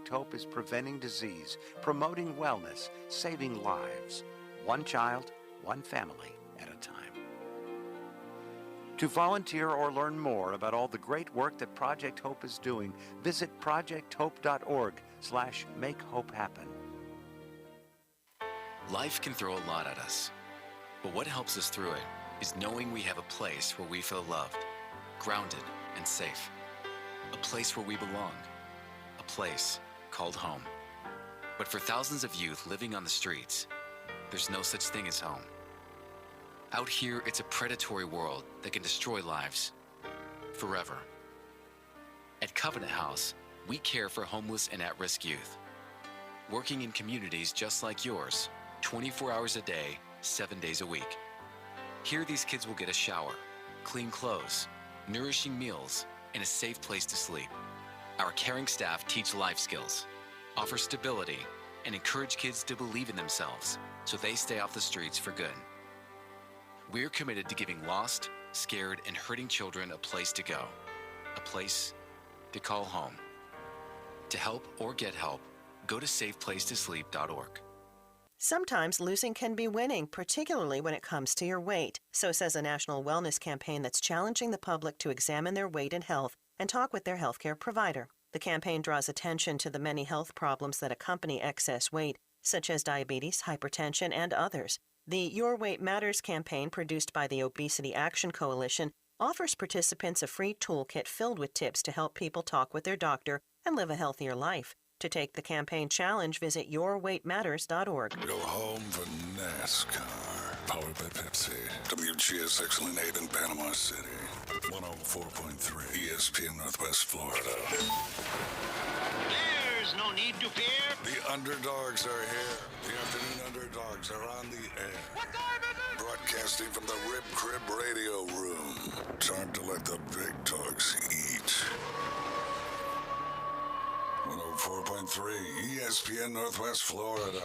Hope is preventing disease, promoting wellness, saving lives, one child, one family at a time. To volunteer or learn more about all the great work that Project Hope is doing, visit projecthope.org/makehopehappen. Life can throw a lot at us, but what helps us through it is knowing we have a place where we feel loved, grounded, and safe. A place where we belong. A place called home. But for thousands of youth living on the streets, there's no such thing as home. Out here, it's a predatory world that can destroy lives forever. At Covenant House, we care for homeless and at-risk youth, working in communities just like yours, 24 hours a day, 7 days a week. Here, these kids will get a shower, clean clothes, nourishing meals, and a safe place to sleep. Our caring staff teach life skills, offer stability, and encourage kids to believe in themselves so they stay off the streets for good. We're committed to giving lost, scared, and hurting children a place to go, a place to call home. To help or get help, go to safeplacetosleep.org. Sometimes losing can be winning, particularly when it comes to your weight. So says a national wellness campaign that's challenging the public to examine their weight and health and talk with their healthcare provider. The campaign draws attention to the many health problems that accompany excess weight, such as diabetes, hypertension, and others. The Your Weight Matters campaign, produced by the Obesity Action Coalition, offers participants a free toolkit filled with tips to help people talk with their doctor and live a healthier life. To take the campaign challenge, visit yourweightmatters.org. Go home for NASCAR. Powered by Pepsi. WGS Excellent 8 in Panama City. 104.3 ESPN Northwest Florida. There's no need to fear. The Underdogs are here. The Afternoon Underdogs are on the air. What time is it? Broadcasting from the Rib Crib Radio Room. Time to let the big dogs eat. 104.3 ESPN Northwest Florida.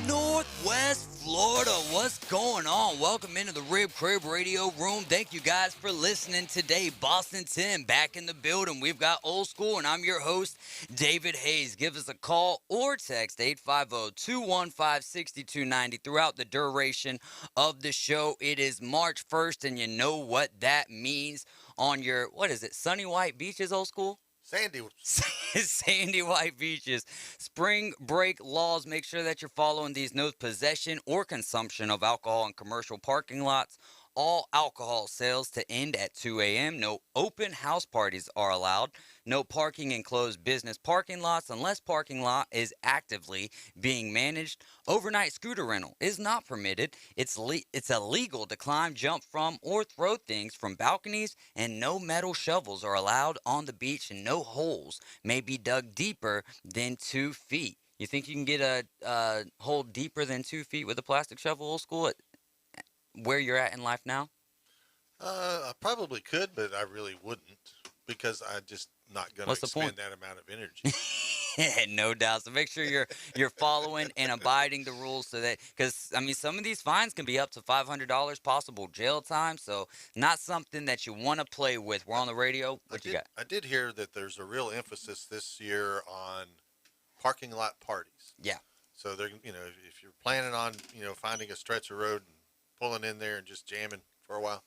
Northwest Florida, what's going on? Welcome into the Rib Crib Radio Room. Thank you guys for listening today. Boston Tim back in the building. We've got Old School, and I'm your host, David Hayes. Give us a call or text 850-215-6290 throughout the duration of the show. It is March 1st, and you know what that means on your, what is it, sunny white beaches, Old School? Sandy white beaches. Spring break laws. Make sure that you're following these. No possession or consumption of alcohol in commercial parking lots. All alcohol sales to end at 2 a.m. No open house parties are allowed. No parking in closed business parking lots unless parking lot is actively being managed. Overnight scooter rental is not permitted. It's illegal to climb, jump from, or throw things from balconies, and no metal shovels are allowed on the beach, and no holes may be dug deeper than 2 feet. You think you can get a hole deeper than 2 feet with a plastic shovel, Old School, where you're at in life now? I probably could, but I really wouldn't because I'm just not going to expend that amount of energy. No doubt. So make sure you're following and abiding the rules so that, because, I mean, some of these fines can be up to $500, possible jail time. So not something that you want to play with. We're on the radio. What you got? I did hear that there's a real emphasis this year on parking lot parties. Yeah. So they're, if you're planning on, finding a stretch of road and pulling in there and just jamming for a while.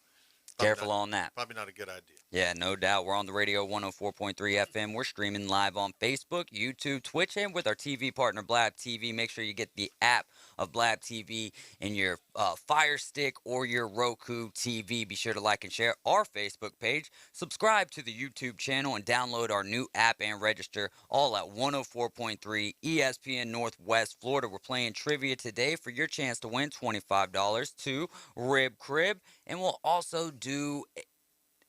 Careful on that. Probably not a good idea. Yeah, no doubt. We're on the radio, 104.3 FM. We're streaming live on Facebook, YouTube, Twitch, and with our TV partner, Blab TV. Make sure you get the app of Blab TV in your Fire Stick or your Roku TV. Be sure to like and share our Facebook page. Subscribe to the YouTube channel and download our new app and register, all at 104.3 ESPN Northwest Florida. We're playing trivia today for your chance to win $25 to Rib Crib. And we'll also do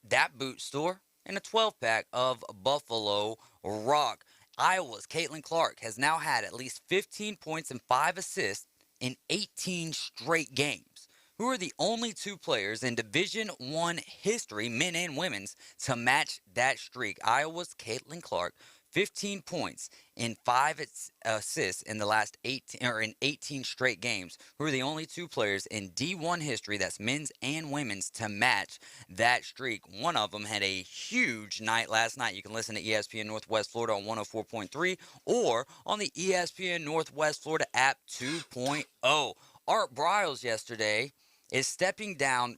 that boot store and a 12-pack of Buffalo Rock. Iowa's Caitlin Clark has now had at least 15 points and 5 assists in 18 straight games. who are the only two players in Division I history, men and women's, to match that streak. Iowa's Caitlin Clark, 15 points and 5 assists in the last 18 straight games. Who are the only two players in D1 history, that's men's and women's, to match that streak? One of them had a huge night last night. You can listen to ESPN Northwest Florida on 104.3 or on the ESPN Northwest Florida app 2.0. Art Briles yesterday is stepping down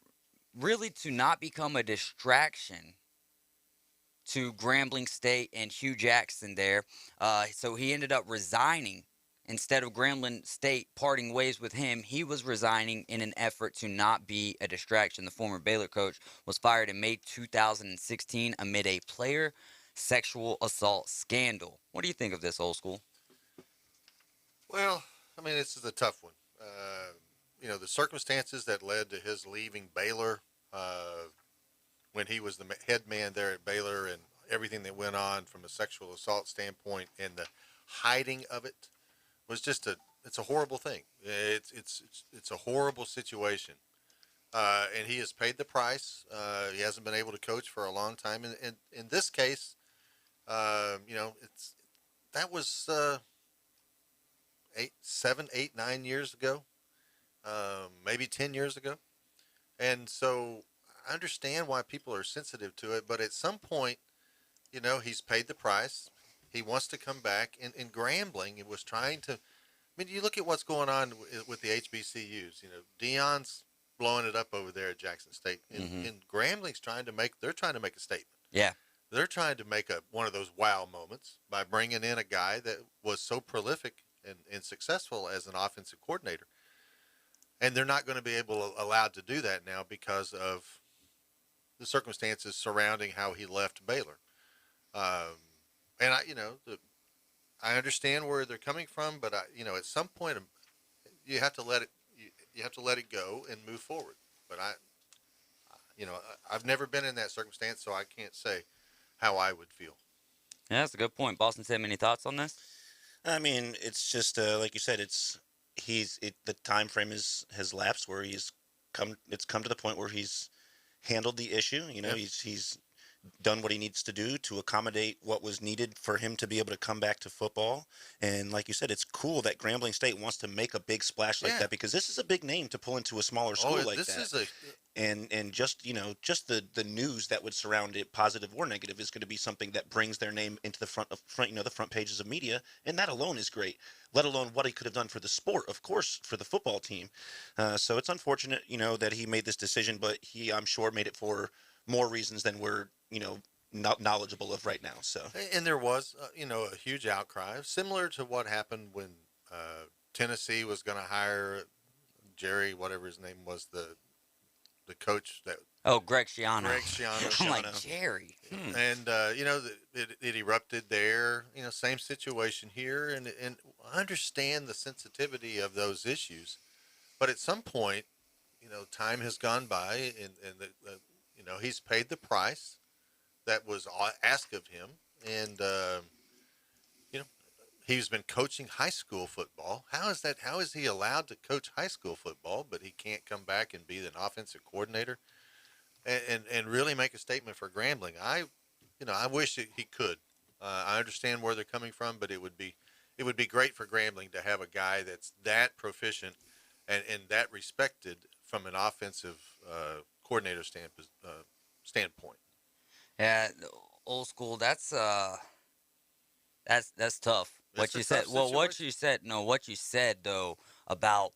really to not become a distraction to Grambling State and Hugh Jackson there. So he ended up resigning. Instead of Grambling State parting ways with him, he was resigning in an effort to not be a distraction. The former Baylor coach was fired in May 2016 amid a player sexual assault scandal. What do you think of this, Old School? Well, I mean, this is a tough one. The circumstances that led to his leaving Baylor when he was the head man there at Baylor, and everything that went on from a sexual assault standpoint and the hiding of it was just it's a horrible thing. It's a horrible situation. And he has paid the price. He hasn't been able to coach for a long time. And in this case, that was 7, 8, 9 years ago, maybe 10 years ago. And so I understand why people are sensitive to it, but at some point, he's paid the price. He wants to come back. And Grambling, it was trying to, you look at what's going on with the HBCUs. Deion's blowing it up over there at Jackson State. And Grambling's trying to make a statement. Yeah. They're trying to make one of those wow moments by bringing in a guy that was so prolific and successful as an offensive coordinator. And they're not going to be allowed to do that now because of the circumstances surrounding how he left Baylor. And I understand where they're coming from, but at some point you have to let it go and move forward. But I've never been in that circumstance, so I can't say how I would feel. Yeah, that's a good point. Boston Tim, any thoughts on this? I mean, it's just like you said. The time frame has lapsed where it's come to the point where he's handled the issue. He's done what he needs to do to accommodate what was needed for him to be able to come back to football. And like you said, it's cool that Grambling State wants to make a big splash like that, because this is a big name to pull into a smaller school like that. And just the news that would surround it, positive or negative, is going to be something that brings their name into the front pages of media, and that alone is great. Let alone what he could have done for the sport, of course, for the football team. So it's unfortunate, that he made this decision, but he, I'm sure, made it for more reasons than we're not knowledgeable of right now. So, and there was a huge outcry, similar to what happened when Tennessee was going to hire Jerry, whatever his name was, the coach that. Oh, Greg Schiano. I'm like, Jerry. And it erupted there. Same situation here, and I understand the sensitivity of those issues, but at some point, time has gone by, and he's paid the price that was asked of him, and he's been coaching high school football. How is he allowed to coach high school football, but he can't come back and be an offensive coordinator and really make a statement for Grambling? I wish he could. I understand where they're coming from, but it would be great for Grambling to have a guy that's that proficient and that respected from an offensive coordinator standpoint. Yeah, Old School. That's tough. What you said. Well, what you said though about,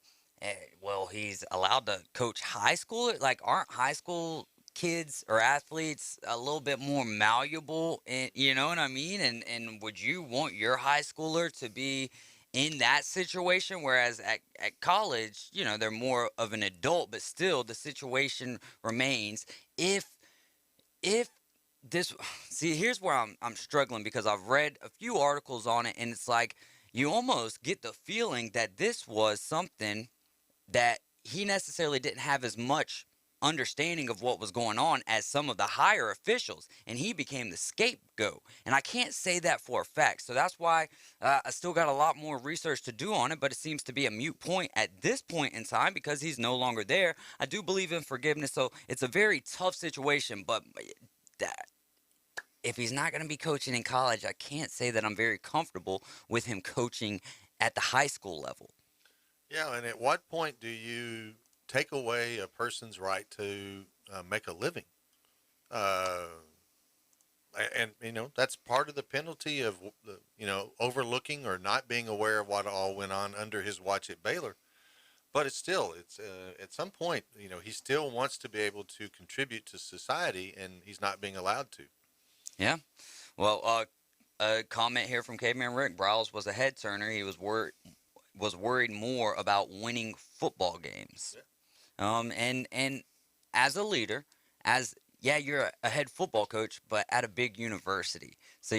he's allowed to coach high school. Like, aren't high school kids or athletes a little bit more malleable? And you know what I mean? And would you want your high schooler to be in that situation? Whereas at college, they're more of an adult, but still the situation remains. If this, see, here's where I'm struggling, because I've read a few articles on it, and it's like you almost get the feeling that this was something that he necessarily didn't have as much understanding of what was going on as some of the higher officials, and he became the scapegoat. And I can't say that for a fact. So that's why I still got a lot more research to do on it, but it seems to be a moot point at this point in time because he's no longer there. I do believe in forgiveness, so it's a very tough situation, but that if he's not going to be coaching in college, I can't say that I'm very comfortable with him coaching at the high school level. Yeah, and at what point do you take away a person's right to make a living? Uh, and that's part of the penalty of overlooking or not being aware of what all went on under his watch at Baylor. But it's at some point, he still wants to be able to contribute to society, and he's not being allowed to. Yeah. Well, a comment here from Caveman Rick. Browse was a head turner. He was worried more about winning football games. Yeah. And as a leader, you're a head football coach, but at a big university. So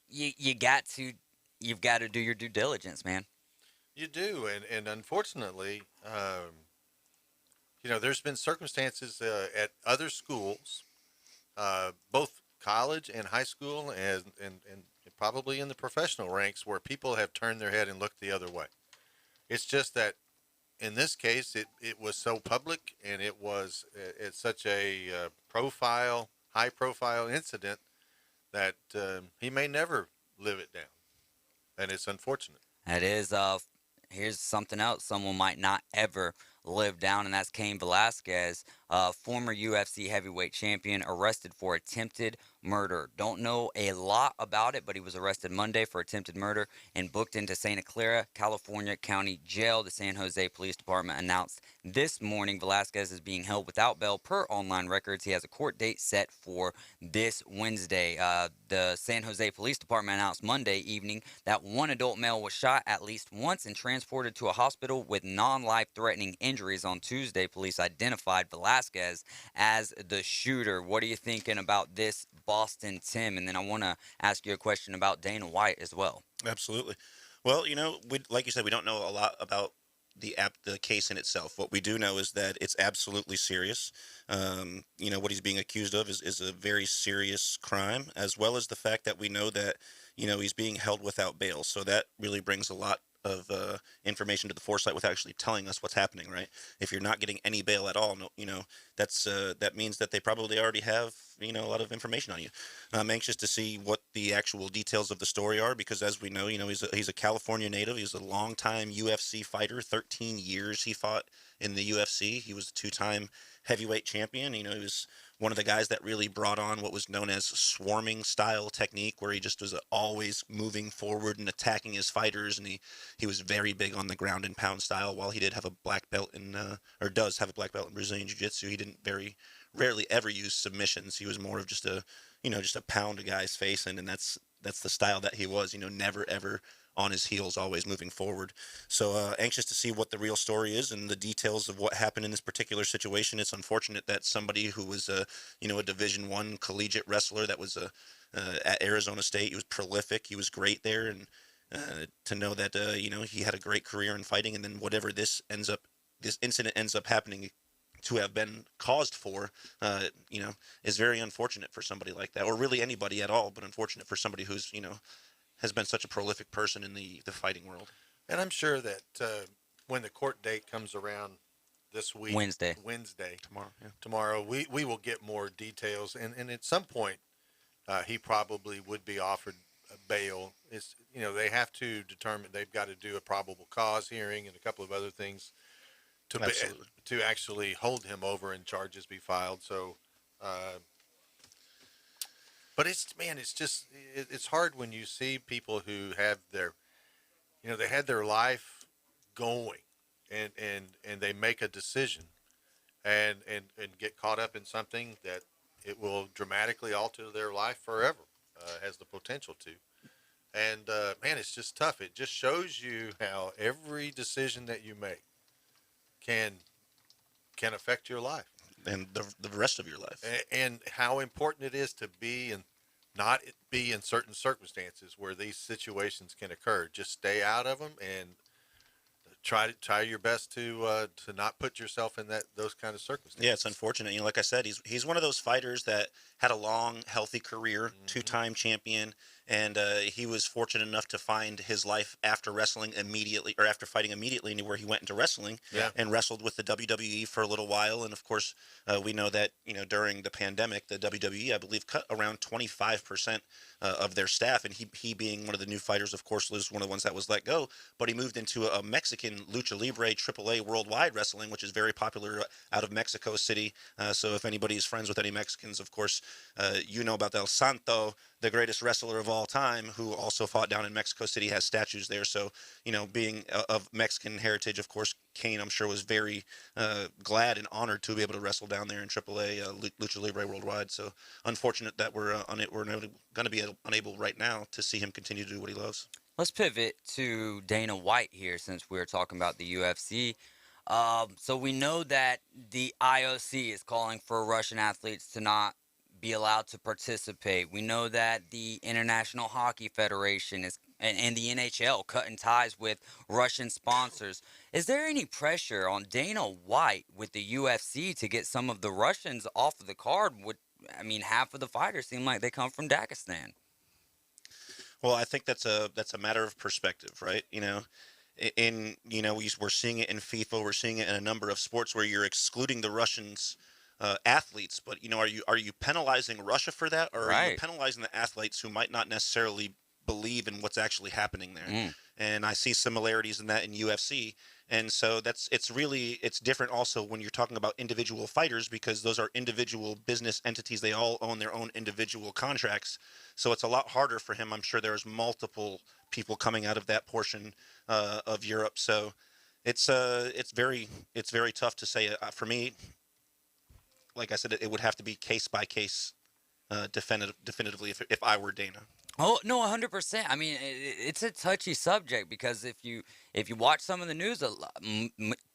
you've got to do your due diligence, man. You do, and unfortunately, there's been circumstances at other schools, both college and high school, and probably in the professional ranks, where people have turned their head and looked the other way. It's just that in this case, it was so public, and it's such a high profile incident that he may never live it down, and it's unfortunate. That is, here's something else someone might not ever live down, and that's Cain Velasquez, former UFC heavyweight champion, arrested for attempted murder. Don't know a lot about it, but he was arrested Monday for attempted murder and booked into Santa Clara, California County Jail. The San Jose Police Department announced this morning Velasquez is being held without bail per online records. He has a court date set for this Wednesday. The San Jose Police Department announced Monday evening that one adult male was shot at least once and transported to a hospital with non-life-threatening injuries. On Tuesday, police identified Velasquez as the shooter. What are you thinking about this, Boston Tim? And then I want to ask you a question about Dana White as well. Absolutely. Well, like you said, we don't know a lot about the case in itself. What we do know is that it's absolutely serious. What he's being accused of is a very serious crime, as well as the fact that we know that, he's being held without bail. So that really brings a lot of information to the foresight with actually telling us what's happening, right? If you're not getting any bail at all, that means that they probably already have, a lot of information on you. I'm anxious to see what the actual details of the story are, because as we know, he's a California native. He's a longtime UFC fighter. 13 years he fought in the UFC. He was a two-time heavyweight champion. He was one of the guys that really brought on what was known as swarming style technique, where he just was always moving forward and attacking his fighters. And he was very big on the ground and pound style. While he did have a black belt does have a black belt in Brazilian Jiu-Jitsu, he didn't very rarely ever use submissions. He was more of just a pound a guy's face, and that's the style that he was. Never ever on his heels, always moving forward. So anxious to see what the real story is and the details of what happened in this particular situation. It's unfortunate that somebody who was a Division I collegiate wrestler that was at Arizona State, he was prolific, he was great there, and to know that he had a great career in fighting, and then whatever this incident ends up happening to have been caused for, is very unfortunate for somebody like that, or really anybody at all, but unfortunate for somebody who's, has been such a prolific person in the fighting world. And I'm sure that when the court date comes around this week, Wednesday, tomorrow, we will get more details, and at some point, he probably would be offered bail. It's they have to determine, they've got to do a probable cause hearing and a couple of other things to actually hold him over and charges be filed. So, but it's hard when you see people who have they had their life going, and they make a decision and get caught up in something that it will dramatically alter their life forever, has the potential to. And it's just tough. It just shows you how every decision that you make can affect your life and the rest of your life, and how important it is to be and not be in certain circumstances where these situations can occur. Just stay out of them and try your best to not put yourself in those kind of circumstances. Yeah, it's unfortunate. You know, like I said, he's one of those fighters that had a long, healthy career, two-time champion, and he was fortunate enough to find his life after wrestling immediately, or after fighting immediately, where he went into wrestling and wrestled with the WWE for a little while. And of course, we know that during the pandemic, the WWE, I believe, cut around 25% of their staff, and he being one of the new fighters, of course, was one of the ones that was let go. But he moved into a Mexican lucha libre AAA worldwide wrestling, which is very popular out of Mexico City. So if anybody is friends with any Mexicans, of course, you know about El Santo, the greatest wrestler of all time, who also fought down in Mexico City, has statues there. So, being of Mexican heritage, of course, Kane, I'm sure, was very glad and honored to be able to wrestle down there in AAA Lucha Libre Worldwide. So, unfortunate that we're going to be unable right now to see him continue to do what he loves. Let's pivot to Dana White here, since we're talking about the UFC. So we know that the IOC is calling for Russian athletes to not be allowed to participate. We know that the International Hockey Federation and the NHL cutting ties with Russian sponsors. Is there any pressure on Dana White with the UFC to get some of the Russians off of the card? Half of the fighters seem like they come from Dagestan. Well, I think that's a matter of perspective, right? We're seeing it in FIFA, we're seeing it in a number of sports where you're excluding the Russians athletes, but are you penalizing Russia for that, or are you penalizing the athletes who might not necessarily believe in what's actually happening there? And I see similarities in that in UFC. And so it's different also when you're talking about individual fighters, because those are individual business entities. They all own their own individual contracts. So it's a lot harder for him. I'm sure there's multiple people coming out of that portion of Europe. So it's very tough to say. For me, like I said, it would have to be case by case, definitively if I were Dana. Oh, no, 100%. It's a touchy subject, because if you watch some of the news,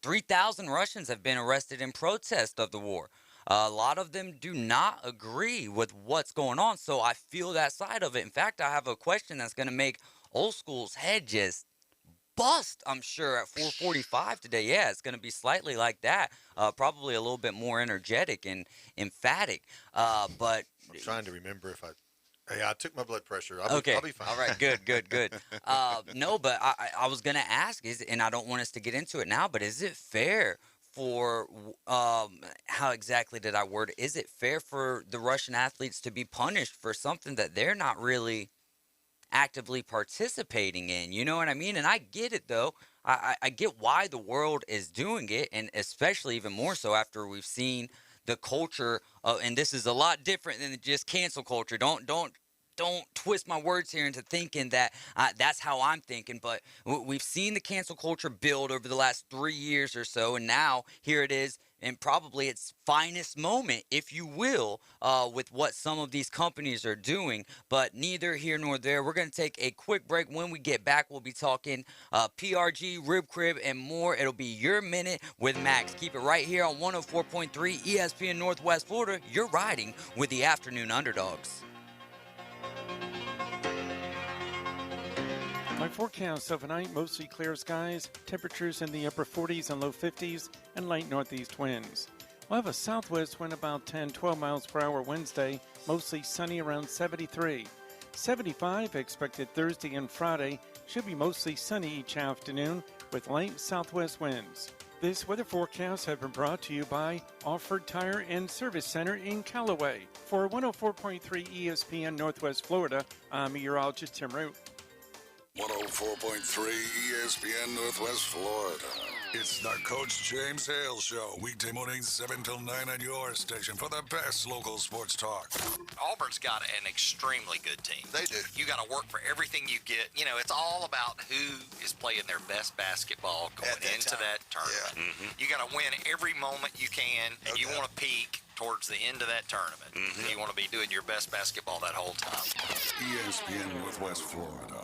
3,000 Russians have been arrested in protest of the war. A lot of them do not agree with what's going on, so I feel that side of it. In fact, I have a question that's going to make Old School's head just bust, I'm sure, at 4:45 today. Yeah, it's going to be slightly like that, probably a little bit more energetic and emphatic. But I'm trying to remember if Hey, I took my blood pressure. I'll be fine. All right, good. No, but I was going to ask, and I don't want us to get into it now, but is it fair for, how exactly did I word it? Is it fair for the Russian athletes to be punished for something that they're not really actively participating in? You know what I mean? And I get it, though. I get why the world is doing it, and especially even more so after we've seen the culture, and this is a lot different than just cancel culture. Don't twist my words here into thinking that that's how I'm thinking. But we've seen the cancel culture build over the last 3 years or so, and now here it is, and probably its finest moment, if you will, with what some of these companies are doing. But neither here nor there. We're going to take a quick break. When we get back, we'll be talking PRG, Rib Crib, and more. It'll be Your Minute with Max. Keep it right here on 104.3 ESPN Northwest Florida. You're riding with the Afternoon Underdogs. My forecast overnight, mostly clear skies, temperatures in the upper 40s and low 50s, and light northeast winds. We'll have a southwest wind about 10-12 miles per hour Wednesday, mostly sunny around 73. 75 expected Thursday and Friday, should be mostly sunny each afternoon with light southwest winds. This weather forecast has been brought to you by Offord Tire and Service Center in Callaway. For 104.3 ESPN Northwest Florida, I'm meteorologist Tim Root. 104.3 ESPN Northwest Florida. It's the Coach James Hale Show. Weekday mornings 7 till 9 on your station for the best local sports talk. Auburn's got an extremely good team. They do. You got to work for everything you get. It's all about who is playing their best basketball going into that tournament. Yeah. Mm-hmm. You got to win every moment you can, and you want to peak towards the end of that tournament. Mm-hmm. You want to be doing your best basketball that whole time. ESPN Northwest Florida.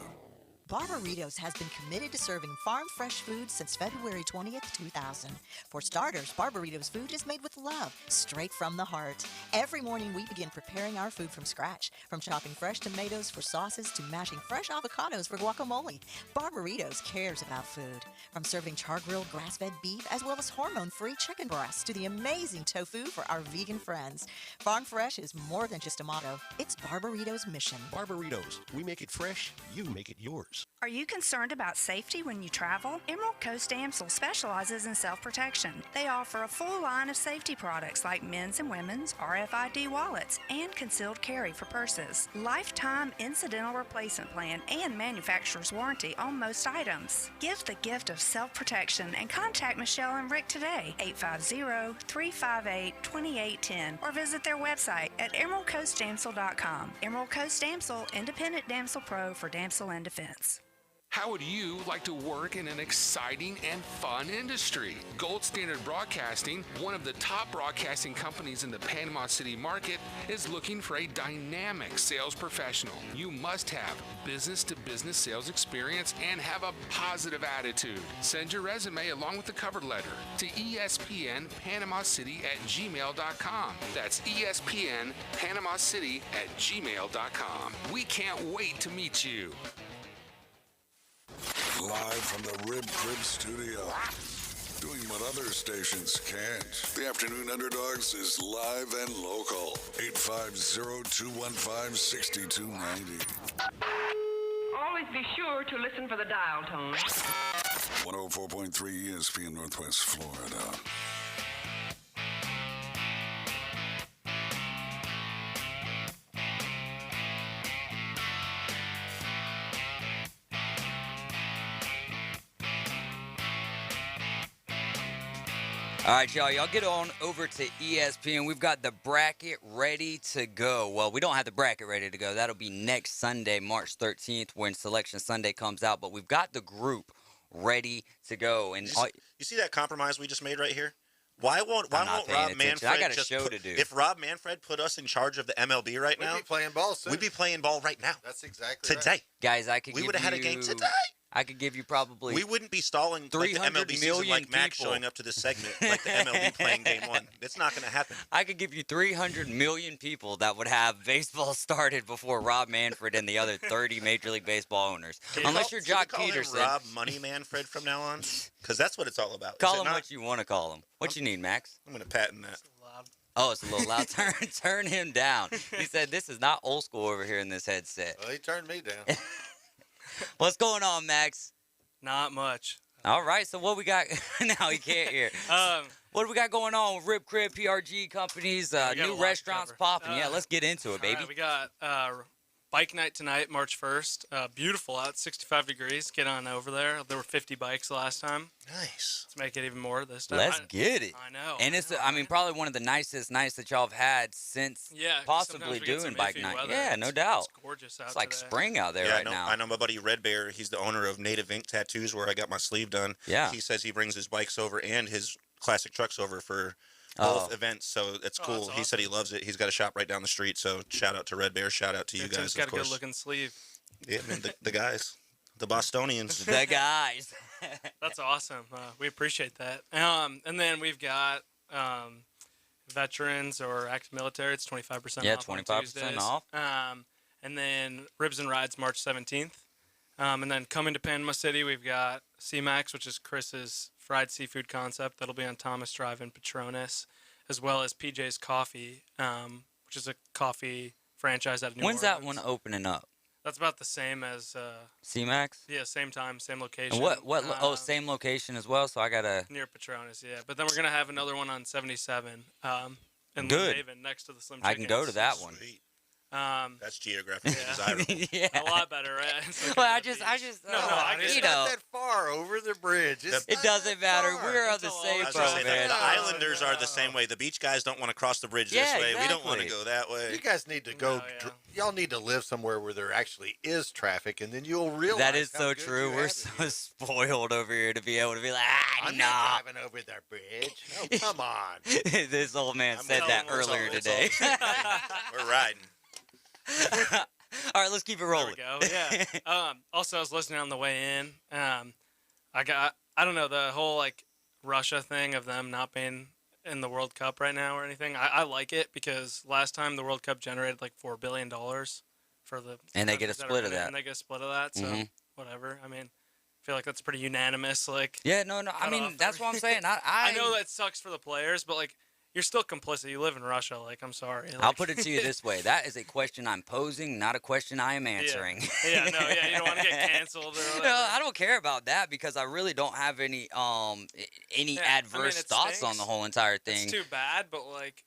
Barbaritos has been committed to serving farm fresh food since February 20th, 2000. For starters, Barbaritos food is made with love, straight from the heart. Every morning we begin preparing our food from scratch, from chopping fresh tomatoes for sauces to mashing fresh avocados for guacamole. Barbaritos cares about food. From serving char-grilled grass-fed beef as well as hormone-free chicken breasts to the amazing tofu for our vegan friends. Farm fresh is more than just a motto. It's Barbaritos' mission. Barbaritos. We make it fresh, you make it yours. Are you concerned about safety when you travel? Emerald Coast Amsel specializes in self-protection. They offer a full line of safety products like men's and women's, RFID wallets, and concealed carry for purses. Lifetime incidental replacement plan and manufacturer's warranty on most items. Give the gift of self-protection and contact Michelle and Rick today, 850-358-2810, or visit their website at emeraldcoastdamsel.com. Emerald Coast Damsel, independent damsel pro for damsel and defense. How would you like to work in an exciting and fun industry? Gold Standard Broadcasting, one of the top broadcasting companies in the Panama City market, is looking for a dynamic sales professional. You must have business-to-business sales experience and have a positive attitude. Send your resume along with the cover letter to espnpanamacity@gmail.com. That's espnpanamacity@gmail.com. We can't wait to meet you. Live from the Rib Crib studio. Doing what other stations can't. The Afternoon Underdogs is live and local. 850-215-6290. Always be sure to listen for the dial tone. 104.3 ESPN Northwest Florida. All right, y'all. Y'all get on over to ESPN. We've got the bracket ready to go. Well, we don't have the bracket ready to go. That'll be next Sunday, March 13th, when Selection Sunday comes out. But we've got the group ready to go. And you see that compromise we just made right here? Why won't Rob Manfred? I got a just show to do. If Rob Manfred put us in charge of the MLB right now, we'd be playing ball soon. We'd be playing ball right now. That's exactly today. Right. Guys, we would have had a game today. I could give you probably. We wouldn't be stalling like the MLB season like Max showing up to this segment like the MLB playing game one. It's not going to happen. I could give you 300 million people that would have baseball started before Rob Manfred and the other 30 Major League Baseball owners. Unless you're Jock Peterson. Rob Money Manfred from now on? Because that's what it's all about. Call him what you want to call him. What you need, Max? I'm going to patent that. Oh, it's a little loud. Turn him down. He said, this is not old school over here in this headset. Well, he turned me down. What's going on, Max? Not much. All right, so what we got now? He can't hear. What do we got going on with Rib Crib, PRG companies, new restaurants popping? Yeah, let's get into it, baby. Right, we got bike night tonight, March 1st. Beautiful out, 65 degrees. Get on over there. There were 50 bikes last time. Nice. Let's make it even more this time. Let's get it. I know. And it's, I mean, probably one of the nicest nights that y'all have had since possibly doing bike night. Weather. Yeah, no doubt. It's gorgeous out It's like today. spring out there right now. I know my buddy Red Bear. He's the owner of Native Ink Tattoos, where I got my sleeve done. Yeah. He says he brings his bikes over and his classic trucks over for both events, so it's cool. That's awesome. He said he loves it. He's got a shop right down the street, so shout out to Red Bear. Shout out to you guys, Tim's got of course. a good-looking sleeve. Yeah, man, the guys. The Bostonians. The guys. That's awesome. We appreciate that. And then we've got veterans or active military. It's 25% Yeah, off 25% off. And then Ribs and Rides March 17th. And then coming to Panama City, we've got C-Max, which is Chris's fried seafood concept. That'll be on Thomas Drive in Petronas, as well as PJ's Coffee, which is a coffee franchise out of New When's Orleans. that one opening up? That's about the same as C-Max? Yeah, same time, same location. And what same location as well, so I got to... Near Petronas, yeah. But then we're going to have another one on 77 in Good. Haven next to the Slim I can go to that one. Sweet. That's geographically Yeah. desirable. Yeah. A lot better, right? Well, I just, It's not that far over the bridge. It doesn't matter. We're on the same I was gonna say, boat, the man. Islanders are the same way. The beach guys don't want to cross the bridge this way. We don't want to go that way. You guys need to go. Y'all need to live somewhere where there actually is traffic, and then you'll realize That is how so good true. you We're have so it. spoiled over here to be able to be like, I'm nah. not driving over the bridge. Oh, come on. This old man said that earlier today. We're riding. All right, let's keep it rolling. There we go. Yeah. Also, I was listening on the way in. I don't know, the whole like Russia thing of them not being in the World Cup right now or anything. I like it because last time the World Cup generated like $4 billion for the and they get a countries that are split in of it, that. and they get a split of that. So Mhm. whatever. I mean, I feel like that's pretty unanimous. Like Yeah, no. I mean, that's what I'm saying. I know that sucks for the players, but like you're still complicit. You live in Russia. Like I'm sorry. Like, I'll put it to you this way: that is a question I'm posing, not a question I am answering. Yeah, no, yeah, you don't want to get canceled or whatever. No, I don't care about that because I really don't have any adverse thoughts on the whole entire thing. It's too bad, but like,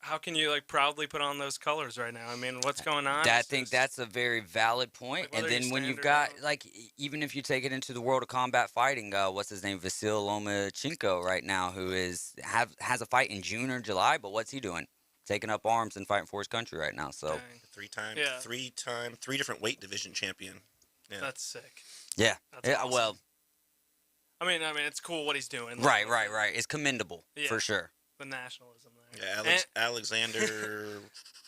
how can you like proudly put on those colors right now? I mean, what's going on? I think that's a very valid point. Like, And then when you've got like, even if you take it into the world of combat fighting, what's his name, Vasil Lomachenko, right now, who has a fight in June or July, but what's he doing? Taking up arms and fighting for his country right now. So three different weight division champion. Yeah. That's sick. Yeah. That's awesome. Well. I mean, it's cool what he's doing. Right. It's commendable for sure. The nationalism there. Yeah, Alexander,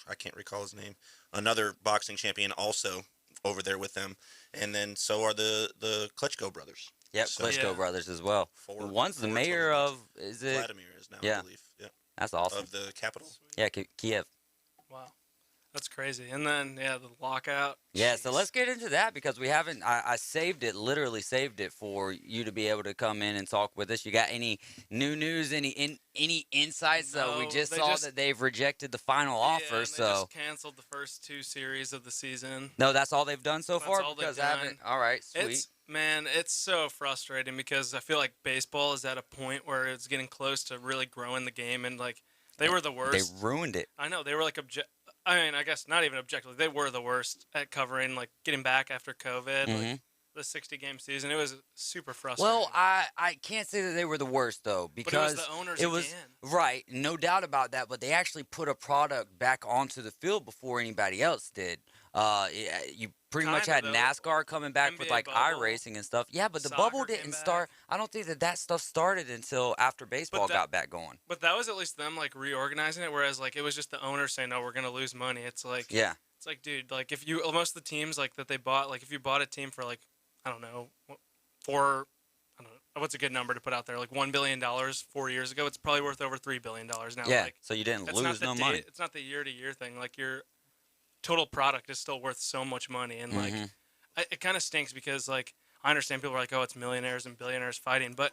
I can't recall his name. Another boxing champion also over there with them, and then so are the Klitschko brothers. Yep, so, Klitschko brothers as well. One's the mayor of Vladimir is now, I believe. Yeah, that's awesome. Of the capital. Yeah, Kiev. Wow. That's crazy. And then, the lockout. Yeah, so let's get into that because we haven't, I saved it, literally saved it for you to be able to come in and talk with us. You got any new news, any insights? No, we just saw that they've rejected the final offer, and so. They just canceled the first 2 series of the season. No, that's all they've done so That's far? all Because they've I done. haven't, all right, sweet. It's so frustrating because I feel like baseball is at a point where it's getting close to really growing the game, and like they were the worst. They ruined it. I know they were like I guess not even objectively. They were the worst at covering, like, getting back after COVID, like, the 60-game season. It was super frustrating. Well, I can't say that they were the worst, though, because but it was the owners again. Right, no doubt about that, but they actually put a product back onto the field before anybody else did. You pretty much had NASCAR coming back with, like, iRacing and stuff. Yeah, but the bubble didn't start. I don't think that stuff started until after baseball got back going. But that was at least them, like, reorganizing it, whereas, like, it was just the owners saying, no, we're going to lose money. It's like, yeah. It's like, dude, like, if you, most of the teams, like, that they bought, like, if you bought a team for, like, I don't know, what's a good number to put out there? Like $1 billion 4 years ago, it's probably worth over $3 billion now. Yeah, like, so you didn't lose no money. It's not the year-to-year thing. Like, your total product is still worth so much money. And, like, it kind of stinks because, like, I understand people are like, oh, it's millionaires and billionaires fighting. But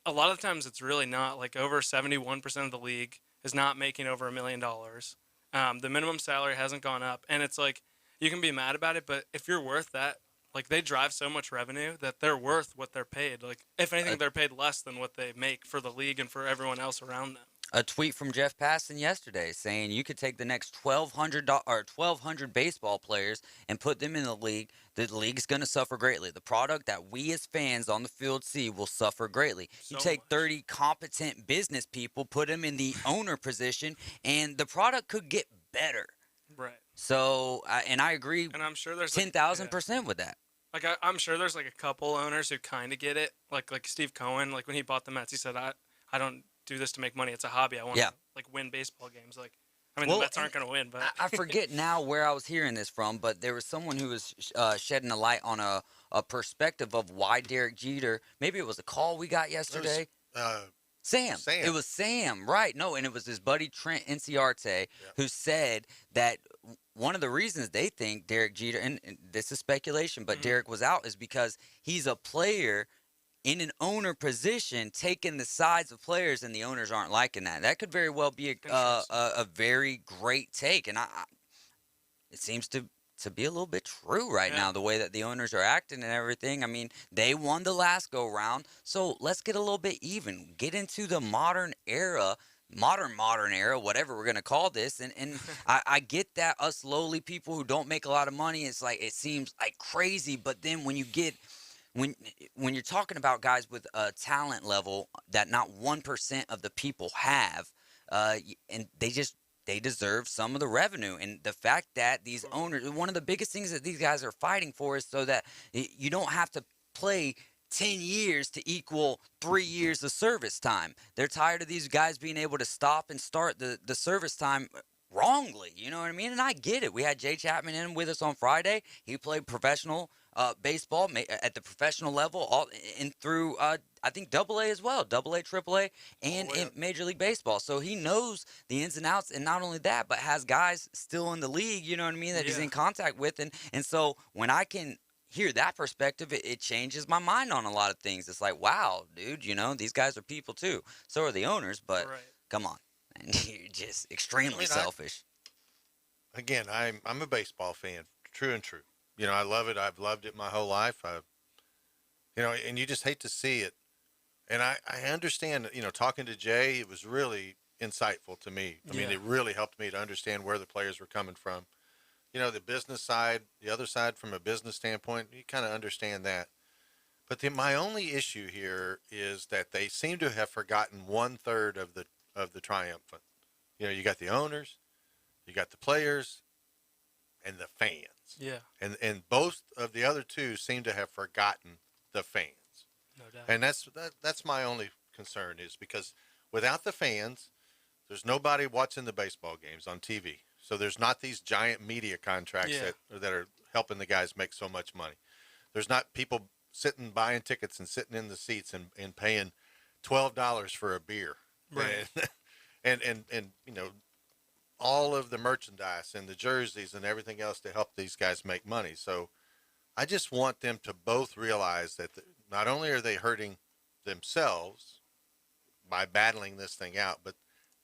a lot of the times it's really not. Like, over 71% of the league is not making over $1 million. The minimum salary hasn't gone up. And it's like, you can be mad about it, but if you're worth that, like, they drive so much revenue that they're worth what they're paid. Like, if anything, they're paid less than what they make for the league and for everyone else around them. A tweet from Jeff Passan yesterday saying you could take the next 1,200 baseball players and put them in the league. The league's going to suffer greatly. The product that we as fans on the field see will suffer greatly. You take 30 competent business people, put them in the owner position, and the product could get better. Right. So, and I agree. And I'm sure there's 10,000% with that. Like, I'm sure there's like a couple owners who kind of get it. Like Steve Cohen, like when he bought the Mets, he said, I don't do this to make money. It's a hobby. I want to like win baseball games. Like, I mean, the Mets aren't going to win, but I forget now where I was hearing this from, but there was someone who was shedding a light on a perspective of why Derek Jeter. Maybe it was a call we got yesterday. Sam. It was Sam, right? No, and it was his buddy Trent Inciarte who said that one of the reasons they think Derek Jeter, and this is speculation, but Derek was out is because he's a player in an owner position taking the sides of players, and the owners aren't liking that. That could very well be a very great take, and it seems to be a little bit true right now, the way that the owners are acting and everything. I mean, they won the last go-round, so let's get a little bit even. Get into the modern era, modern era, whatever we're going to call this. And I get that us lowly people who don't make a lot of money, it's like it seems like crazy, but then when you get when you're talking about guys with a talent level that not 1% of the people have, and they deserve some of the revenue. And the fact that these owners, one of the biggest things that these guys are fighting for is so that you don't have to play 10 years to equal 3 years of service time. They're tired of these guys being able to stop and start the service time wrongly. You know what I mean? And I get it. We had Jay Chapman in with us on Friday. He played professional baseball at the professional level, all and through I think Double A as well, Double A, Triple A, and in Major League Baseball. So he knows the ins and outs, and not only that, but has guys still in the league. You know what I mean? That he's in contact with, and so when I can hear that perspective, it changes my mind on a lot of things. It's like, wow, dude, you know, these guys are people too. So are the owners, but come on, and you're just extremely selfish. I'm a baseball fan, true and true. You know, I love it. I've loved it my whole life. And you just hate to see it. And I understand, talking to Jay, it was really insightful to me. I mean, it really helped me to understand where the players were coming from. You know, the business side, the other side from a business standpoint, you kind of understand that. But my only issue here is that they seem to have forgotten 1/3 of the triumphant. You know, you got the owners, you got the players, and the fans. Yeah. And both of the other two seem to have forgotten the fans. No doubt. And that's my only concern, is because without the fans, there's nobody watching the baseball games on TV. So there's not these giant media contracts that are helping the guys make so much money. There's not people buying tickets and sitting in the seats and paying $12 for a beer. Right. And you know, all of the merchandise and the jerseys and everything else to help these guys make money. So I just want them to both realize that not only are they hurting themselves by battling this thing out, but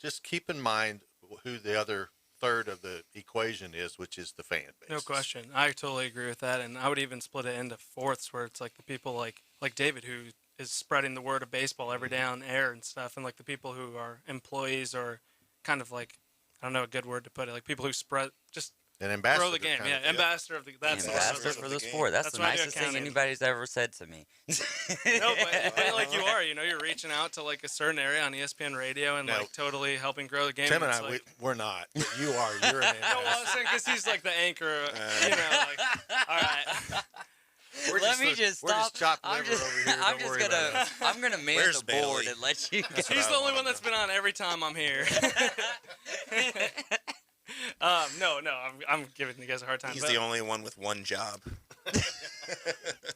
just keep in mind who the other third of the equation is, which is the fan base. No question. I totally agree with that. And I would even split it into fourths, where it's like the people like David, who is spreading the word of baseball every day on air and stuff, and like the people who are employees or kind of like, I don't know a good word to put it, like people who spread just an ambassador, grow the game. Yeah, ambassador of the ambassador for the sport. That's the nicest thing anybody's ever said to me. No, but like you are, you're reaching out to like a certain area on ESPN radio and like totally helping grow the game. Tim and I, we're not. But you are. You're an ambassador. No, well, I was saying because he's like the anchor. All right. Let me just stop. I'm gonna man the board and let you go. He's the only one that's been on every time I'm here. No, I'm giving you guys a hard time. He's the only one with one job.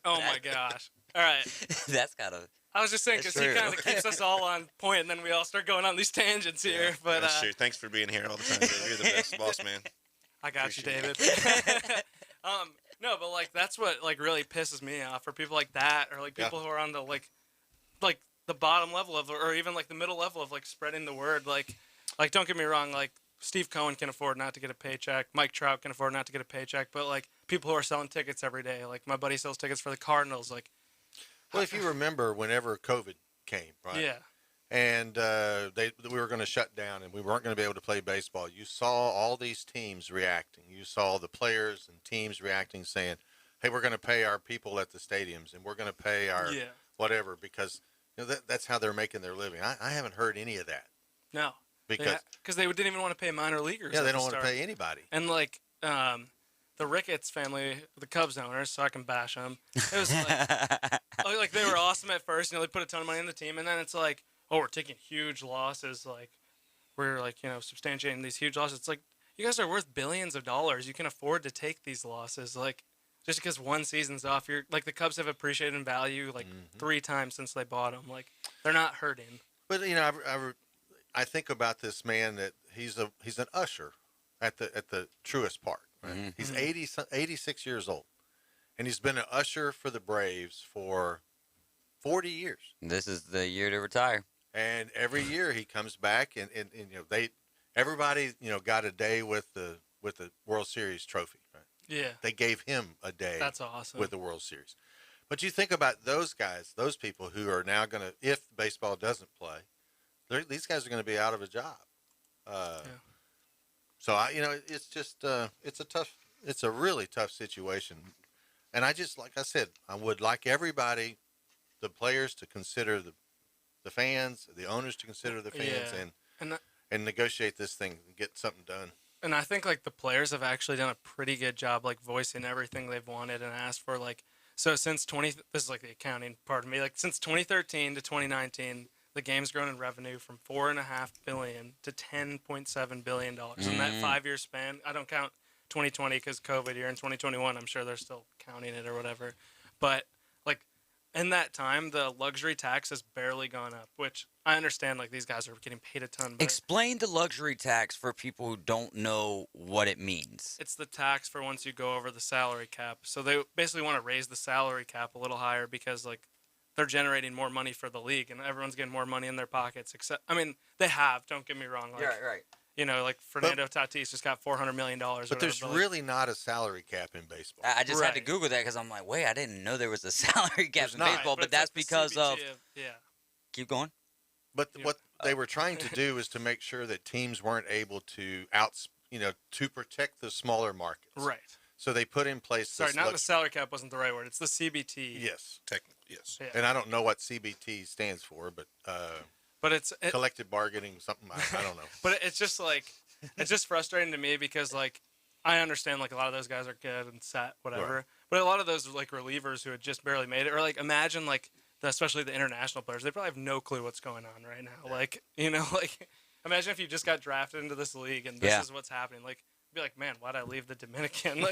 Oh my gosh! All right, that's gotta. I was just saying because he kind of keeps us all on point, and then we all start going on these tangents here. But that's true. Thanks for being here all the time, Dave. You're the best, boss man. I got you, David. No, but like that's what like really pisses me off, for people like that, or like people who are on the like the bottom level of, or even like the middle level of like spreading the word. Like don't get me wrong, like Steve Cohen can afford not to get a paycheck, Mike Trout can afford not to get a paycheck, but like people who are selling tickets every day, like my buddy sells tickets for the Cardinals, like. Well, if you remember, whenever COVID came, right? Yeah. And we were going to shut down, and we weren't going to be able to play baseball. You saw all these teams reacting. You saw the players and teams reacting, saying, "Hey, we're going to pay our people at the stadiums, and we're going to pay our whatever," because that's how they're making their living. I haven't heard any of that. No, because they didn't even want to pay minor leaguers. Yeah, they don't want to pay anybody. And like the Ricketts family, the Cubs owners, so I can bash them. It was like they were awesome at first. They put a ton of money in the team, and then it's like, oh, we're taking huge losses. Like, we're like, substantiating these huge losses. It's like, you guys are worth billions of dollars. You can afford to take these losses. Like, just because one season's off, you're like, the Cubs have appreciated in value like 3 times since they bought them. Like, they're not hurting. But I think about this man that he's an usher at the truest part. Right? Mm-hmm. He's 86 years old, and he's been an usher for the Braves for 40 years. This is the year to retire. And every year he comes back, and everybody got a day with the World Series trophy. Right? Yeah, they gave him a day. That's awesome. With the World Series. But you think about those guys, those people who are now going to, if baseball doesn't play, these guys are going to be out of a job. So it's just it's a really tough situation, and I just, like I said, I would like everybody, the players to consider the fans, the owners to consider the fans, and negotiate this thing and get something done. And I think like the players have actually done a pretty good job like voicing everything they've wanted and asked for. Like, so since this is like the accounting part of me, like since 2013 to 2019, the game's grown in revenue from $4.5 billion to $10.7 billion in that 5-year span. I don't count 2020 because COVID year. In 2021, I'm sure they're still counting it or whatever. But like in that time, the luxury tax has barely gone up, which I understand. Like these guys are getting paid a ton. But Explain the luxury tax for people who don't know what it means. it's the tax for once you go over the salary cap. So they basically want to raise the salary cap a little higher because like they're generating more money for the league and everyone's getting more money in their pockets. Except, I mean, they have. Don't get me wrong. Like, right. You know, like Fernando Tatis just got $400 million. But there's really not a salary cap in baseball. I just had to Google that because I'm like, wait, I didn't know there was a salary cap in baseball, but that's because of. Yeah. Keep going. But what they were trying to do is to make sure that teams weren't able to to protect the smaller markets. Right. So they put in place. Sorry, not the salary cap wasn't the right word. It's the CBT. Yes, technically, yes. Yeah. And I don't know what CBT stands for, but it's collective bargaining, something I don't know. But it's just like it's just frustrating to me because like I understand like a lot of those guys are good and set, whatever. Right. But a lot of those like relievers who had just barely made it, or like imagine like especially the international players, they probably have no clue what's going on right now. Yeah. Like like imagine if you just got drafted into this league and this is what's happening. Like. Be like, man, why'd I leave the Dominican?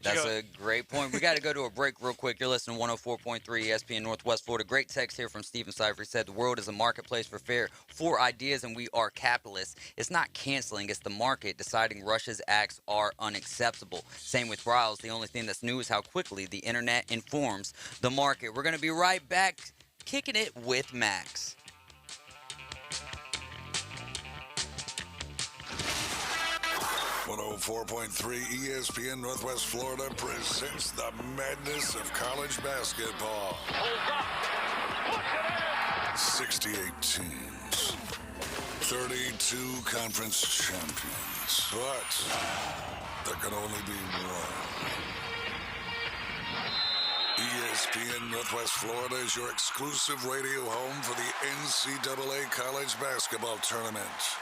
That's a great point. We got to go to a break real quick. You're listening to 104.3 ESPN Northwest Florida. Great text here from Stephen Cypher. He said, the world is a marketplace for ideas, and we are capitalists. It's not canceling. It's the market deciding Russia's acts are unacceptable. Same with Riles. The only thing that's new is how quickly the internet informs the market. We're going to be right back, kicking it with Max. .3 ESPN Northwest Florida presents the madness of college basketball. 68 teams, 32 conference champions, but there can only be one. ESPN Northwest Florida is your exclusive radio home for the NCAA College Basketball Tournament.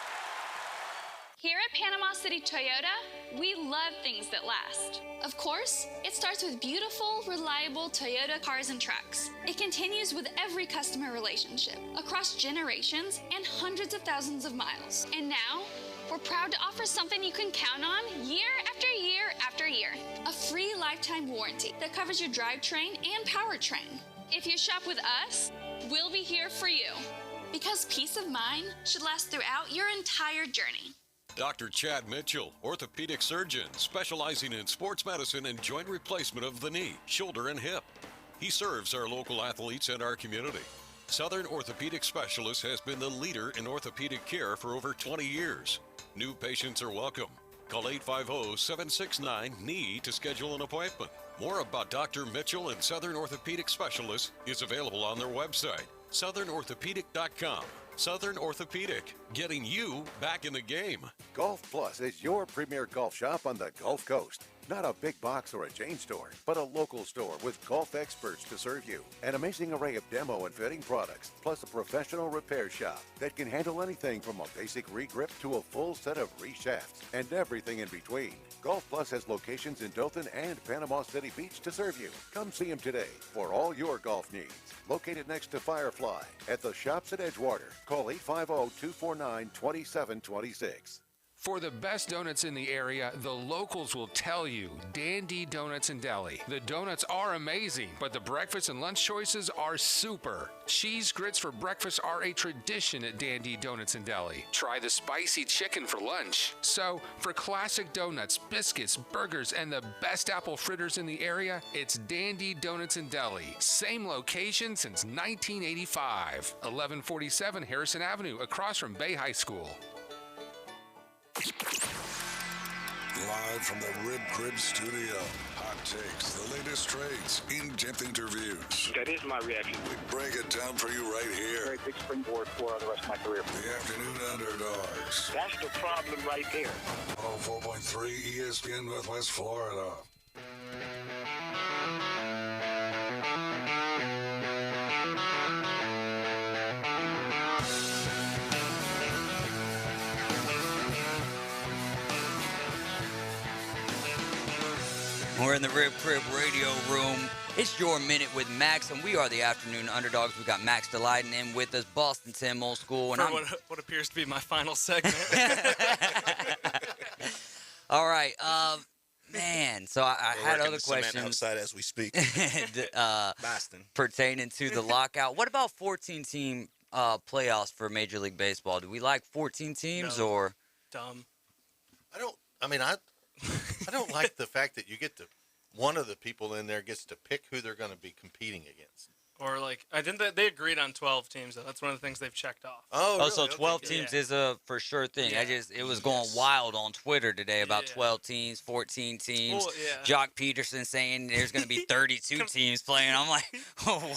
Here at Panama City Toyota, we love things that last. Of course, it starts with beautiful, reliable Toyota cars and trucks. It continues with every customer relationship, across generations and hundreds of thousands of miles. And now, we're proud to offer something you can count on year after year after year. A free lifetime warranty that covers your drivetrain and powertrain. If you shop with us, we'll be here for you. Because peace of mind should last throughout your entire journey. Dr. Chad Mitchell, orthopedic surgeon, specializing in sports medicine and joint replacement of the knee, shoulder, and hip. He serves our local athletes and our community. Southern Orthopedic Specialist has been the leader in orthopedic care for over 20 years. New patients are welcome. Call 850-769-KNEE to schedule an appointment. More about Dr. Mitchell and Southern Orthopedic Specialist is available on their website, southernorthopedic.com. Southern Orthopedic, getting you back in the game. Golf Plus is your premier golf shop on the Gulf Coast. Not a big box or a chain store, but a local store with golf experts to serve you. An amazing array of demo and fitting products, plus a professional repair shop that can handle anything from a basic re-grip to a full set of re-shafts and everything in between. Golf Plus has locations in Dothan and Panama City Beach to serve you. Come see them today for all your golf needs. Located next to Firefly at the Shops at Edgewater. Call 850-249-2726. For the best donuts in the area, the locals will tell you, Dandy Donuts and Deli. The donuts are amazing, but the breakfast and lunch choices are super. Cheese grits for breakfast are a tradition at Dandy Donuts and Deli. Try the spicy chicken for lunch. So, for classic donuts, biscuits, burgers, and the best apple fritters in the area, it's Dandy Donuts and Deli. Same location since 1985. 1147 Harrison Avenue, across from Bay High School. Live from the Rib Crib Studio. Hot takes, the latest trades, in-depth interviews. That is my reaction. We break it down for you right here. Very big springboard for the rest of my career. The Afternoon Underdogs. That's the problem right there. 104.3 ESPN Northwest Florida. We're in the Rib Crib radio room It's your Minute with Max, and we are the Afternoon Underdogs. We got Max Delighting in with us, Boston Tim, old school. And For what appears to be my final segment. All right, man. So I had other questions outside as we speak. Boston. Pertaining to the lockout. What about 14-team playoffs for Major League Baseball? Do we like 14 teams or dumb? I don't like the fact that you get to one of the people in there gets to pick who they're going to be competing against. Or I didn't. They agreed on 12 teams. Though. That's one of the things they've checked off. Oh, really? So 12 teams is a for sure thing. Yeah. It was going wild on Twitter today about 12 teams, 14 teams. Well, yeah. Jock Peterson saying there's going to be 32 teams playing. I'm like,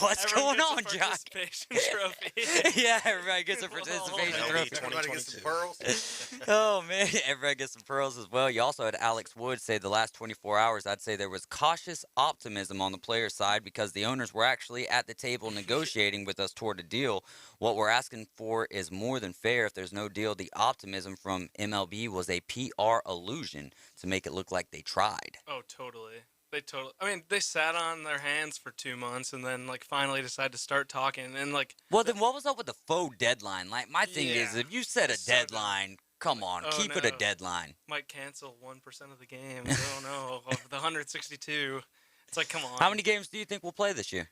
what's Everyone going gets on, a Jock? participation trophy. Yeah, everybody gets a participation trophy. Everybody gets some pearls. Oh man, everybody gets some pearls as well. You also had Alex Wood say the last 24 hours, I'd say there was cautious optimism on the player side because the owners were actually at the table negotiating with us toward a deal. What we're asking for is more than fair. If there's no deal, the optimism from MLB was a PR illusion to make it look like they tried. Oh, totally. I mean, they sat on their hands for 2 months and then finally decided to start talking and Well, then what was up with the faux deadline? Like my thing is, if you set a So deadline, come on, keep it a no. deadline. Might cancel 1% of the games. Oh no, of the 162. It's like, come on. How many games do you think we'll play this year?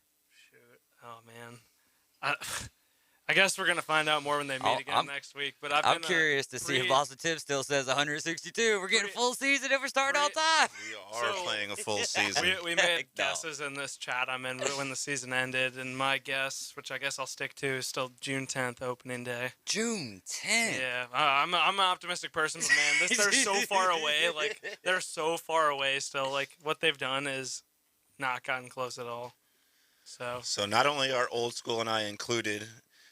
Oh man, I guess we're gonna find out more when they meet again next week. But I'm curious to see if Boston Tim still says 162. We're getting a full season if we're starting on time. We are playing a full season. We made guesses in this chat I'm in when the season ended, and my guess, which I guess I'll stick to, is still June 10th opening day. June 10th. Yeah, I'm an optimistic person, but man, they're so far away. They're so far away still. What they've done is not gotten close at all. So not only are old school and I included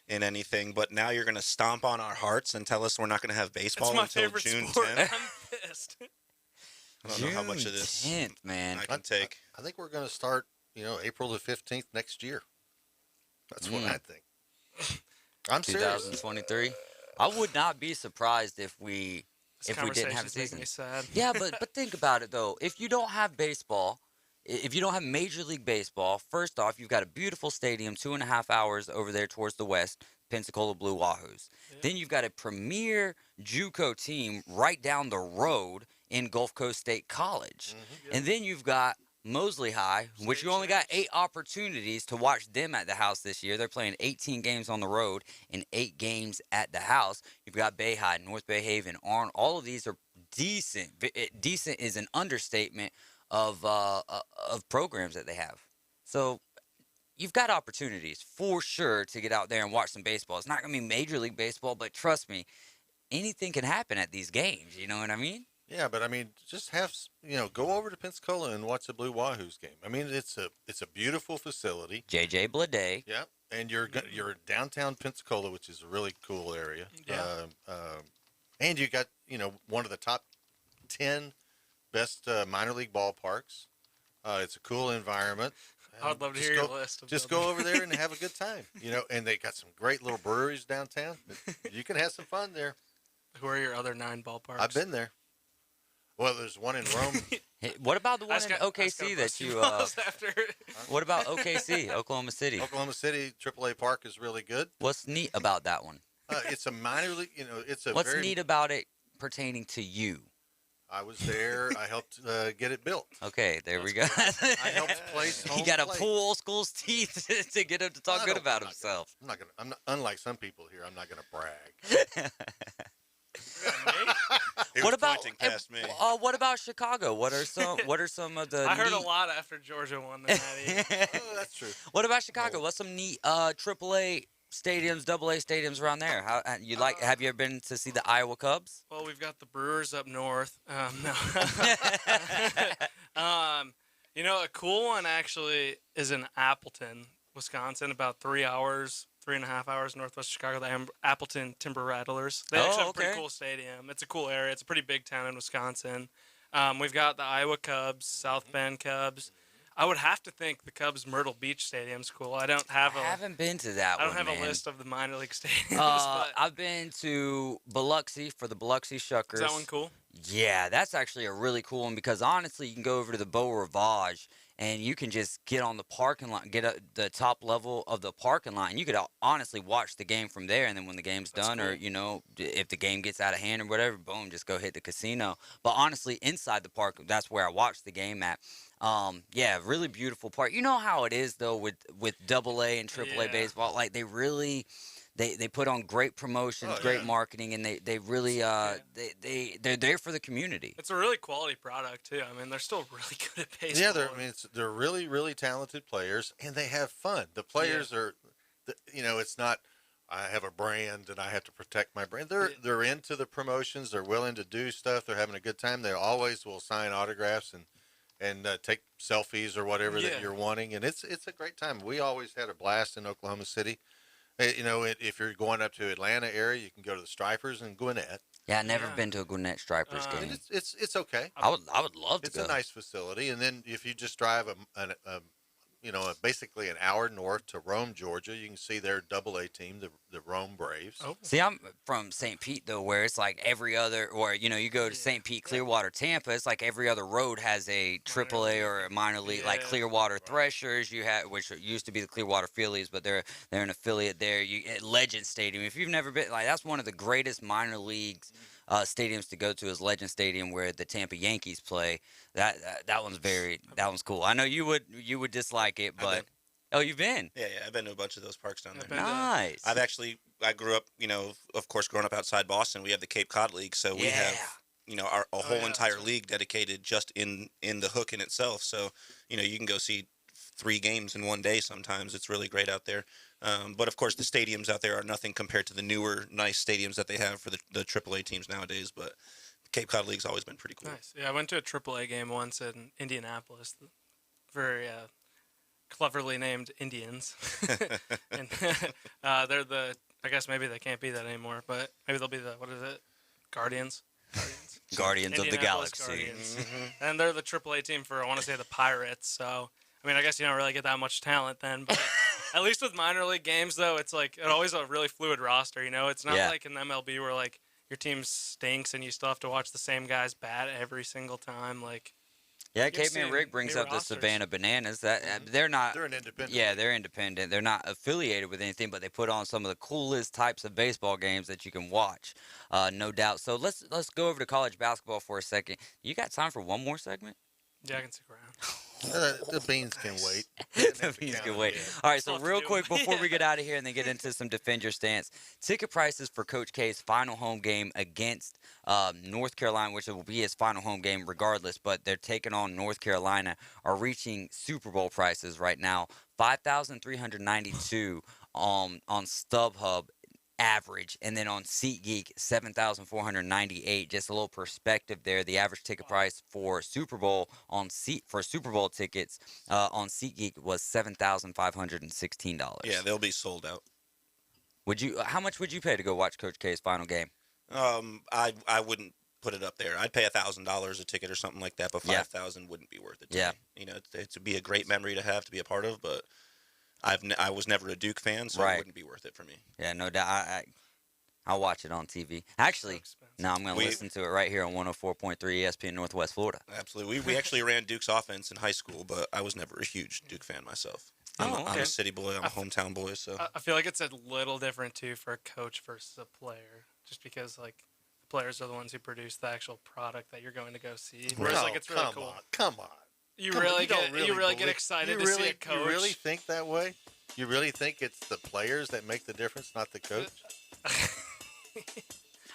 in anything, but now you're going to stomp on our hearts and tell us we're not going to have baseball until June 10th. I'm pissed. I don't know how much of this 10th, man. I can take. I think we're going to start, April the 15th next year. That's what I think. I'm serious. 2023. I would not be surprised if we didn't have a season. Me sad. Yeah, but think about it though. If you don't have baseball, if you don't have Major League Baseball, first off, you've got a beautiful stadium, 2.5 hours over there towards the west, Pensacola Blue Wahoos. Yeah. Then you've got a premier JUCO team right down the road in Gulf Coast State College. Mm-hmm. And then you've got Mosley High, which you only got 8 opportunities to watch them at the house this year. They're playing 18 games on the road and 8 games at the house. You've got Bay High, North Bay Haven, Arn. All of these are decent. Decent is an understatement of programs that they have. So you've got opportunities for sure to get out there and watch some baseball. It's not going to be Major League Baseball, but trust me, anything can happen at these games. You know what I mean? Yeah, but I mean, just have go over to Pensacola and watch the Blue Wahoos game. I mean, it's a beautiful facility. JJ Blade. Yeah, and you're downtown Pensacola, which is a really cool area. Yeah. And you got one of the top 10 best minor league ballparks. It's a cool environment. I'd love to hear your list. Just go over there and have a good time. And they got some great little breweries downtown. You can have some fun there. Who are your other 9 ballparks? I've been there. Well, there's one in Rome. Hey, what about the one in OKC that you? What about OKC, Oklahoma City? Oklahoma City AAA Park is really good. What's neat about that one? It's a minor league. What's neat about it pertaining to you? I was there. I helped get it built. Okay, there we go. I helped place home He got to plate. pull old school's teeth to get him to talk good about himself. I'm not. Unlike some people here, I'm not going to brag. What about past me? What about Chicago? What are some of the? I heard a lot after Georgia won the Natty. Oh, that's true. What about Chicago? What's some neat AAA stadiums, AA stadiums around there? Have you ever been to see the Iowa Cubs? Well, we've got the Brewers up north. No. A cool one actually is in Appleton, Wisconsin, about 3.5 hours northwest of Chicago. The Appleton Timber Rattlers. They actually have a pretty cool stadium. It's a cool area. It's a pretty big town in Wisconsin. We've got the Iowa Cubs, South Bend Cubs. I would have to think the Cubs Myrtle Beach Stadium's cool. I haven't been to that one. I don't have man. a list of the minor league stadiums. But I've been to Biloxi for the Biloxi Shuckers. is that one cool? Yeah, that's actually a really cool one because honestly, you can go over to the Beau Rivage and you can just get on the parking lot, get at the top level of the parking lot, and you could honestly watch the game from there. And then when the game's done, or if the game gets out of hand or whatever, boom, just go hit the casino. But honestly, inside the park, that's where I watched the game at. Yeah, really beautiful park. You know how it is though with AA and AAA baseball, like they really. They put on great promotions, great marketing, and they really they're there for the community. It's a really quality product too. I mean, they're still really good at baseball. Yeah, they're really really talented players, and they have fun. The players are, it's not. I have a brand and I have to protect my brand. They're into the promotions. They're willing to do stuff. They're having a good time. They always will sign autographs and take selfies or whatever that you're wanting, and it's a great time. We always had a blast in Oklahoma City. If you're going up to Atlanta area, you can go to the Stripers and Gwinnett. Yeah, I've never been to a Gwinnett Stripers game. It's okay. I would love to It's go. a nice facility, and then if you just drive basically an hour north to Rome, Georgia, you can see their AA team, the Rome Braves. Oh. See, I'm from St. Pete though, where it's like every other, or you go to St. Pete, Clearwater, Tampa. It's like every other road has a AAA or a minor league, like Clearwater Threshers. You have, which used to be the Clearwater Phillies, but they're an affiliate there. At Legend Stadium. If you've never been, like that's one of the greatest minor leagues. Stadiums to go to is Legend Stadium, where the Tampa Yankees play. That one's cool. I know you would dislike it, but you've been? Yeah, I've been to a bunch of those parks down there. Nice. I grew up, of course, growing up outside Boston. We have the Cape Cod League, so we have a whole entire league dedicated just in the hook in itself. So you can go see 3 games in one day sometimes. It's really great out there. But of course, the stadiums out there are nothing compared to the newer, nice stadiums that they have for the AAA teams nowadays. But the Cape Cod League's always been pretty cool. Nice. Yeah, I went to a AAA game once in Indianapolis. Very cleverly named Indians. And they're I guess maybe they can't be that anymore, but maybe they'll be what is it? Guardians? Guardians of the Galaxy. Guardians. And they're the AAA team for, I want to say, the Pirates. So, I mean, I guess you don't really get that much talent then, but at least with minor league games, though, it's like always a really fluid roster, It's not like in MLB where, like, your team stinks and you still have to watch the same guys bat every single time, like... Yeah, Caveman Rick brings up the Savannah Bananas. They're not. They're an independent. Yeah, they're independent. They're not affiliated with anything, but they put on some of the coolest types of baseball games that you can watch, no doubt. So let's go over to college basketball for a second. You got time for one more segment? Yeah, I can stick around. The beans can wait. The beans can wait. All right, so real quick before we get out of here and then get into some Defend Your Stance, ticket prices for Coach K's final home game against North Carolina, which will be his final home game regardless, but they're taking on North Carolina, are reaching Super Bowl prices right now, $5,392 on StubHub. Average, and then on SeatGeek, $7,498. Just a little perspective there. The average ticket price for Super Bowl Super Bowl tickets on SeatGeek was $7,516. Yeah, they'll be sold out. How much would you pay to go watch Coach K's final game? I wouldn't put it up there. I'd pay $1,000 a ticket or something like that, but $5,000 wouldn't be worth it. To me. It'd be a great memory to have, to be a part of, but. I was never a Duke fan, so it wouldn't be worth it for me. Yeah, no doubt. I'll watch it on TV. Actually, no, I'm going to listen to it right here on 104.3 ESPN Northwest Florida. Absolutely. We actually ran Duke's offense in high school, but I was never a huge Duke fan myself. I'm a city boy. I'm a hometown boy. So I feel like it's a little different, too, for a coach versus a player, just because, like, the players are the ones who produce the actual product that you're going to go see. Whereas, it's really cool. Come on. You really get excited to see a coach. You really think that way? You really think it's the players that make the difference, not the coach?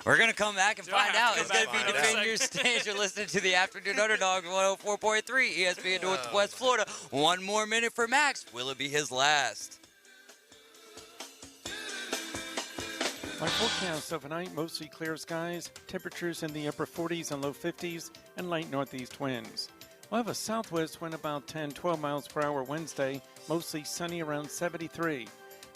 We're going to come back and find out. It's going to be Defend Your Stance. You're listening to the Afternoon Underdogs, 104.3 ESPN Northwest Florida. One more minute for Max. Will it be his last? My forecast overnight, mostly clear skies, temperatures in the upper 40s and low 50s, and light northeast winds. We'll have a southwest wind about 10-12 miles per hour Wednesday, mostly sunny around 73.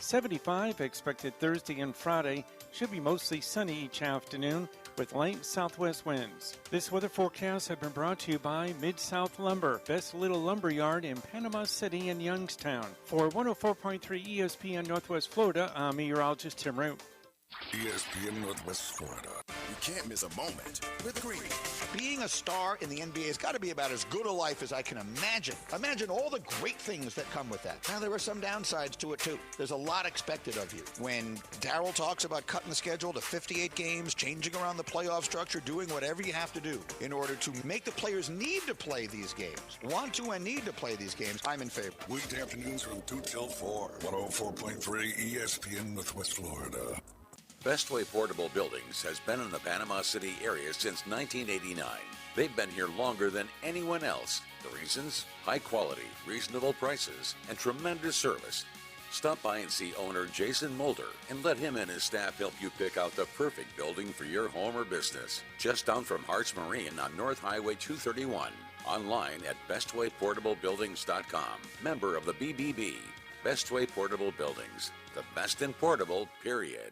75 expected Thursday and Friday, should be mostly sunny each afternoon with light southwest winds. This weather forecast has been brought to you by Mid-South Lumber, best little lumber yard in Panama City and Youngstown. For 104.3 ESPN Northwest Florida, I'm meteorologist Tim Root. ESPN Northwest Florida. You can't miss a moment with Green. Being a star in the NBA has got to be about as good a life as I can imagine. Imagine all the great things that come with that. Now, there are some downsides to it, too. There's a lot expected of you. When Darryl talks about cutting the schedule to 58 games, changing around the playoff structure, doing whatever you have to do in order to make the players need to play these games, want to and need to play these games, I'm in favor. Weekday afternoons from 2 till 4. 104.3 ESPN Northwest Florida. Bestway Portable Buildings has been in the Panama City area since 1989. They've been here longer than anyone else. The reasons? High quality, reasonable prices, and tremendous service. Stop by and see owner Jason Mulder and let him and his staff help you pick out the perfect building for your home or business. Just down from Harts Marine on North Highway 231. Online at bestwayportablebuildings.com. Member of the BBB. Bestway Portable Buildings. The best in portable, period.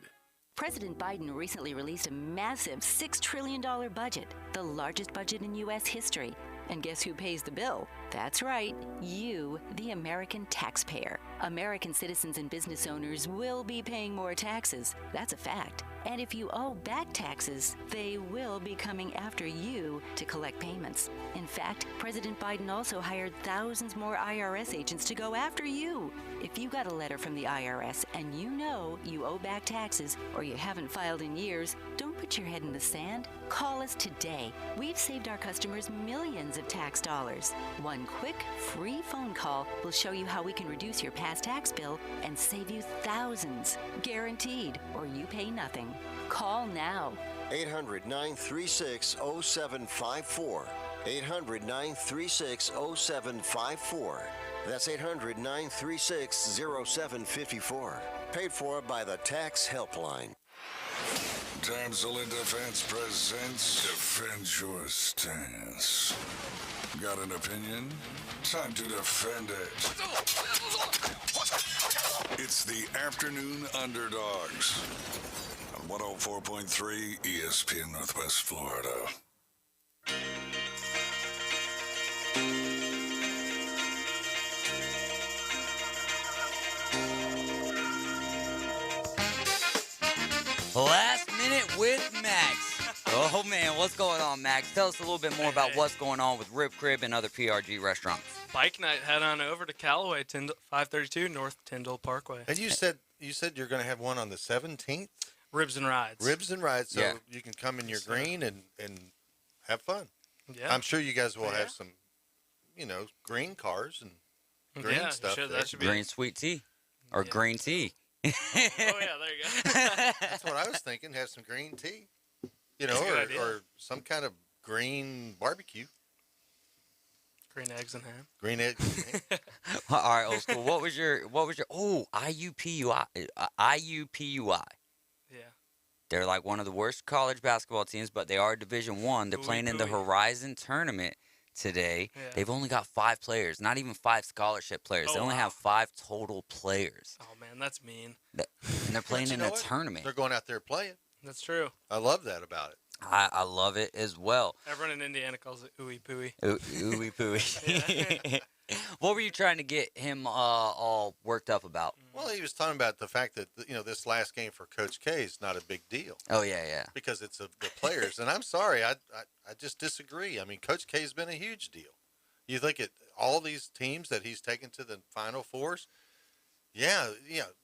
President Biden recently released a massive $6 trillion budget, the largest budget in U.S. history. And guess who pays the bill? That's right, you, the American taxpayer. American citizens and business owners will be paying more taxes. That's a fact. And if you owe back taxes, they will be coming after you to collect payments. In fact, President Biden also hired thousands more IRS agents to go after you. If you got a letter from the IRS and you know you owe back taxes or you haven't filed in years, don't put your head in the sand. Call us today. We've saved our customers millions of tax dollars. One quick, free phone call will show you how we can reduce your past tax bill and save you thousands. Guaranteed, or you pay nothing. Call now. 800-936-0754. 800-936-0754. That's 800-936-0754. Paid for by the Tax Helpline. Damsel in Defense presents Defend Your Stance. Got an opinion? Time to defend it. It's the Afternoon Underdogs on 104.3 ESPN Northwest Florida. Last minute with Max. Oh man, what's going on, Max? Tell us a little bit more about what's going on with Rib Crib and other PRG restaurants. Bike night, head on over to Callaway, 532 North Tyndall Parkway. And you said you're going to have one on the 17th? Ribs and Rides. Ribs and Rides, so Yeah. you can come in your green and have fun. Yeah. I'm sure you guys will have some, green cars and green Yeah, stuff. sure, there. that should be Green sweet tea or green tea. Oh, yeah, there you go. That's what I was thinking. Have some green tea, That's a good idea. or some kind of green barbecue. Green eggs and ham. Green eggs and ham. All right, old school. What was your IUPUI? IUPUI. Yeah. They're like one of the worst college basketball teams, but they are Division I. They're playing in the Horizon tournament today. Yeah. They've only got 5 players, not even 5 scholarship players. Oh, they only wow. have 5 total players. Oh, man, that's mean. And they're playing But you in know a what? tournament. They're going out there playing. That's true. I love that about it. I love it as well. Everyone in Indiana calls it ooey pooey. Ooey pooey. What were you trying to get him all worked up about? Well, he was talking about the fact that this last game for Coach K is not a big deal. Oh yeah. Because it's the players, and I'm sorry, I just disagree. I mean, Coach K's been a huge deal. You look at all these teams that he's taken to the Final Fours. Yeah,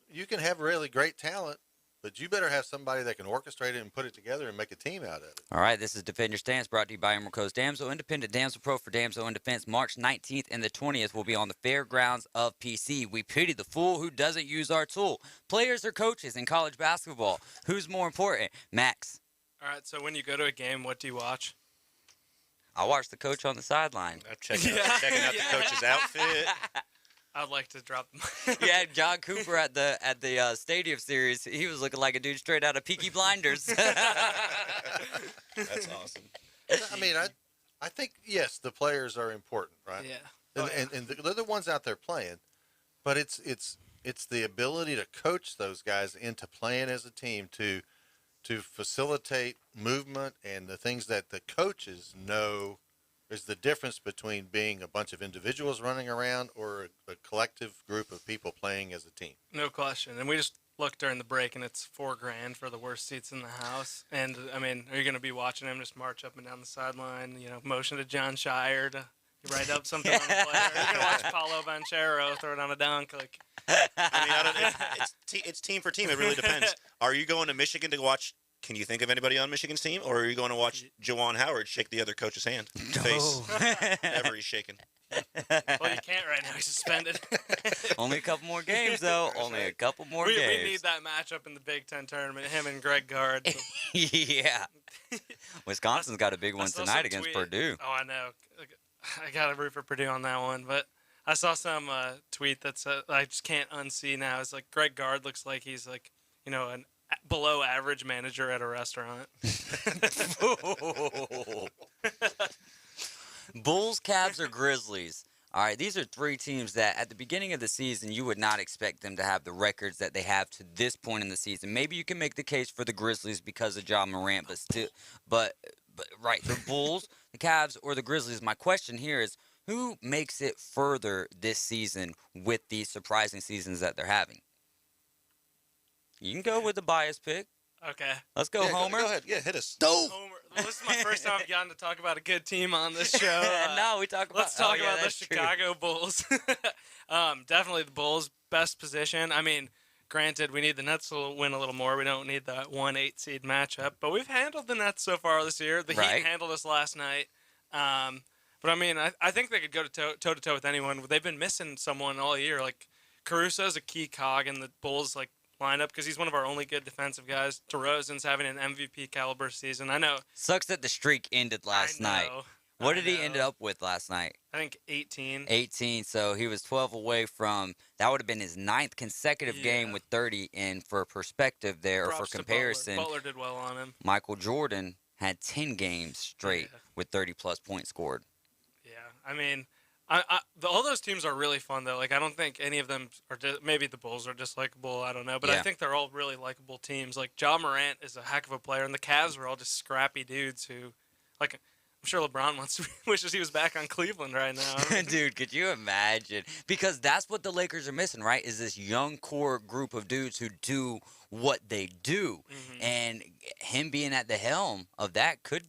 you can have really great talent, but you better have somebody that can orchestrate it and put it together and make a team out of it. All right, this is Defend Your Stance, brought to you by Emerald Coast Damsel Independent Damsel Pro for Damsel in Defense. March 19th and the 20th will be on the fairgrounds of PC. We pity the fool who doesn't use our tool. Players or coaches in college basketball. Who's more important? Max. All right, so when you go to a game, what do you watch? I watch the coach on the sideline. Checking out the coach's outfit. I'd like to drop them. Yeah, John Cooper at the Stadium Series. He was looking like a dude straight out of Peaky Blinders. That's awesome. I mean, I think, yes, the players are important, right? Yeah. And they're the ones out there playing, but it's the ability to coach those guys into playing as a team to facilitate movement and the things that the coaches know is the difference between being a bunch of individuals running around or a collective group of people playing as a team. No question. And we just look during the break, and it's $4,000 for the worst seats in the house. And I mean, are you going to be watching him just march up and down the sideline? Motion to John Shire to write up something on the player. Are you going to watch Paulo Banchero throw it on a dunk? It's team for team. It really depends. Are you going to Michigan to watch? Can you think of anybody on Michigan's team, or are you going to watch Juwan Howard shake the other coach's hand? Face. Ever he's shaking. Well, you can't right now. He's suspended. Only a couple more games, though. Only a couple more games. We need that matchup in the Big Ten tournament, him and Greg Gard. Yeah. Wisconsin's got a big one tonight against Purdue. Oh, I know. I got to root for Purdue on that one. But I saw some tweet that said, I just can't unsee now. It's like Greg Gard looks like he's like, an below average manager at a restaurant. Bulls, Cavs, or Grizzlies? All right, these are three teams that at the beginning of the season you would not expect them to have the records that they have to this point in the season. Maybe you can make the case for the Grizzlies because of Ja Morant, but right, the Bulls, the Cavs, or the Grizzlies. My question here is, who makes it further this season with these surprising seasons that they're having? You can go with the bias pick. Okay. Let's go, Homer. Go ahead. Yeah, hit us. Go. Homer. Well, this is my first time I've gotten to talk about a good team on this show. No, we talk about. Let's talk about the Chicago Bulls. Definitely the Bulls' best position. I mean, granted, we need the Nets to win a little more. We don't need that 1-8 seed matchup, but we've handled the Nets so far this year. The Heat handled us last night. But I mean, I think they could go toe to toe with anyone. They've been missing someone all year. Like Caruso's a key cog in the Bulls lineup because he's one of our only good defensive guys. DeRozan's having an MVP caliber season. I know. Sucks that the streak ended last night. What did he end up with last night? I think 18. 18, so he was 12 away from, that would have been his 9th consecutive game with 30, and for perspective there, or for comparison, Butler did well on him. Michael Jordan had 10 games straight with 30-plus points scored. Yeah, I mean, all those teams are really fun, though. Like, I don't think any of them are maybe the Bulls are dislikable. I don't know. But I think they're all really likable teams. Like, Ja Morant is a heck of a player, and the Cavs were all just scrappy dudes who, like, I'm sure LeBron wishes he was back on Cleveland right now. Dude, could you imagine? Because that's what the Lakers are missing, right? Is this young core group of dudes who do what they do. Mm-hmm. And him being at the helm of that could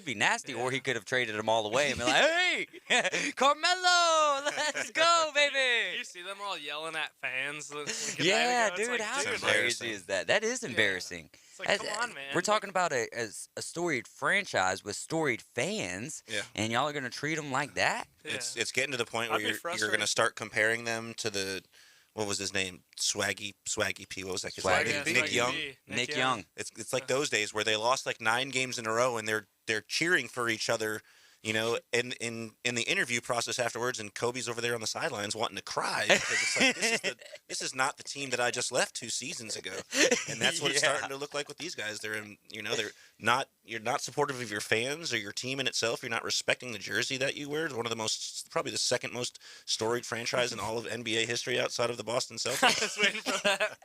be nasty, or he could have traded them all away and be like, hey, Carmelo, let's go, baby. You see them all yelling at fans. Yeah, dude, how crazy is that? That is embarrassing. It's like, come on, man. We're talking about a storied franchise with storied fans, and y'all are going to treat them like that? Yeah. It's getting to the point where you're going to start comparing them to the, what was his name? Swaggy P. What was that? Nick Young. Nick Young. It's like those days where they lost like 9 games in a row, and they're cheering for each other. You know, in the interview process afterwards, and Kobe's over there on the sidelines wanting to cry because it's like this is not the team that I just left 2 seasons ago, and that's what it's starting to look like with these guys. You're not supportive of your fans or your team in itself. You're not respecting the jersey that you wear. It's one of the probably the second most storied franchise in all of NBA history outside of the Boston Celtics. I was waiting for that.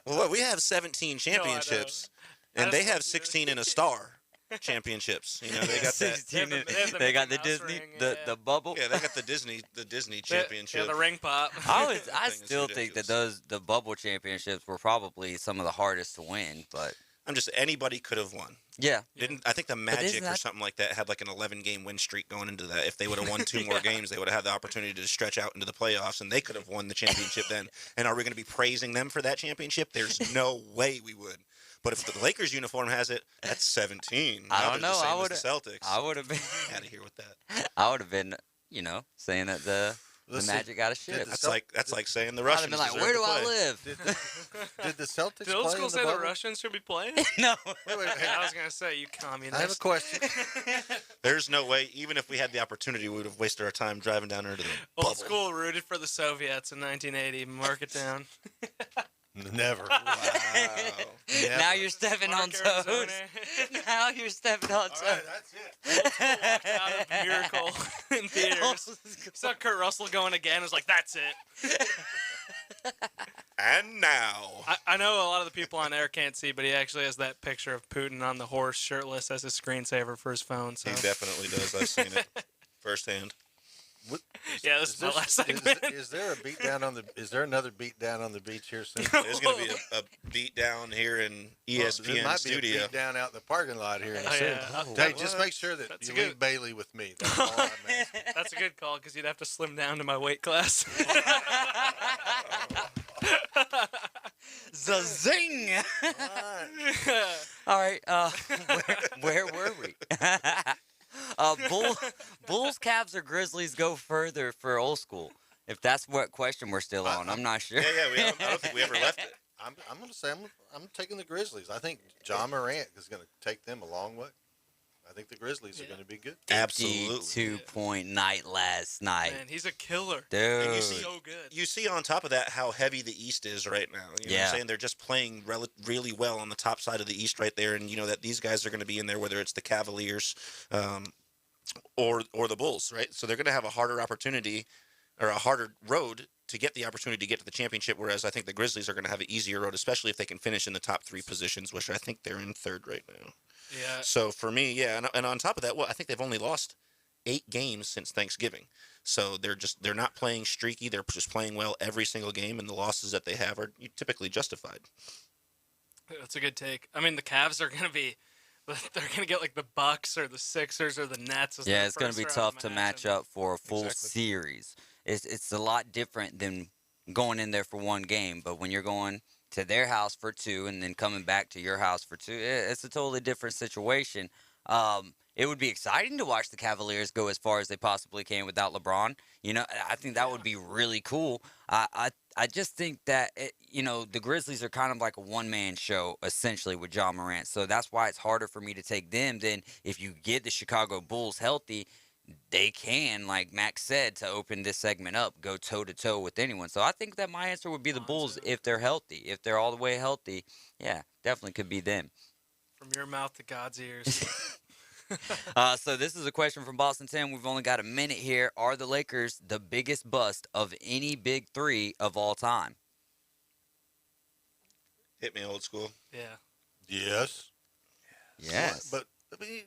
Well, we have 17 championships, and they have 16 in a star. Championships, you know, they got that. They got the Disney, the bubble. Yeah, they got the Disney championship. Yeah, the ring pop. I still think that the bubble championships were probably some of the hardest to win, but anybody could have won. Yeah. I think the Magic or something like that had like an 11-game win streak going into that. If they would have won 2 more games, they would have had the opportunity to stretch out into the playoffs, and they could have won the championship then. And are we going to be praising them for that championship? There's no way we would. But if the Lakers uniform has it, that's 17. I don't know. I would have. Celtics. I would have been out of here with that. I would have been, saying that the Magic got a ship. That's like saying the Russians. I'd have been like, where do I live? Did the Celtics Did old play school in the say bubble? the Russians should be playing? No. Wait, I was gonna say, you communist. I have a question. There's no way. Even if we had the opportunity, we would have wasted our time driving down there to the bubble. Old school rooted for the Soviets in 1980. Mark it down. Never. Wow. Never. Now you're stepping on toes. Now you're stepping on toes. All right, that's it. Walked out of Miracle in theaters. Saw Kurt Russell going again. It was like, that's it. And now. I know a lot of the people on air can't see, but he actually has that picture of Putin on the horse shirtless as his screensaver for his phone. So. He definitely does. I've seen it firsthand. Yeah, this is my last segment. Is there a beat down on the? Is there another beat down on the beach here soon? There's going to be a beat down here in ESPN It might studio. be a beat down out in the parking lot here in a Oh, second. yeah. Hey, just make sure that That's you good. leave Bailey with me. That's all I'm asking. That's a good call because you'd have to slim down to my weight class. Zing! All right. Where were we? Bulls, Cavs, or Grizzlies go further for old school? If that's what question we're still on, I'm not sure. Yeah. I don't think we ever left it. I'm going to say I'm taking the Grizzlies. I think John Morant is going to take them a long way. I think the Grizzlies are going to be good. Absolutely. 52-point night last night. Man, he's a killer. Dude. And you see, so good. You see on top of that how heavy the East is right now. You know what I'm saying? They're just playing really well on the top side of the East right there. And you know that these guys are going to be in there, whether it's the Cavaliers or the Bulls, right? So they're going to have a harder opportunity or a harder road to get the opportunity to get to the championship, whereas I think the Grizzlies are going to have an easier road, especially if they can finish in the top 3 positions, which I think they're in 3rd right now. Yeah. So for me, yeah, and on top of that, I think they've only lost 8 games since Thanksgiving. So they're not playing streaky. They're just playing well every single game, and the losses that they have are typically justified. That's a good take. I mean, the Cavs are going to be they're going to get like the Bucks or the Sixers or the Nets. As Yeah, it's going to be tough to match up for a full series. It's a lot different than going in there for one game, but when you're going to their house for 2 and then coming back to your house for 2, it's a totally different situation. It would be exciting to watch the Cavaliers go as far as they possibly can without LeBron. You know, I think that would be really cool. I just think that, the Grizzlies are kind of like a one-man show, essentially, with John Morant. So that's why it's harder for me to take them than if you get the Chicago Bulls healthy, they can, like Max said, to open this segment up, go toe-to-toe with anyone. So I think that my answer would be the Bulls if they're healthy. If they're all the way healthy, yeah, definitely could be them. From your mouth to God's ears. So this is a question from Boston 10. We've only got a minute here. Are the Lakers the biggest bust of any big 3 of all time? Hit me old school. Yeah. Yes. Yes. But I mean,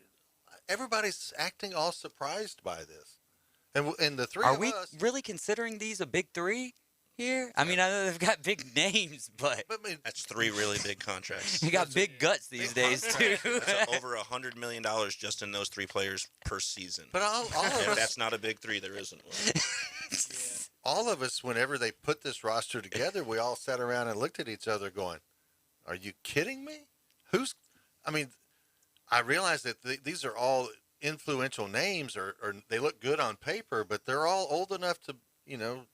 everybody's acting all surprised by this, and the 3 Are of we us. really considering these a big 3 here? I mean, I know they've got big names, but I mean, that's 3 really big contracts. you got big guts these days too. That's over $100 million just in those 3 players per season. But all of if us, that's not a big 3, there isn't one. all of us, whenever they put this roster together, we all sat around and looked at each other, going, "Are you kidding me? Who's?" I mean, I realize that these are all influential names, or they look good on paper, but they're all old enough to,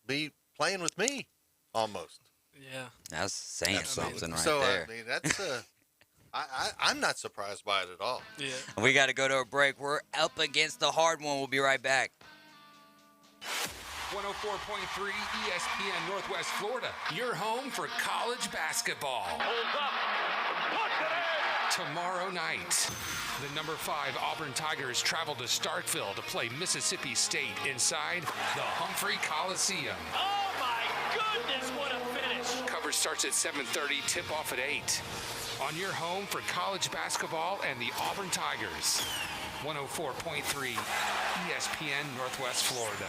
be playing with me, almost. Yeah. That's saying something right so, there. I mean, that's I'm not surprised by it at all. Yeah. We got to go to a break. We're up against the hard one. We'll be right back. 104.3 ESPN Northwest Florida, your home for college basketball. Tomorrow night, the number 5 Auburn Tigers travel to Starkville to play Mississippi State inside the Humphrey Coliseum. Oh my goodness, what a finish! Coverage starts at 7:30, tip-off at 8. On your home for college basketball and the Auburn Tigers. 104.3 ESPN Northwest Florida.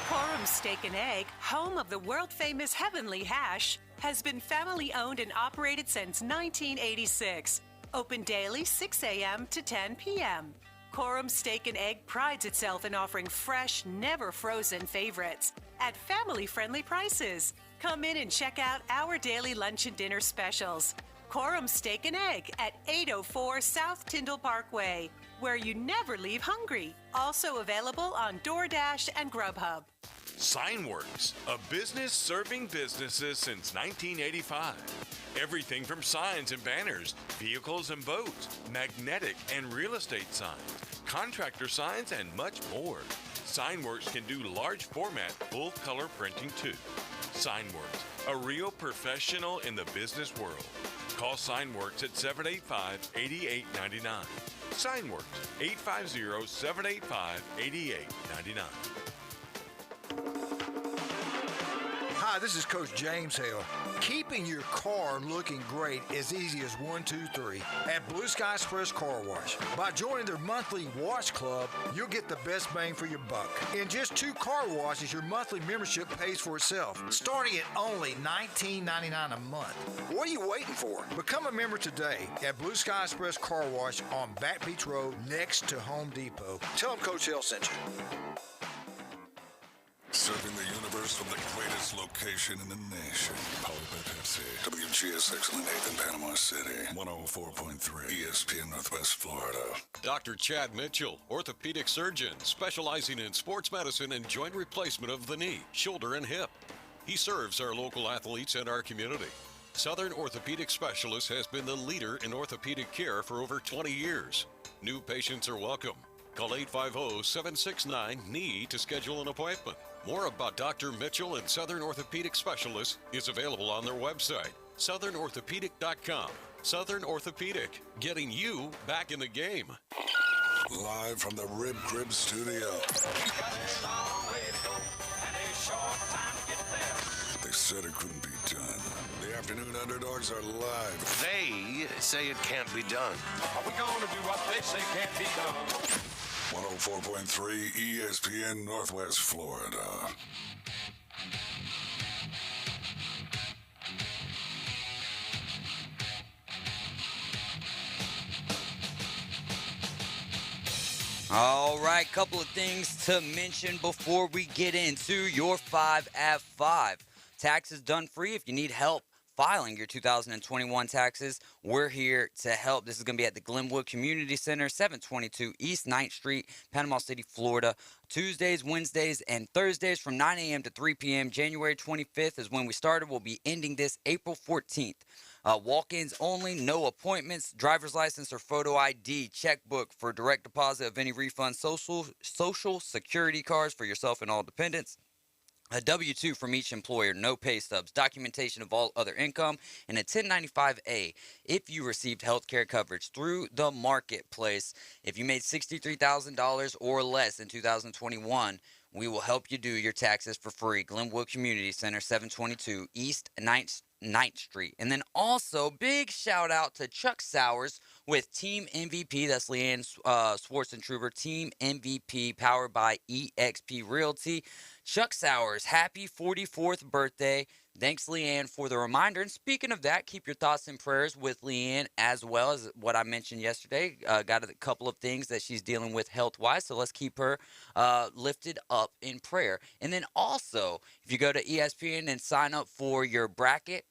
Quorum Steak and Egg, home of the world-famous Heavenly Hash, has been family-owned and operated since 1986. Open daily 6 a.m. to 10 p.m. Quorum Steak and Egg prides itself in offering fresh, never-frozen favorites at family-friendly prices. Come in and check out our daily lunch and dinner specials. Quorum Steak and Egg at 804 South Tyndall Parkway, where you never leave hungry. Also available on DoorDash and Grubhub. Signworks, a business serving businesses since 1985. Everything from signs and banners, vehicles and boats, magnetic and real estate signs, contractor signs, and much more. Signworks can do large format, full color printing too. Signworks, a real professional in the business world. Call Signworks at 785-8899. Signworks, 850-785-8899. Hi, this is Coach James Hale. Keeping your car looking great is easy as 1, 2, 3 at Blue Sky Express Car Wash. By joining their monthly wash club, you'll get the best bang for your buck. In just 2 car washes, your monthly membership pays for itself, starting at only $19.99 a month. What are you waiting for? Become a member today at Blue Sky Express Car Wash on Back Beach Road next to Home Depot. Tell them Coach Hale sent you. Serving the universe from the greatest location in the nation. Powered by Pepsi. WGSX in 8th in Panama City. 104.3 ESPN Northwest Florida. Dr. Chad Mitchell, orthopedic surgeon, specializing in sports medicine and joint replacement of the knee, shoulder, and hip. He serves our local athletes and our community. Southern Orthopedic Specialist has been the leader in orthopedic care for over 20 years. New patients are welcome. Call 850-769-KNEE to schedule an appointment. More about Dr. Mitchell and Southern Orthopedic Specialists is available on their website, southernorthopedic.com. Southern Orthopedic, getting you back in the game. Live from the Rib Crib Studio. They said it couldn't be done. The Afternoon Underdogs are live. They say it can't be done. Are we going to do what they say can't be done? 104.3 ESPN Northwest Florida. All right, couple of things to mention before we get into your 5 at 5. Taxes done free. If you need help filing your 2021 taxes, we're here to help. This is going to be at the Glenwood Community Center, 722 East 9th Street, Panama City, Florida. Tuesdays, Wednesdays, and Thursdays from 9 a.m. to 3 p.m. January 25th is when we started. We'll be ending this April 14th. Walk-ins only, no appointments, driver's license or photo ID, checkbook for direct deposit of any refunds, social security cards for yourself and all dependents, a W-2 from each employer, no pay stubs, documentation of all other income, and a 1095-A if you received health care coverage through the marketplace. If you made $63,000 or less in 2021, we will help you do your taxes for free. Glenwood Community Center, 722 East 9th Street. And then also, big shout out to Chuck Sowers with Team MVP. That's Leanne Schwartzentruber, Team MVP, powered by eXp Realty. Chuck Sowers, happy 44th birthday. Thanks, Leanne, for the reminder. And speaking of that, keep your thoughts and prayers with Leanne as well as what I mentioned yesterday. Got a couple of things that she's dealing with health-wise, so let's keep her lifted up in prayer. And then also, if you go to ESPN and sign up for your bracket,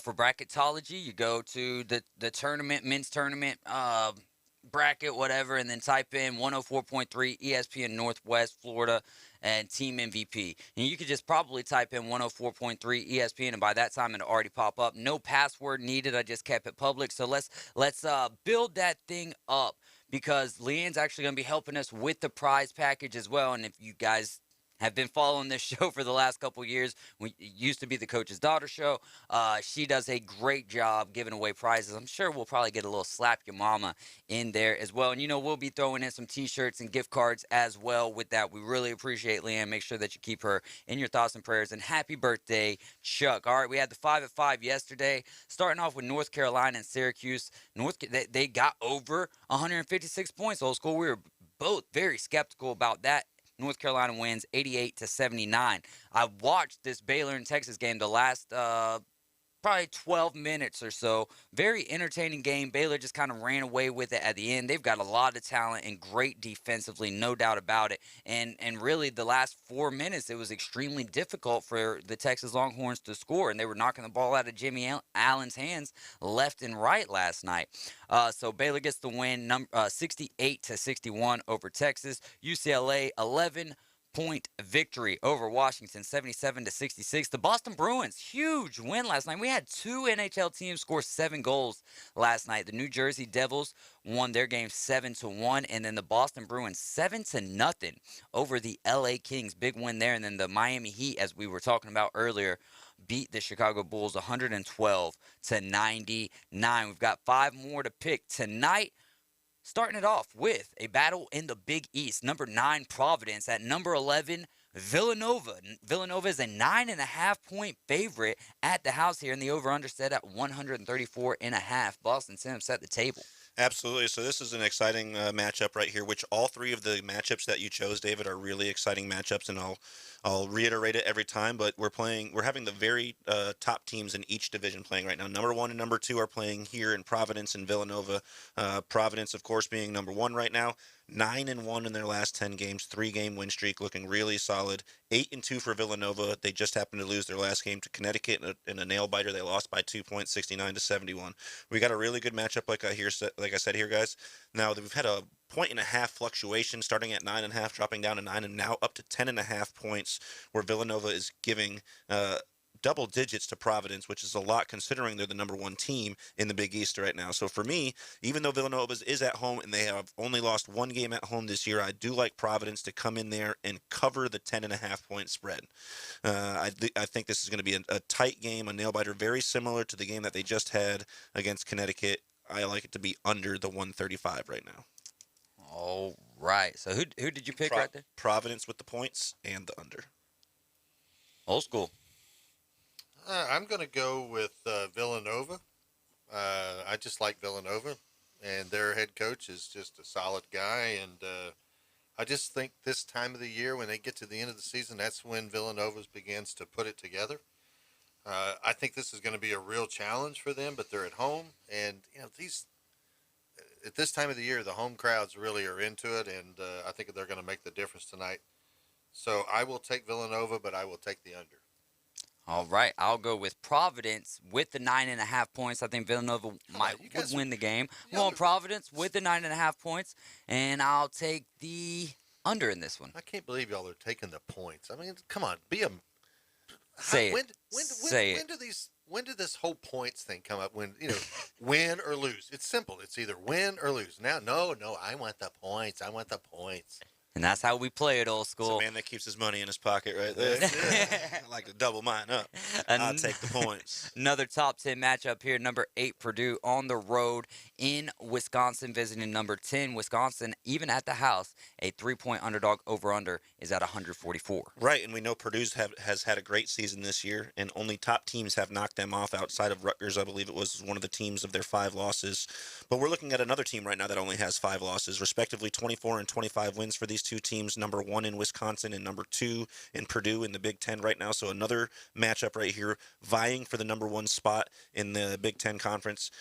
for bracketology, you go to the tournament, men's tournament bracket, whatever, and then type in 104.3 ESPN Northwest Florida and Team MVP. And you could just probably type in 104.3 ESPN, and by that time it'll already pop up. No password needed. I just kept it public. So let's build that thing up, because Leanne's actually going to be helping us with the prize package as well. And if you guys have been following this show for the last couple of years, it used to be the Coach's Daughter show. She does a great job giving away prizes. I'm sure we'll probably get a little slap your mama in there as well. And, we'll be throwing in some T-shirts and gift cards as well with that. We really appreciate Leanne. Make sure that you keep her in your thoughts and prayers. And happy birthday, Chuck. All right, we had the 5 at 5 yesterday, starting off with North Carolina and Syracuse. They got over 156 points, old school. We were both very skeptical about that. North Carolina wins 88-79. I watched this Baylor and Texas game the last probably 12 minutes or so. Very entertaining game. Baylor just kind of ran away with it at the end. They've got a lot of talent and great defensively, no doubt about it. And really the last 4 minutes, it was extremely difficult for the Texas Longhorns to score, and they were knocking the ball out of Jimmy Allen's hands left and right last night. So Baylor gets the win, 68-61 over Texas. UCLA 11-point victory over Washington, 77-66. The Boston Bruins, huge win last night. We had 2 NHL teams score 7 goals last night. The New Jersey Devils won their game 7-1, and then the Boston Bruins 7-0 over the LA Kings. Big win there. And then the Miami Heat, as we were talking about earlier, beat the Chicago Bulls 112-99. We've got 5 more to pick tonight. Starting it off with a battle in the Big East. Number 9 Providence at number 11 Villanova. Villanova is a 9.5-point favorite at the house here, and the over-under set at 134.5. Boston Sim set the table. Absolutely. So this is an exciting matchup right here, which all three of the matchups that you chose, David, are really exciting matchups, and I'll reiterate it every time. But we're having the very top teams in each division playing right now. Number 1 and number 2 are playing here in Providence and Villanova. Providence, of course, being number 1 right now. 9-1 in their last 10 games, 3-game win streak, looking really solid. 8-2 for Villanova. They just happened to lose their last game to Connecticut in a nail biter. They lost by 2 points, 69-71. We got a really good matchup, like I said here, guys. Now we've had a 1.5 fluctuation, starting at 9.5, dropping down to 9, and now up to 10.5 points, where Villanova is giving double digits to Providence, which is a lot considering they're the number 1 team in the Big East right now. So for me, even though Villanova is at home and they have only lost 1 game at home this year, I do like Providence to come in there and cover the 10.5-point spread. I think this is going to be a tight game, a nail-biter, very similar to the game that they just had against Connecticut. I like it to be under the 135 right now. All right. So who did you pick right there? Providence with the points and the under. Old school. I'm going to go with Villanova. I just like Villanova, and their head coach is just a solid guy. And I just think this time of the year, when they get to the end of the season, that's when Villanova begins to put it together. I think this is going to be a real challenge for them, but they're at home, and at this time of the year, the home crowds really are into it, and I think they're going to make the difference tonight. So I will take Villanova, but I will take the under. All right, I'll go with Providence with the 9.5 points. I think Villanova would win the game. I'm going Providence with the 9.5 points, and I'll take the under in this one. I can't believe y'all are taking the points. I mean, come on, be a. Say it. When did this whole points thing come up? When win or lose? It's simple. It's either win or lose. Now, no, I want the points. I want the points. And that's how we play it, old school. It's a man that keeps his money in his pocket right there. I like to double mine up. I'll take the points. Another top 10 matchup here. Number 8, Purdue on the road in Wisconsin, visiting number 10, Wisconsin. Even at the house, a 3-point underdog over-under is at 144. Right, and we know Purdue has had a great season this year, and only top teams have knocked them off outside of Rutgers. I believe it was one of the teams of their 5 losses. But we're looking at another team right now that only has 5 losses, respectively 24 and 25 wins for these 2 teams, number 1 in Wisconsin and number 2 in Purdue in the Big Ten right now. So another matchup right here, vying for the number 1 spot in the Big Ten Conference.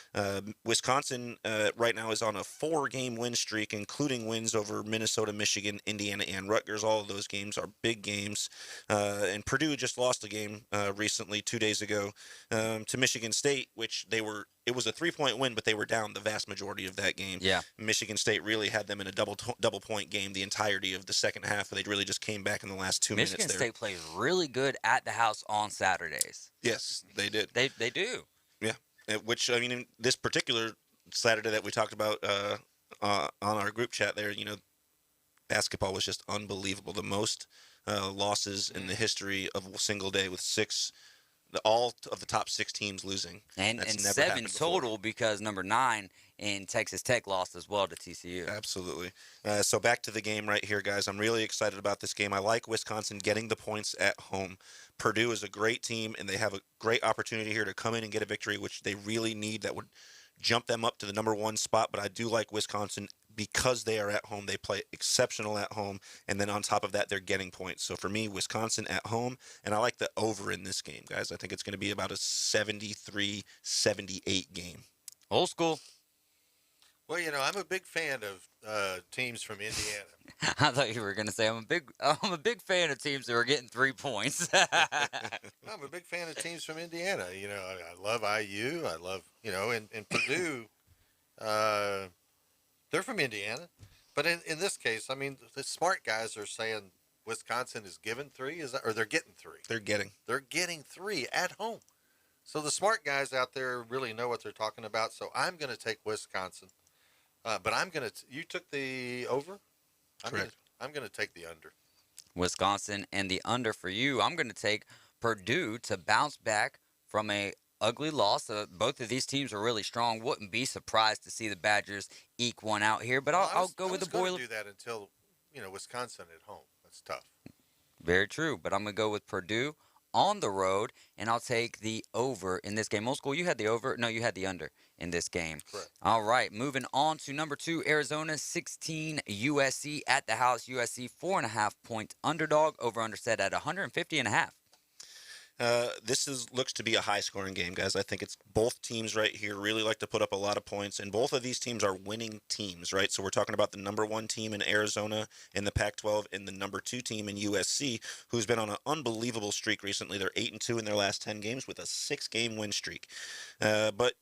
Wisconsin right now is on a 4-game win streak, including wins over Minnesota, Michigan, Indiana, and Rutgers. All of those games are big games. And Purdue just lost a game recently, 2 days ago, to Michigan State, which it was a 3-point win, but they were down the vast majority of that game. Yeah. Michigan State really had them in a double point game the entirety of the second half, but they really just came back in the last 2 minutes there. Michigan State plays really good at the house on Saturdays. Yes, they did. They do. Yeah, which, I mean, in this particular Saturday that we talked about on our group chat there, basketball was just unbelievable. The most losses in the history of a single day, with all of the top 6 teams losing. And 7 total, because number 9 in Texas Tech lost as well to TCU. Absolutely. So back to the game right here, guys. I'm really excited about this game. I like Wisconsin getting the points at home. Purdue is a great team, and they have a great opportunity here to come in and get a victory, which they really need. That would jump them up to the number 1 spot. But I do like Wisconsin because they are at home. They play exceptional at home, and then on top of that, they're getting points. So for me, Wisconsin at home, and I like the over in this game, guys. I think it's going to be about a 73-78 game. Old school. Well, I'm a big fan of teams from Indiana. I thought you were going to say I'm a big fan of teams that are getting 3 points. I'm a big fan of teams from Indiana. I love IU. I love, and Purdue. They're from Indiana, but in this case, I mean, the smart guys are saying Wisconsin is given 3, or they're getting 3. They're getting 3 at home. So the smart guys out there really know what they're talking about. So I'm going to take Wisconsin. But you took the over? Correct. I'm going to take the under. Wisconsin and the under for you. I'm going to take Purdue to bounce back from a ugly loss. Both of these teams are really strong. Wouldn't be surprised to see the Badgers eke one out here, but I'll go with the Boilermakers. Do that until, Wisconsin at home. That's tough. Very true, but I'm going to go with Purdue on the road, and I'll take the over in this game. Old School, you had the over? No, you had the under in this game. Correct. All right, moving on to number 2, Arizona, 16, USC at the house. USC 4.5-point underdog, over under set at 150.5. Looks to be a high-scoring game, guys. I think it's both teams right here really like to put up a lot of points, and both of these teams are winning teams, right? So we're talking about the number 1 team in Arizona in the Pac-12 and the number 2 team in USC, who's been on an unbelievable streak recently. They're 8-2 in their last 10 games with a 6-game win streak. But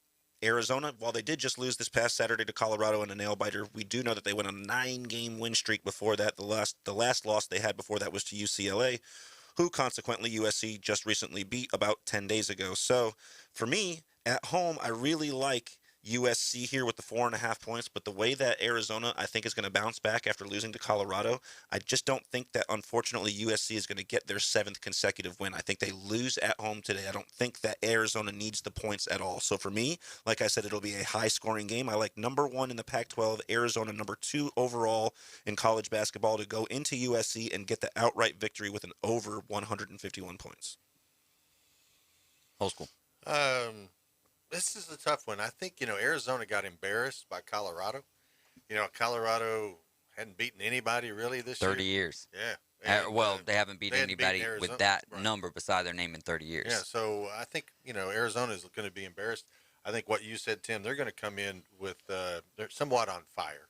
Arizona, while they did just lose this past Saturday to Colorado in a nail-biter, we do know that they went on a 9-game win streak before that. The last loss they had before that was to UCLA, who consequently USC just recently beat about 10 days ago. So for me, at home, I really like USC here with the 4.5 points, but the way that Arizona, I think, is going to bounce back after losing to Colorado, I just don't think that, unfortunately, USC is going to get their 7th consecutive win. I think they lose at home today. I don't think that Arizona needs the points at all. So for me, like I said, it'll be a high-scoring game. I like number 1 in the Pac-12, Arizona number 2 overall in college basketball to go into USC and get the outright victory with an over 151 points. Old School. This is a tough one. I think, Arizona got embarrassed by Colorado. Colorado hadn't beaten anybody really this 30 years. Yeah. And, they haven't beaten anybody with that number beside their name in 30 years. Yeah, so I think, Arizona is going to be embarrassed. I think what you said, Tim, they're going to come in with, they're somewhat on fire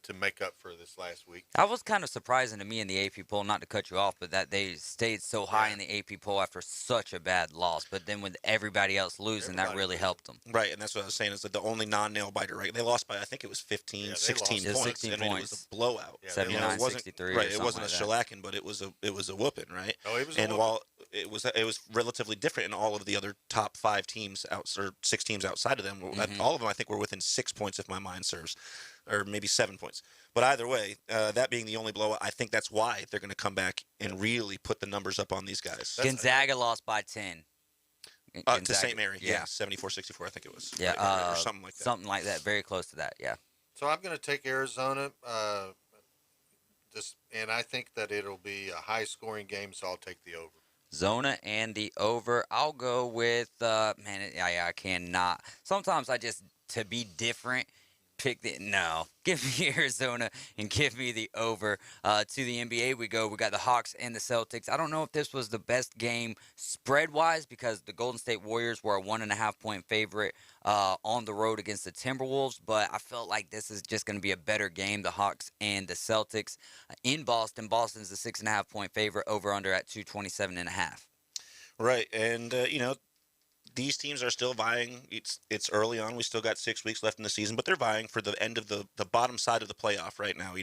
to make up for this last week. That was kind of surprising to me in the AP poll, not to cut you off, but that they stayed so high in the AP poll after such a bad loss. But then with everybody else losing, that really helped them. Right, and that's what I was saying is that the only non-nail biter, right? They lost by, I think it was 16 points. 16 I mean, it was a blowout. Yeah, 79-63. Right, it wasn't a shellacking, but it was a whooping, right? Oh, it was. And while it was relatively different in all of the other top 5 teams or 6 teams outside of them, all of them I think were within 6 points if my mind serves, or maybe 7 points. But either way, that being the only blowout, I think that's why they're going to come back and really put the numbers up on these guys. Gonzaga lost by 10. To St. Mary, 74-64, I think it was. Yeah, or something like that. Something like that, very close to that, yeah. So I'm going to take Arizona, and I think that it'll be a high-scoring game, so I'll take the over. Zona and the over. I'll go with, I cannot. Sometimes I just, to be different, pick give me Arizona and give me the over. To the NBA we go. We got the Hawks and the Celtics. I don't know if this was the best game spread-wise because the Golden State Warriors were a 1.5-point favorite on the road against the Timberwolves, but I felt like this is just going to be a better game, the Hawks and the Celtics in Boston. Boston's the 6.5-point favorite, over-under at 227.5. Right, and, these teams are still vying. It's early on. We still got 6 weeks left in the season, but they're vying for the end of the bottom side of the playoff right now.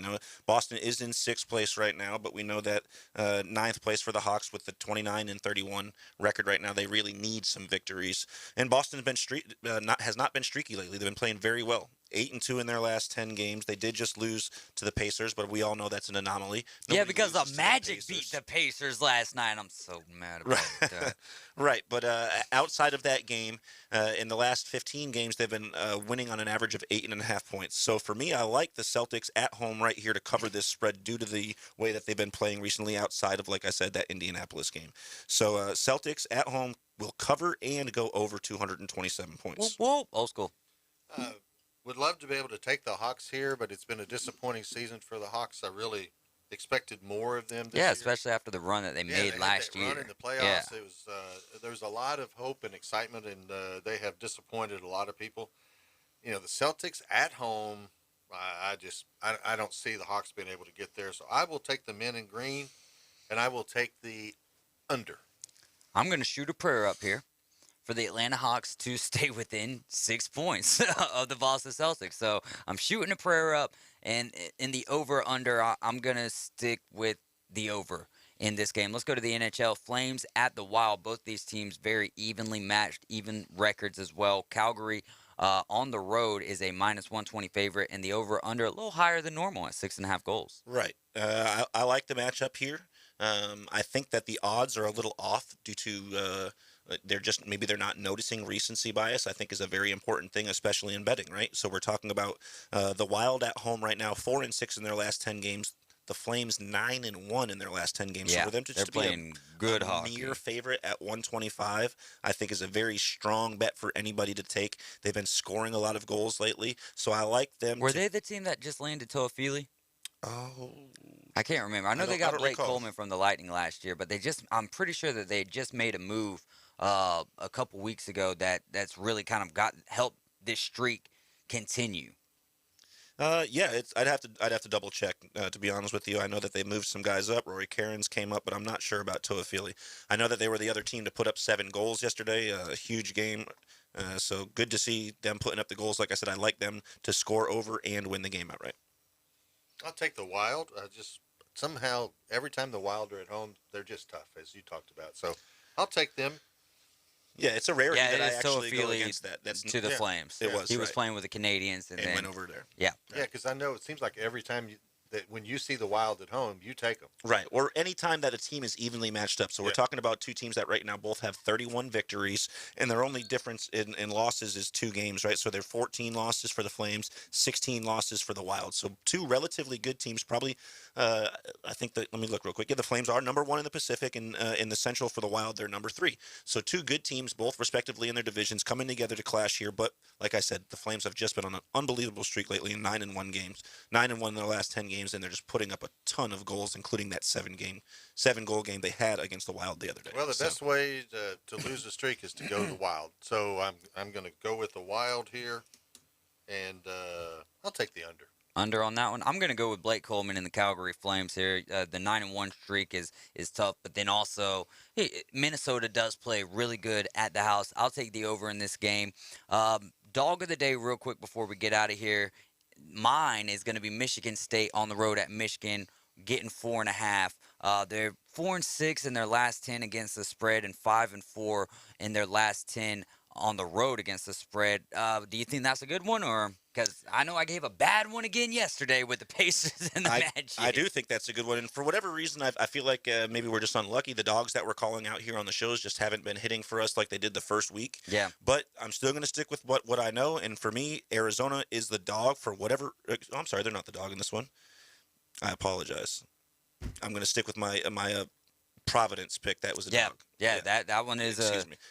Boston is in 6th place right now, but we know that 9th place for the Hawks with the 29-31 record right now. They really need some victories. And Boston's been has not been streaky lately. They've been playing very well. 8-2 in their last 10 games. They did just lose to the Pacers, but we all know that's an anomaly. Nobody because the Magic beat the Pacers last night. I'm so mad about that. Right, but outside of that game, in the last 15 games, they've been winning on an average of 8.5 points. So for me, I like the Celtics at home right here to cover this spread due to the way that they've been playing recently outside of, like I said, that Indianapolis game. So Celtics at home will cover and go over 227 points. Whoa. Old School. Would love to be able to take the Hawks here, but it's been a disappointing season for the Hawks. I really expected more of them this year. Especially after the run that they made last year. Run in the playoffs, it was there was a lot of hope and excitement, and they have disappointed a lot of people. The Celtics at home, I don't see the Hawks being able to get there. So I will take the men in green, and I will take the under. I'm going to shoot a prayer up here for the Atlanta Hawks to stay within 6 points of the Boston Celtics. So I'm shooting a prayer up, and in the over-under, I'm going to stick with the over in this game. Let's go to the NHL. Flames at the Wild. Both these teams very evenly matched, even records as well. Calgary on the road is a -120 favorite, and the over-under a little higher than normal at 6.5 goals. Right. I like the matchup here. I think that the odds are a little off due to maybe they're not noticing recency bias. I think is a very important thing, especially in betting, right? So we're talking about the Wild at home right now, 4-6 in their last 10 games. The Flames 9-1 in their last 10 games. Yeah, so for them to they're just be playing good a hockey. mere favorite at 125, I think is a very strong bet for anybody to take. They've been scoring a lot of goals lately, so I like them. Were they the team that just landed Toafili? Oh, I can't remember. I know they I got don't Blake recall. Coleman from the Lightning last year, but I'm pretty sure that they just made a move a couple weeks ago that's really kind of helped this streak continue. Yeah, I'd have to double check. To be honest with you, I know that they moved some guys up. Rory Cairns came up, but I'm not sure about Toafili. I know that they were the other team to put up 7 goals yesterday. A huge game. So good to see them putting up the goals. Like I said, I like them to score over and win the game outright. I'll take the Wild. Just somehow every time the Wild are at home, they're just tough, as you talked about. So I'll take them. Yeah, it's a rarity that I is actually go Toafili against that. That's to the yeah, Flames. It was. He was playing with the Canadians and then went over there. Yeah. Yeah, because I know it seems like every time that when you see the Wild at home, you take them. Right, or any time that a team is evenly matched up. So we're talking about two teams that right now both have 31 victories, and their only difference in losses is 2 games, right? So they're 14 losses for the Flames, 16 losses for the Wild. So 2 relatively good teams, probably. I think that, let me look real quick. Yeah, the Flames are number 1 in the Pacific, and in the Central for the Wild, they're number 3. So 2 good teams, both respectively in their divisions, coming together to clash here. But like I said, the Flames have just been on an unbelievable streak lately in 9-1 games, 9-1 in their last 10 games, and they're just putting up a ton of goals, including that 7-goal game they had against the Wild the other day. Well, the best way to lose a streak is to go the Wild. So I'm going to go with the Wild here, and I'll take the under. Under on that one. I'm going to go with Blake Coleman and the Calgary Flames here. The 9-1 streak is tough, but then also Minnesota does play really good at the house. I'll take the over in this game. Dog of the day real quick before we get out of here. Mine is going to be Michigan State on the road at Michigan, getting 4.5. They're 4-6 in their last 10 against the spread and 5-4 in their last 10 on the road against the spread. Do you think that's a good one, or because I know I gave a bad one again yesterday with the Pacers and the Magic? I do think that's a good one, and for whatever reason, I feel like maybe we're just unlucky. The dogs that we're calling out here on the shows just haven't been hitting for us like they did the first week. Yeah. But I'm still going to stick with what I know, and for me, Arizona is the dog for whatever. I'm sorry, they're not the dog in this one. I apologize. I'm going to stick with my Providence pick. That was a dog. Yeah, that one is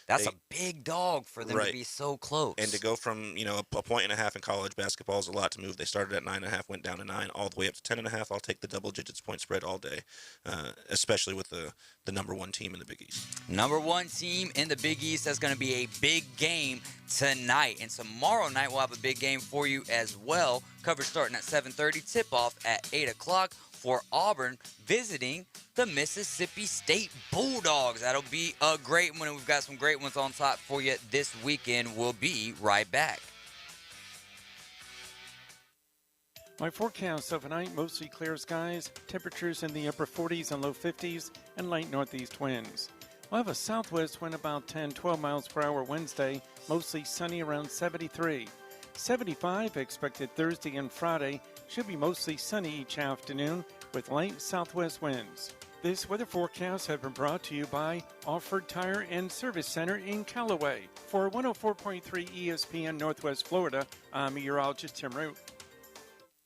that's a big dog for them right. to be so close. And to go from, a point and a half in college basketball is a lot to move. They started at 9.5, went down to 9, all the way up to 10.5. I'll take the double digits point spread all day, especially with the number 1 team in the Big East. Number 1 team in the Big East. That's going to be a big game tonight. And tomorrow night we'll have a big game for you as well. Coverage starting at 7:30, tip-off at 8 o'clock. For Auburn visiting the Mississippi State Bulldogs. That'll be a great one, and we've got some great ones on top for you this weekend. We'll be right back. My forecast overnight, mostly clear skies, temperatures in the upper 40s and low 50s, and light northeast winds. We'll have a southwest wind about 10-12 miles per hour Wednesday, mostly sunny around 73. 75 expected Thursday and Friday. Should be mostly sunny each afternoon with light southwest winds. This weather forecast has been brought to you by Offord Tire and Service Center in Callaway. For 104.3 ESPN Northwest Florida, I'm meteorologist Tim Root.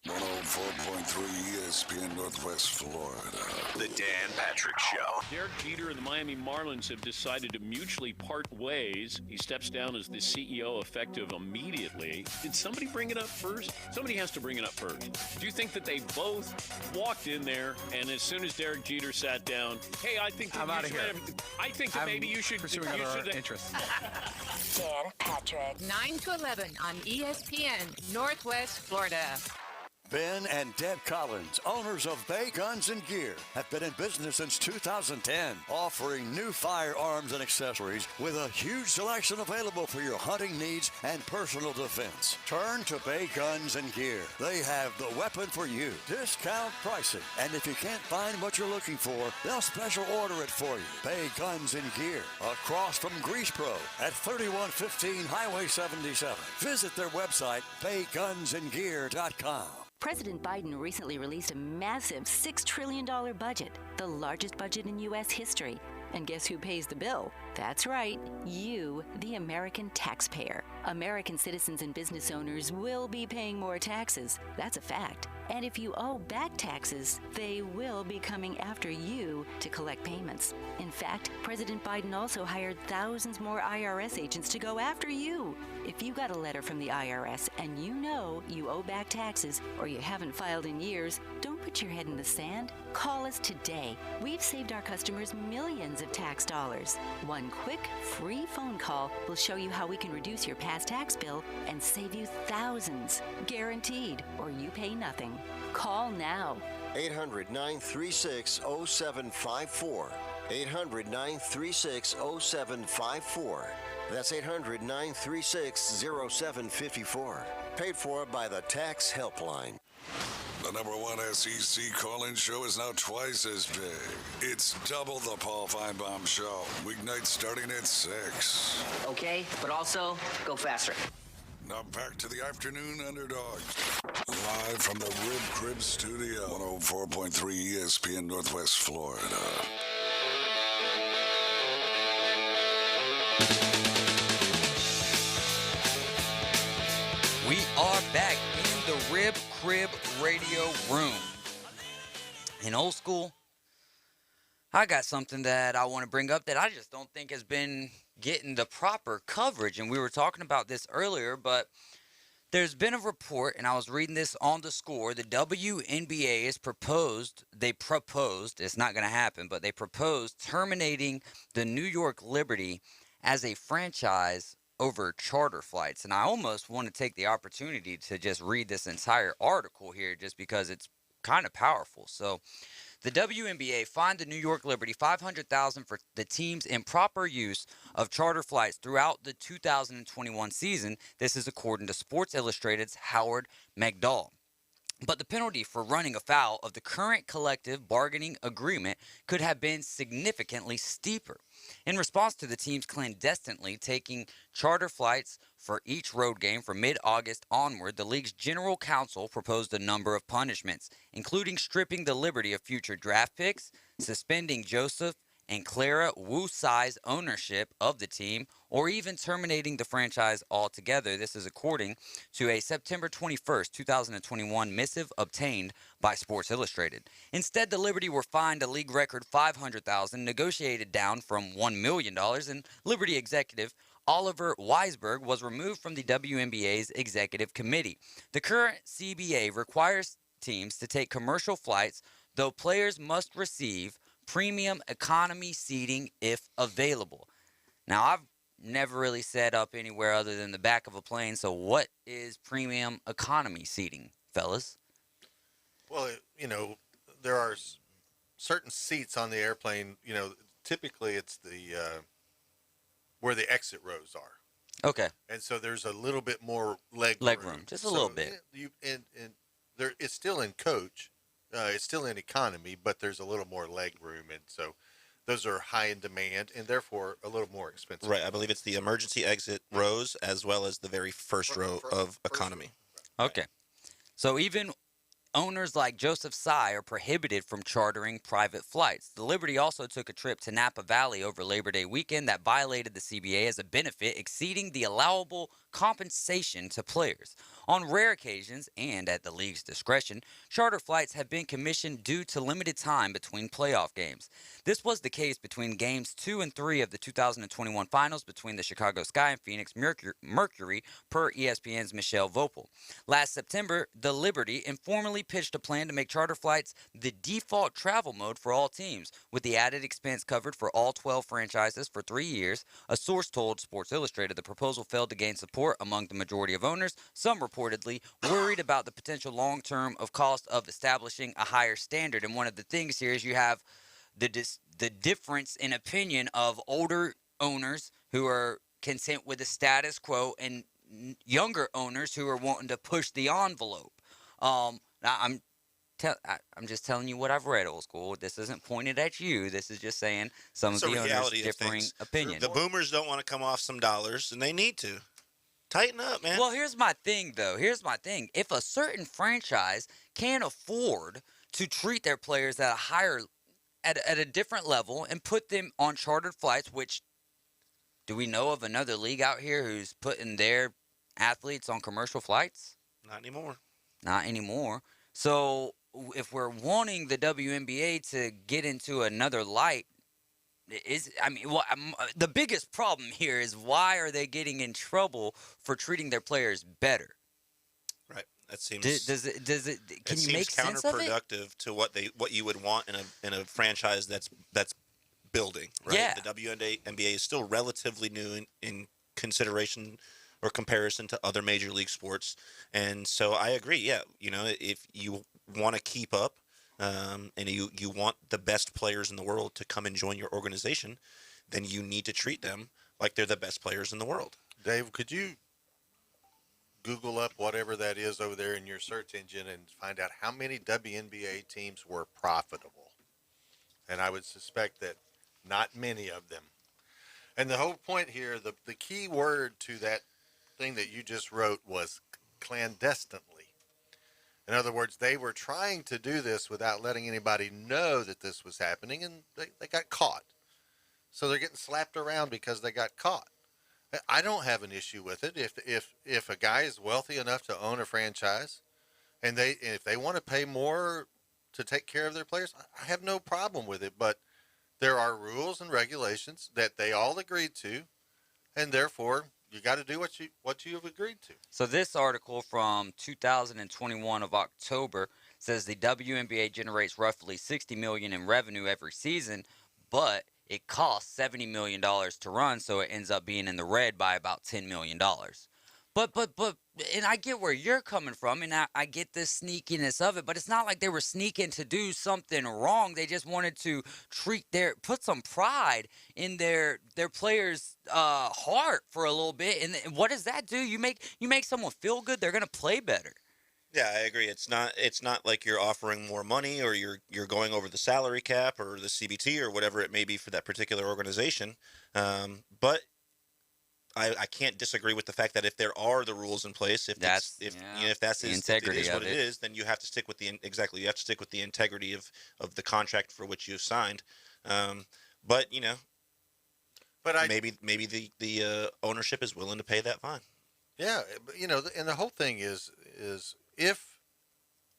104.3 ESPN Northwest Florida. The Dan Patrick Show. Derek Jeter and the Miami Marlins have decided to mutually part ways. He steps down as the CEO effective immediately. Did somebody bring it up first? Somebody has to bring it up first. Do you think that they both walked in there and as soon as Derek Jeter sat down, hey, I think that I'm out of here. I think that maybe you should pursuing other interests. Dan Patrick, 9 to 11 on ESPN Northwest Florida. Ben and Deb Collins, owners of Bay Guns and Gear, have been in business since 2010, offering new firearms and accessories with a huge selection available for your hunting needs and personal defense. Turn to Bay Guns and Gear. They have the weapon for you. Discount pricing. And if you can't find what you're looking for, they'll special order it for you. Bay Guns and Gear, across from Grease Pro at 3115 Highway 77. Visit their website, baygunsandgear.com. President Biden recently released a massive $6 trillion budget, the largest budget in U.S. history. And guess who pays the bill? That's right, you, the American taxpayer. American citizens and business owners will be paying more taxes. That's a fact. And if you owe back taxes, they will be coming after you to collect payments. In fact, President Biden also hired thousands more IRS agents to go after you. If you got a letter from the IRS and you know you owe back taxes or you haven't filed in years, don't put your head in the sand. Call us today. We've saved our customers millions of tax dollars. One quick, free phone call will show you how we can reduce your past tax bill and save you thousands. Guaranteed, or you pay nothing. Call now. 800-936-0754. 800-936-0754. That's 800-936-0754. Paid for by the Tax Helpline. The number one SEC call-in show is now twice as big. It's double the Paul Feinbaum Show. Weeknights starting at 6. Okay, but also go faster. Now back to the Afternoon Underdogs. Live from the Rib Crib Studio. 104.3 ESPN Northwest Florida. We are back in the Rib Crib Radio Room. In old school, I got something that I want to bring up that I just don't think has been getting the proper coverage. And we were talking about this earlier, but there's been a report, and I was reading this on The Score. The WNBA has proposed, it's not going to happen, but they proposed terminating the New York Liberty as a franchise over charter flights. And I almost want to take the opportunity to just read this entire article here just because it's kind of powerful. So the WNBA fined the New York Liberty $500,000 for the team's improper use of charter flights throughout the 2021 season. This is according to Sports Illustrated's Howard Magdal. But the penalty for running afoul of the current collective bargaining agreement could have been significantly steeper. In response to the teams clandestinely taking charter flights for each road game from mid-August onward, the league's general counsel proposed a number of punishments, including stripping the Liberty of future draft picks, suspending Joseph and Clara Wu-Tsai's ownership of the team, or even terminating the franchise altogether. This is according to a September 21st, 2021 missive obtained by Sports Illustrated. Instead, the Liberty were fined a league record $500,000, negotiated down from $1 million, and Liberty executive Oliver Weisberg was removed from the WNBA's executive committee. The current CBA requires teams to take commercial flights, though players must receive premium economy seating if available. Now, I've never really sat up anywhere other than the back of a plane, so what is premium economy seating, fellas? Well, there are certain seats on the airplane, typically it's the where the exit rows are. Okay. And so there's a little bit more leg room. Just a little bit. And there, it's still in coach. It's still in economy, but there's a little more leg room, and so those are high in demand and therefore a little more expensive. Right. I believe it's the emergency exit rows as well as the very first row of economy. Okay. So even owners like Joseph Tsai are prohibited from chartering private flights. The Liberty also took a trip to Napa Valley over Labor Day weekend that violated the CBA as a benefit, exceeding the allowable compensation to players. On rare occasions, and at the league's discretion, charter flights have been commissioned due to limited time between playoff games. This was the case between Games 2 and 3 of the 2021 finals between the Chicago Sky and Phoenix Mercury, per ESPN's Michelle Vopel. Last September, the Liberty informally pitched a plan to make charter flights the default travel mode for all teams, with the added expense covered for all 12 franchises for 3 years. A source told Sports Illustrated the proposal failed to gain support among the majority of owners, some reportedly worried about the potential long-term cost of establishing a higher standard. And one of the things here is you have the difference in opinion of older owners who are content with the status quo and younger owners who are wanting to push the envelope. Now I'm just telling you what I've read, old school. This isn't pointed at you. This is just saying some of the owners' differing opinion. The boomers don't want to come off some dollars, and they need to. Tighten up, man. Well, here's my thing, though. If a certain franchise can't afford to treat their players at a higher at a different level and put them on chartered flights, which do we know of another league out here who's putting their athletes on commercial flights? Not anymore. Not anymore. So if we're wanting the WNBA to get into another light, the biggest problem here is why are they getting in trouble for treating their players better? Right. That seems. Can you make sense of it? Counterproductive to what you would want in a franchise that's building. Right. Yeah. The WNBA is still relatively new in consideration or comparison to other major league sports, and so I agree. Yeah, if you want to keep up, and you want the best players in the world to come and join your organization, then you need to treat them like they're the best players in the world. Dave, could you Google up whatever that is over there in your search engine and find out how many WNBA teams were profitable? And I would suspect that not many of them. And the whole point here, the key word to that thing that you just wrote was clandestinely. In other words, they were trying to do this without letting anybody know that this was happening, and they got caught. So they're getting slapped around because they got caught. I don't have an issue with it. If a guy is wealthy enough to own a franchise, and if they want to pay more to take care of their players, I have no problem with it. But there are rules and regulations that they all agreed to, and therefore you got to do what you have agreed to. So this article from 2021 of October says the WNBA generates roughly $60 million in revenue every season, but it costs $70 million to run, so it ends up being in the red by about $10 million. But, and I get where you're coming from, and I get the sneakiness of it, but it's not like they were sneaking to do something wrong. They just wanted to put some pride in their players' heart for a little bit. And what does that do? You make someone feel good, they're gonna play better. Yeah, I agree. It's not like you're offering more money or you're going over the salary cap or the CBT or whatever it may be for that particular organization. But I can't disagree with the fact that if there are the rules in place, if that's the integrity of it is, then you have to stick with the integrity of the contract for which you've signed. But maybe the ownership is willing to pay that fine. Yeah, and the whole thing is if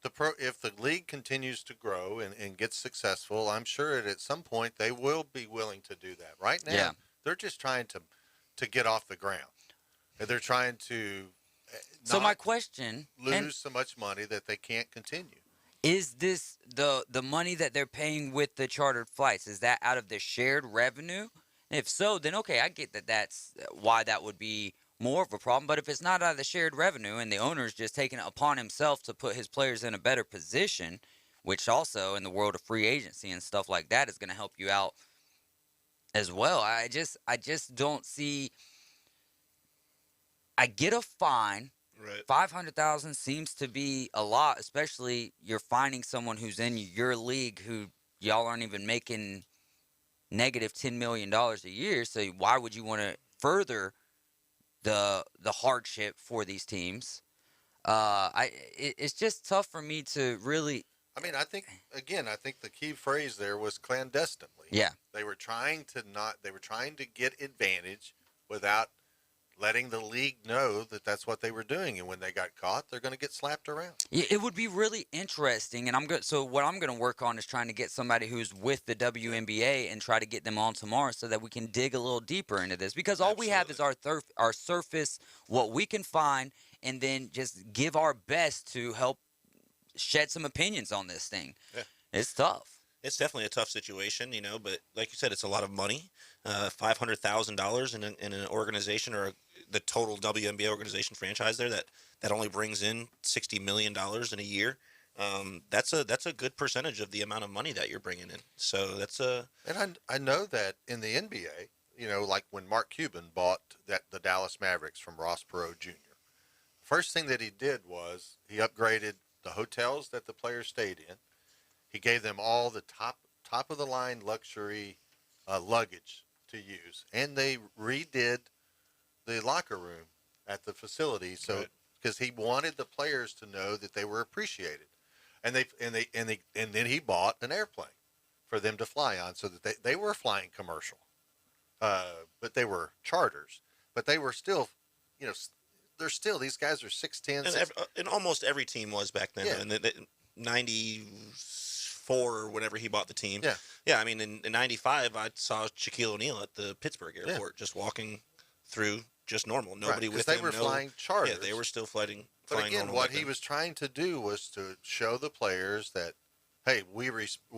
the league continues to grow and gets successful, I'm sure that at some point they will be willing to do that. Right now, they're just trying to get off the ground. They're trying to my question lose so much money that they can't continue. Is this the money that they're paying with the chartered flights? Is that out of the shared revenue? And if so, then okay, I get that's why that would be more of a problem. But if it's not out of the shared revenue and the owner's just taking it upon himself to put his players in a better position, which also in the world of free agency and stuff like that is going to help you out as well. I just don't see. I get a fine. Right. 500,000 seems to be a lot, especially you're finding someone who's in your league who y'all aren't even making negative $10 million a year. So why would you want to further the hardship for these teams? It's just tough for me to really. I mean, I think the key phrase there was clandestinely. Yeah. They were trying to get advantage without letting the league know that that's what they were doing. And when they got caught, they're going to get slapped around. Yeah, it would be really interesting. And so what I'm going to work on is trying to get somebody who's with the WNBA and try to get them on tomorrow so that we can dig a little deeper into this. Because all we have is our surface, what we can find, and then just give our best to help shed some opinions on this thing. Yeah. It's tough. It's definitely a tough situation, but like you said, it's a lot of money. $500,000 in an organization or the total WNBA organization franchise there that only brings in $60 million in a year. That's a good percentage of the amount of money that you're bringing in. So that's And I know that in the NBA, like when Mark Cuban bought the Dallas Mavericks from Ross Perot Jr. First thing that he did was he upgraded the hotels that the players stayed in. He gave them all the top of the line luxury luggage to use, and they redid the locker room at the facility. So because he wanted the players to know that they were appreciated, and then he bought an airplane for them to fly on, so that they were flying commercial, but they were charters, but they were still, they're still, these guys are 6'10", and almost every team was back then. Yeah. In the 94 or whenever he bought the team. Yeah. Yeah, I mean, in 95, I saw Shaquille O'Neal at the Pittsburgh airport just walking through just normal. Nobody with they him. were flying charters. Yeah, they were still flying But again, normal what back he then. was trying to do was to show the players that, hey, we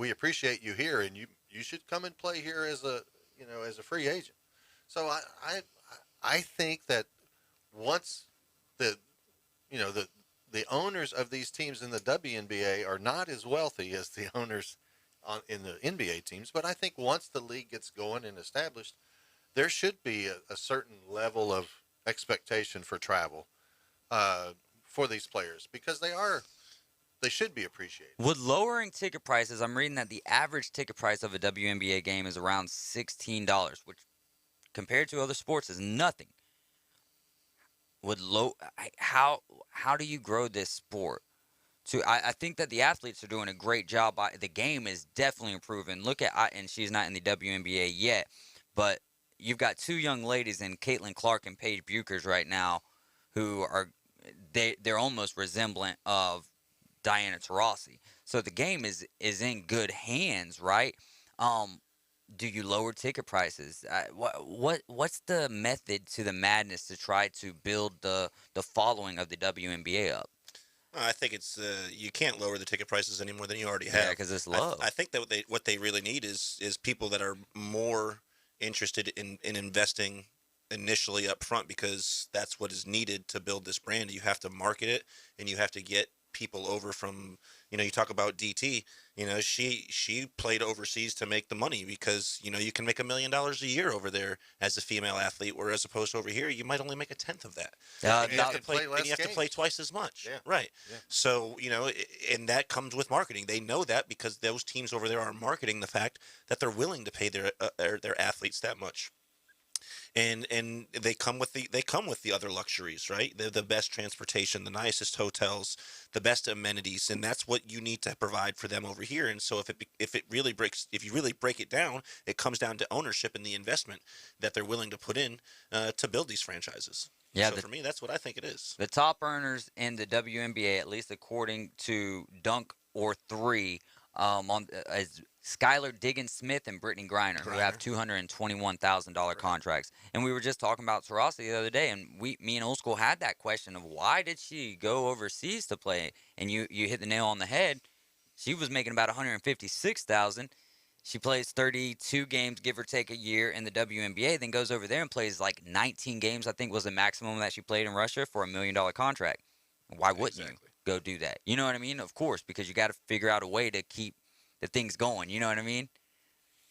appreciate you here, and you should come and play here as a free agent. So I think that once the owners of these teams in the WNBA are not as wealthy as the owners in the NBA teams, but I think once the league gets going and established, there should be a certain level of expectation for travel for these players, because they should be appreciated. With lowering ticket prices, I'm reading that the average ticket price of a WNBA game is around $16, which compared to other sports is nothing. How do you grow this sport? I think that the athletes are doing a great job. The game is definitely improving. Look at, and she's not in the WNBA yet, but you've got two young ladies in Caitlin Clark and Paige Buchers right now, who are they're almost resemblant of Diana Taurasi. So the game is in good hands, right? Do you lower ticket prices? What's the method to the madness to try to build the following of the WNBA up? I think it's you can't lower the ticket prices any more than you already have. Yeah, because it's low. I think that what they really need is people that are more interested in investing initially up front, because that's what is needed to build this brand. You have to market it, and you have to get people over from, you talk about DT, she played overseas to make the money, because, you can make $1 million a year over there as a female athlete, whereas opposed to over here, you might only make 1/10 of that. And you have to play twice as much. Yeah. Right. Yeah. So, and that comes with marketing. They know that, because those teams over there are marketing the fact that they're willing to pay their athletes that much. And they come with the other luxuries, right? The best transportation, the nicest hotels, the best amenities, and that's what you need to provide for them over here. And so if you really break it down, it comes down to ownership and the investment that they're willing to put in to build these franchises. Yeah, so for me, that's what I think it is. The top earners in the WNBA, at least according to Dunk or Three, as Skylar Diggins-Smith and Brittany Griner, who have $221,000 contracts. And we were just talking about Taurasi the other day, and me and Old School had that question of why did she go overseas to play? And you hit the nail on the head. She was making about $156,000. She plays 32 games, give or take, a year in the WNBA, then goes over there and plays like 19 games, I think was the maximum that she played in Russia, for $1 million contract. Why wouldn't you go do that? You know what I mean? Of course, because you got to figure out a way to keep the things going. You know what I mean?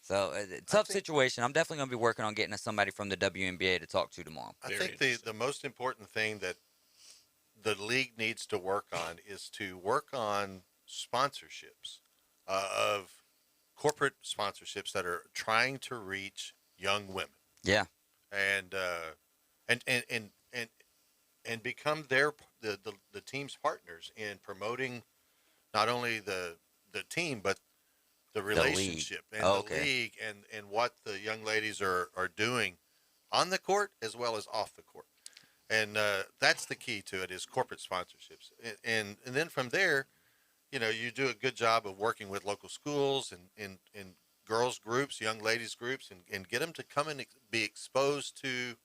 So, tough situation. I'm definitely going to be working on getting somebody from the WNBA to talk to tomorrow. I think the most important thing that the league needs to work on is to work on sponsorships, of corporate sponsorships that are trying to reach young women. Yeah. And become the team's partners in promoting not only the team, but the relationship and the league, and what the young ladies are doing on the court as well as off the court. And that's the key to it, is corporate sponsorships. And then from there, you do a good job of working with local schools and girls groups, young ladies groups, and get them to come and be exposed to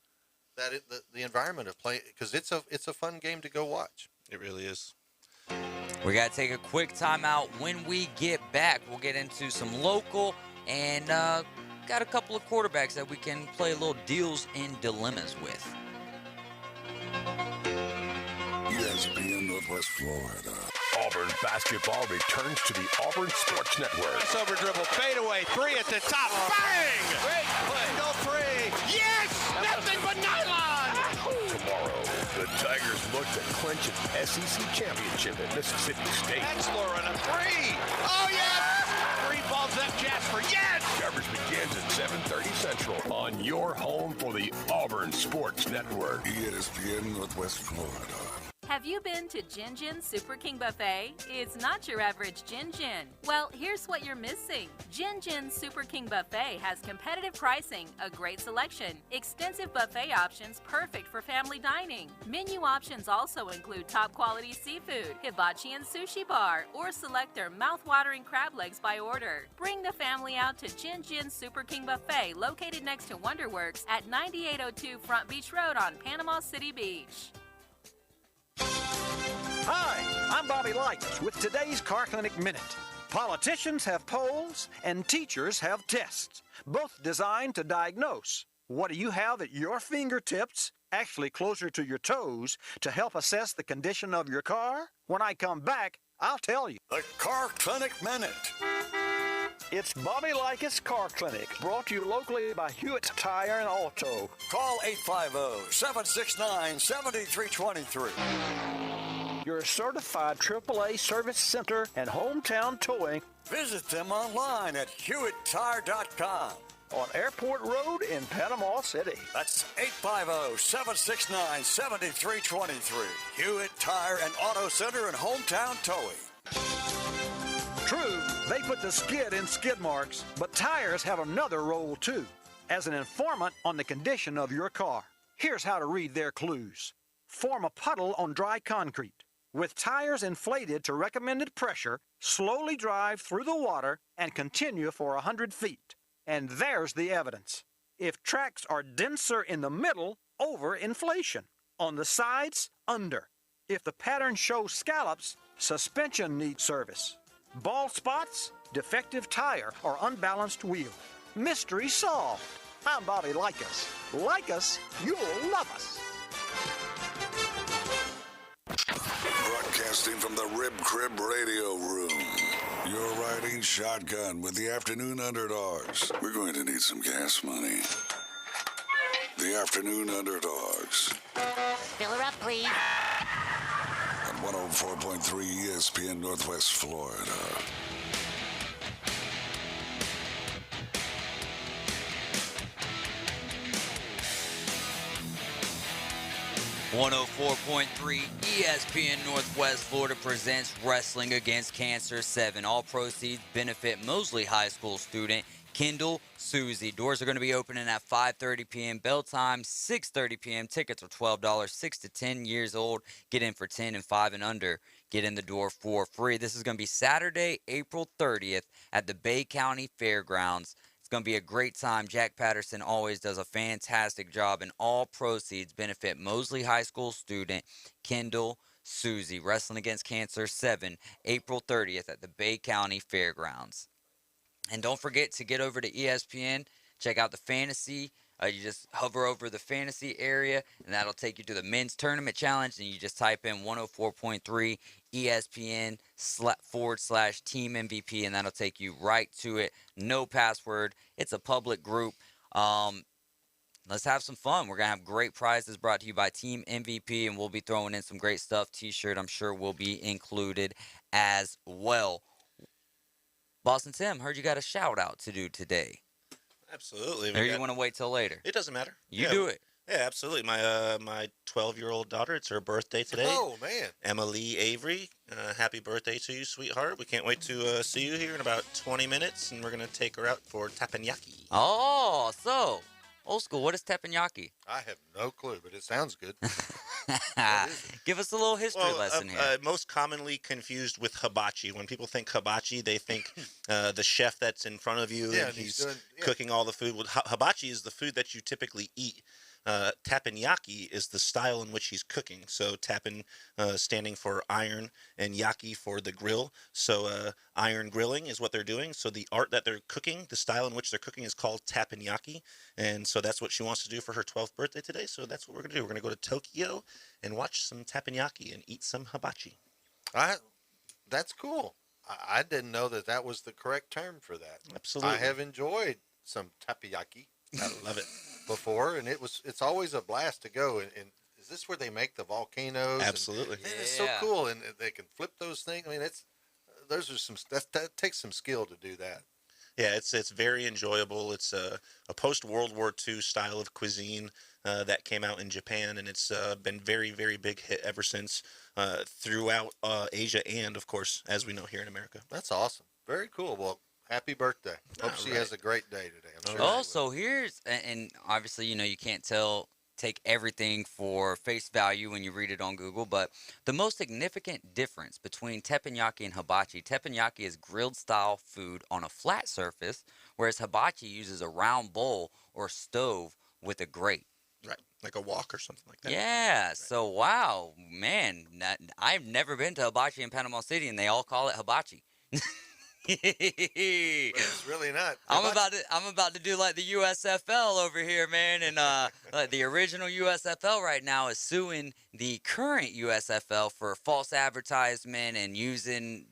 the environment of play, because it's a fun game to go watch. It really is. We got to take a quick timeout. When we get back, we'll get into some local, and got a couple of quarterbacks that we can play little deals and dilemmas with. ESPN Northwest Florida. Auburn basketball returns to the Auburn Sports Network. Over dribble, fadeaway, three at the top, bang! Great play. No three. Yes! Nothing but nylon! Tomorrow, the Tigers look to clinch an SEC championship at Mississippi State. Exler and a three! Oh, yes! Three balls up, Jasper, yes! Coverage begins at 7:30 Central on your home for the Auburn Sports Network. ESPN Northwest Florida. Have you been to Jin Jin Super King Buffet? It's not your average Jin Jin. Well, here's what you're missing. Jin Jin Super King Buffet has competitive pricing, a great selection, extensive buffet options perfect for family dining. Menu options also include top quality seafood, hibachi and sushi bar, or select their mouth-watering crab legs by order. Bring the family out to Jin Jin Super King Buffet, located next to Wonderworks at 9802 Front Beach Road on Panama City Beach. Hi, I'm Bobby Lights with today's Car Clinic Minute. Politicians have polls and teachers have tests, both designed to diagnose. What do you have at your fingertips, actually closer to your toes, to help assess the condition of your car? When I come back, I'll tell you. The Car Clinic Minute. It's Bobby Likas Car Clinic, brought to you locally by Hewitt Tire and Auto. Call 850-769-7323. Your certified AAA service center and hometown towing. Visit them online at HewittTire.com. On Airport Road in Panama City. That's 850-769-7323. Hewitt Tire and Auto Center and hometown towing. True, they put the skid in skid marks, but tires have another role too, as an informant on the condition of your car. Here's how to read their clues. Form a puddle on dry concrete. With tires inflated to recommended pressure, slowly drive through the water and continue for 100 feet. And there's the evidence. If tracks are denser in the middle, over inflation. On the sides, under. If the pattern shows scallops, suspension needs service. Bald spots, defective tire, or unbalanced wheel. Mystery solved. I'm Bobby Likas. Like us, you'll love us. Broadcasting from the Rib Crib Radio Room. You're riding shotgun with the Afternoon Underdogs. We're going to need some gas money. The Afternoon Underdogs. Fill her up, please. On 104.3 ESPN Northwest Florida. .3 ESPN Northwest Florida presents Wrestling Against Cancer 7. All proceeds benefit Mosley High School student Kendall Susie. Doors are going to be opening at 5:30 p.m. Bell time, 6:30 p.m. Tickets are $12. 6 to 10 years old. Get in for 10 and 5 and under. Get in the door for free. This is going to be Saturday, April 30th at the Bay County Fairgrounds. It's going to be a great time. Jack Patterson always does a fantastic job, and all proceeds benefit Mosley High School student Kendall Susie. Wrestling Against Cancer 7, April 30th at the Bay County Fairgrounds. And don't forget to get over to ESPN, check out the fantasy. You just hover over the fantasy area, and that'll take you to the men's tournament challenge. And you just type in 104.3 ESPN / team MVP, and that'll take you right to it. No password. It's a public group. Let's have some fun. We're going to have great prizes brought to you by Team MVP, and we'll be throwing in some great stuff. T-shirt, I'm sure, will be included as well. Boston Tim, heard you got a shout-out to do today. Absolutely. Or you want to wait till later? It doesn't matter. You do it. Yeah, absolutely. My 12-year-old daughter, it's her birthday today. Oh, man. Emily Avery, happy birthday to you, sweetheart. We can't wait to see you here in about 20 minutes, and we're going to take her out for teppanyaki. Oh, so, old school, what is teppanyaki? I have no clue, but it sounds good. Give us a little history lesson here. Most commonly confused with hibachi. When people think hibachi, they think the chef that's in front of you and he's cooking all the food. Well, hibachi is the food that you typically eat. Teppanyaki is the style in which he's cooking. So teppen standing for iron and yaki for the grill. So iron grilling is what they're doing. So the art that they're cooking, the style in which they're cooking is called teppanyaki. And so that's what she wants to do for her 12th birthday today. So that's what we're going to do. We're going to go to Tokyo and watch some teppanyaki and eat some hibachi. That's cool. I didn't know that was the correct term for that. Absolutely. I have enjoyed some teppanyaki. I love it. Before, and it's always a blast to go. And is this where they make the volcanoes? Absolutely. And it's so cool, and they can flip those things. I mean, that takes some skill to do that. Yeah, it's very enjoyable. It's a post World War II style of cuisine that came out in Japan, and it's been very, very big hit ever since throughout Asia and, of course, as we know here in America. That's awesome. Very cool. Well, happy birthday. Hope she has a great day today. I'm sure. Also, here's and obviously, you can't take everything for face value when you read it on Google, but the most significant difference between teppanyaki and hibachi, teppanyaki is grilled style food on a flat surface, whereas hibachi uses a round bowl or stove with a grate. Right, like a wok or something like that. Yeah, so wow, man, I've never been to hibachi in Panama City, and they all call it hibachi. But it's really not. I'm about to do like the USFL over here, man, and like the original USFL right now is suing the current USFL for false advertisement and using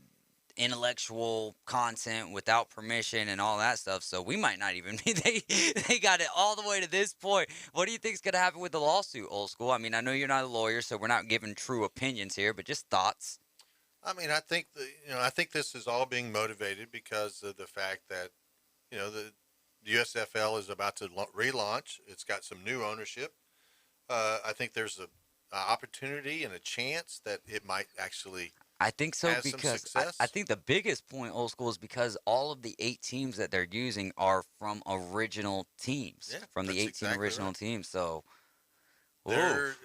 intellectual content without permission and all that stuff. So we might not even be they got it all the way to this point. What do you think's gonna happen with the lawsuit, Old School? I mean, I know you're not a lawyer, so we're not giving true opinions here, but just thoughts. I mean, I think I think this is all being motivated because of the fact that the USFL is about to relaunch. It's got some new ownership. I think there's a opportunity and a chance that it might actually. I think so have some because success. I think the biggest point, Old School, is because all of the 8 teams that they're using are from original teams, Yeah, from the 18 exactly original right. teams. So They're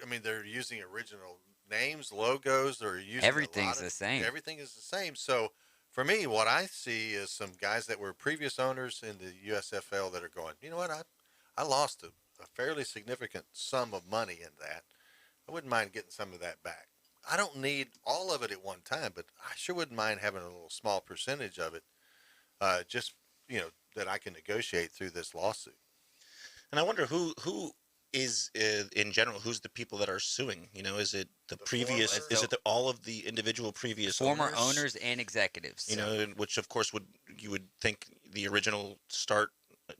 using original names, logos. They're using Everything's the same. Everything is the same. So for me, what I see is some guys that were previous owners in the USFL that are going, you know what, I lost a fairly significant sum of money in that. I wouldn't mind getting some of that back. I don't need all of it at one time, but I sure wouldn't mind having a little small percentage of it, just that I can negotiate through this lawsuit. And I wonder who is in general, who's the people that are suing? Is it the previous? Is it all of the individual previous former owners and executives. Which of course you would think the original start.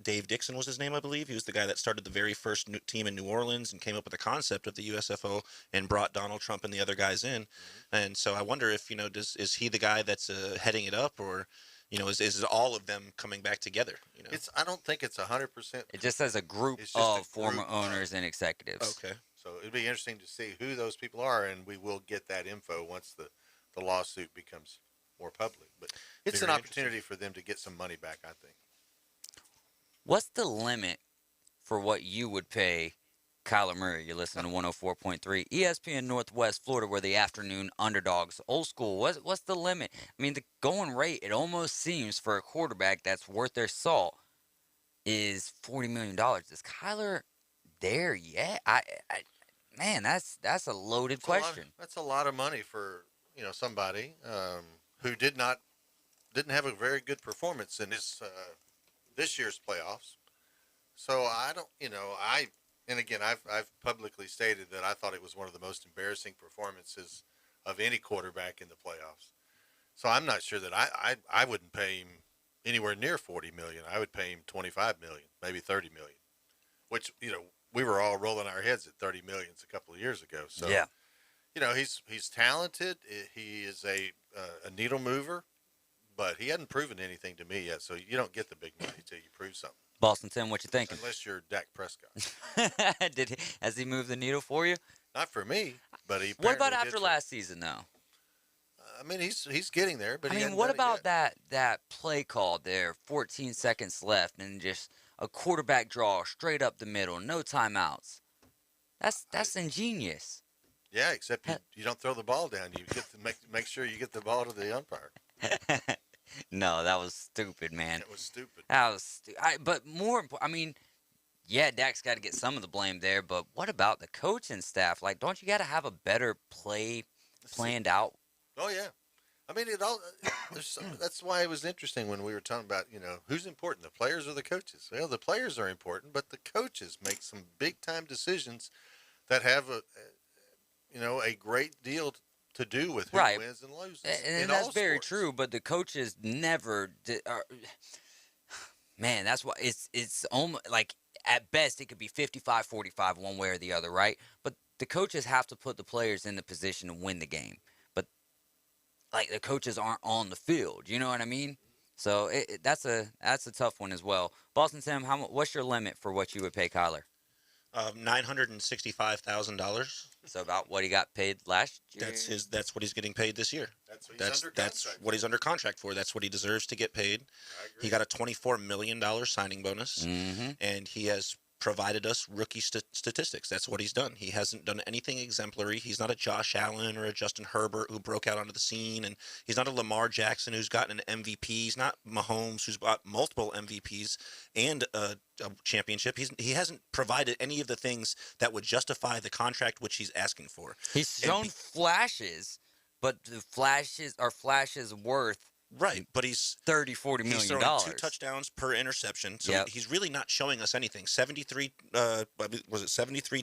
Dave Dixon was his name, I believe. He was the guy that started the very first team in New Orleans and came up with the concept of the USFO and brought Donald Trump and the other guys in. And so I wonder if is he the guy that's heading it up, or is it all of them coming back together? I don't think it's 100%. It just says a group of former owners and executives. Okay. So it'd be interesting to see who those people are, and we will get that info once the lawsuit becomes more public. But it's an opportunity for them to get some money back, I think. What's the limit for what you would pay Kyler Murray? You're listening to 104.3 ESPN Northwest Florida, where the afternoon underdogs. Old School, what's the limit? I mean, the going rate, it almost seems for a quarterback that's worth their salt is $40 million. Is Kyler there yet? Man, that's a loaded question. That's a lot of money for somebody who didn't have a very good performance in this year's playoffs. So I don't, and again, I've publicly stated that I thought it was one of the most embarrassing performances of any quarterback in the playoffs. So I'm not sure that I wouldn't pay him anywhere near $40 million. I would pay him $25 million, maybe $30 million, which we were all rolling our heads at $30 million a couple of years ago. So yeah, he's talented. He is a needle mover. But he hadn't proven anything to me yet, so you don't get the big money until you prove something. Boston Tim, what you thinking? Unless you're Dak Prescott. Has he moved the needle for you? Not for me, but he. What about after last season, though? I mean, he's getting there, but what about that play call there? 14 seconds left, and just a quarterback draw straight up the middle, no timeouts. That's ingenious. Yeah, except you don't throw the ball down. You get to make sure you get the ball to the umpire. No, that was stupid, man. It was stupid. That was but more important, I mean, yeah, Dak's got to get some of the blame there, but what about the coaching staff? Like, don't you got to have a better play planned out? Oh, yeah. I mean, that's why it was interesting when we were talking about, who's important, the players or the coaches? Well, the players are important, but the coaches make some big-time decisions that have a great deal to do with who wins and loses. And that's very true, but the coaches never did. Man, that's why it's almost like at best it could be 55-45 one way or the other, right? But the coaches have to put the players in the position to win the game. But like the coaches aren't on the field, you know what I mean? So that's a tough one as well. Boston Sam, what's your limit for what you would pay Kyler? $965,000. So about what he got paid last year. That's what he's getting paid this year. That's what he's under contract for. That's what he deserves to get paid. He got a $24 million signing bonus, and he has provided us rookie statistics. That's what he's done. He hasn't done anything exemplary. He's not a Josh Allen or a Justin Herbert who broke out onto the scene, and he's not a Lamar Jackson who's gotten an MVP. He's not Mahomes who's got multiple MVPs and a championship. He hasn't provided any of the things that would justify the contract which he's asking for. He's shown flashes, but the flashes are flashes worth right, but he's $30, $40 million. He's throwing 2 touchdowns per interception, so he's really not showing us anything. 73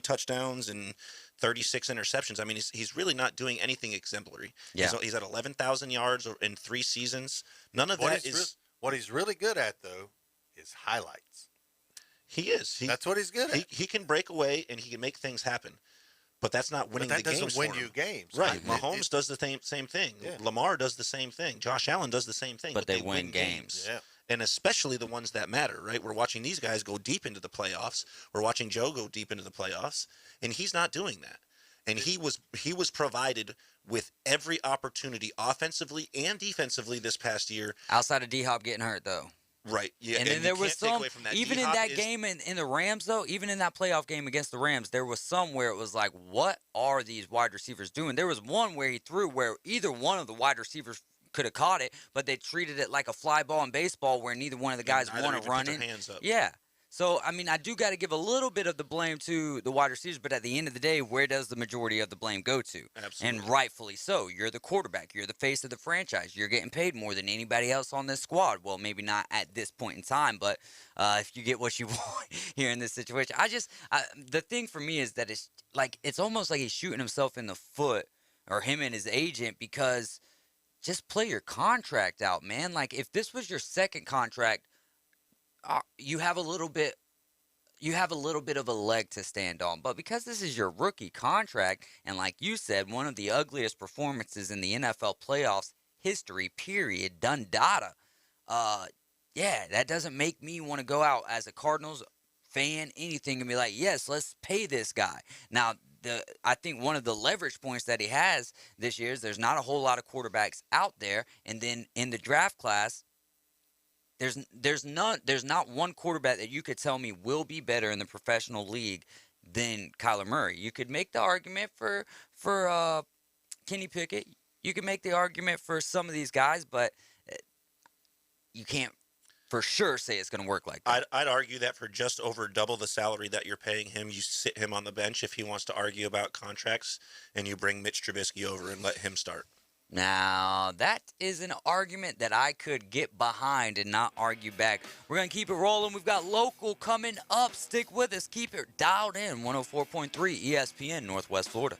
touchdowns and 36 interceptions? I mean, he's really not doing anything exemplary. Yeah. He's at 11,000 yards in 3 seasons. None of that is what he's really good at, though, is highlights. He is. That's what he's good at. He can break away and he can make things happen. But that's not winning the games. That doesn't win you games. Right. Mahomes does the same thing. Yeah. Lamar does the same thing. Josh Allen does the same thing. But they win games. Yeah. And especially the ones that matter, right? We're watching these guys go deep into the playoffs. We're watching Joe go deep into the playoffs. And he's not doing that. And he was provided with every opportunity offensively and defensively this past year. Outside of D-Hop getting hurt, though. Right. Yeah. And then there was some, even in that game in the Rams, though, even in that playoff game against the Rams, there was some where it was like, what are these wide receivers doing? There was one where he threw where either one of the wide receivers could have caught it, but they treated it like a fly ball in baseball where neither one of the guys want to run in. Yeah. So, I mean, I do got to give a little bit of the blame to the wide receivers, but at the end of the day, where does the majority of the blame go to? Absolutely. And rightfully so. You're the quarterback. You're the face of the franchise. You're getting paid more than anybody else on this squad. Well, maybe not at this point in time, but if you get what you want here in this situation. The thing for me is that it's almost like he's shooting himself in the foot, or him and his agent, because just play your contract out, man. Like, if this was your second contract, you have a little bit of a leg to stand on. But because this is your rookie contract, and like you said, one of the ugliest performances in the NFL playoffs history, period, done data, that doesn't make me want to go out as a Cardinals fan, anything, and be like, yes, let's pay this guy. Now, I think one of the leverage points that he has this year is there's not a whole lot of quarterbacks out there, and then in the draft class, there's not one quarterback that you could tell me will be better in the professional league than Kyler Murray. You could make the argument for Kenny Pickett. You could make the argument for some of these guys, but you can't for sure say it's going to work like that. I'd argue that for just over double the salary that you're paying him, you sit him on the bench if he wants to argue about contracts, and you bring Mitch Trubisky over and let him start. Now, that is an argument that I could get behind and not argue back. We're going to keep it rolling. We've got local coming up. Stick with us. Keep it dialed in. 104.3 ESPN, Northwest Florida.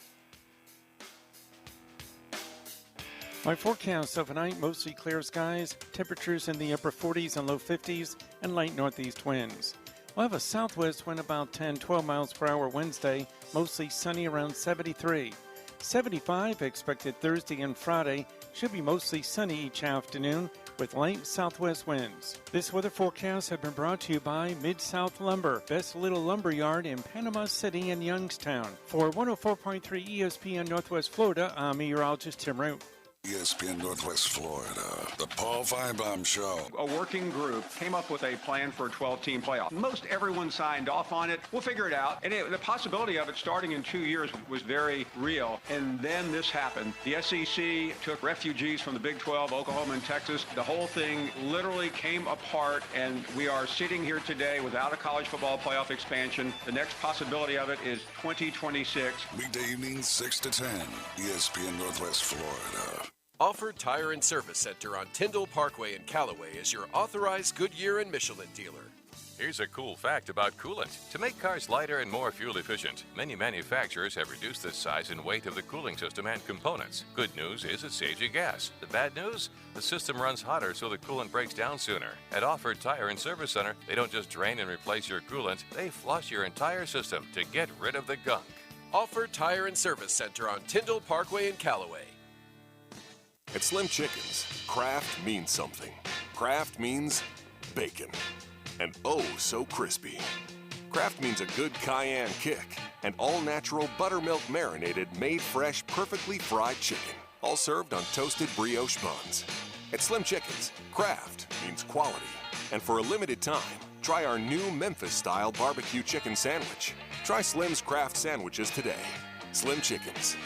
My forecast overnight, mostly clear skies, temperatures in the upper 40s and low 50s, and light northeast winds. We'll have a southwest wind about 10-12 miles per hour Wednesday, mostly sunny around 73. 75 expected Thursday and Friday. Should be mostly sunny each afternoon with light southwest winds. This weather forecast has been brought to you by Mid-South Lumber, best little lumber yard in Panama City and Youngstown. For 104.3 ESPN Northwest Florida, I'm meteorologist Tim Root. ESPN Northwest Florida, the Paul Feinbaum Show. A working group came up with a plan for a 12-team playoff. Most everyone signed off on it. We'll figure it out. And the possibility of it starting in 2 years was very real. And then this happened. The SEC took refugees from the Big 12, Oklahoma and Texas. The whole thing literally came apart, and we are sitting here today without a college football playoff expansion. The next possibility of it is 2026. Weekday evenings 6 to 10, ESPN Northwest Florida. Offered Tire and Service Center on Tyndall Parkway in Callaway is your authorized Goodyear and Michelin dealer. Here's a cool fact about coolant. To make cars lighter and more fuel efficient, many manufacturers have reduced the size and weight of the cooling system and components. Good news is it saves you gas. The bad news? The system runs hotter so the coolant breaks down sooner. At Offered Tire and Service Center, they don't just drain and replace your coolant, they flush your entire system to get rid of the gunk. Offered Tire and Service Center on Tyndall Parkway in Callaway. At Slim Chickens, craft means something. Kraft means bacon. And oh so crispy. Kraft means a good cayenne kick. And all-natural buttermilk marinated, made fresh, perfectly fried chicken. All served on toasted brioche buns. At Slim Chickens, Kraft means quality. And for a limited time, try our new Memphis-style barbecue chicken sandwich. Try Slim's Kraft sandwiches today. Slim Chickens.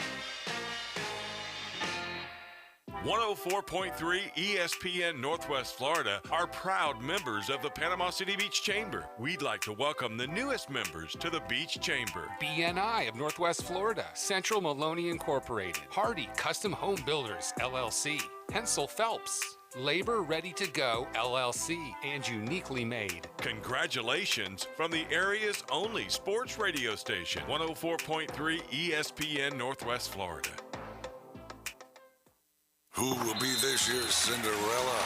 104.3 ESPN Northwest Florida are proud members of the Panama City Beach Chamber. We'd like to welcome the newest members to the Beach Chamber. BNI of Northwest Florida, Central Maloney Incorporated, Hardy Custom Home Builders, LLC, Hensel Phelps, Labor Ready to Go, LLC, and Uniquely Made. Congratulations from the area's only sports radio station, 104.3 ESPN Northwest Florida. Who will be this year's Cinderella?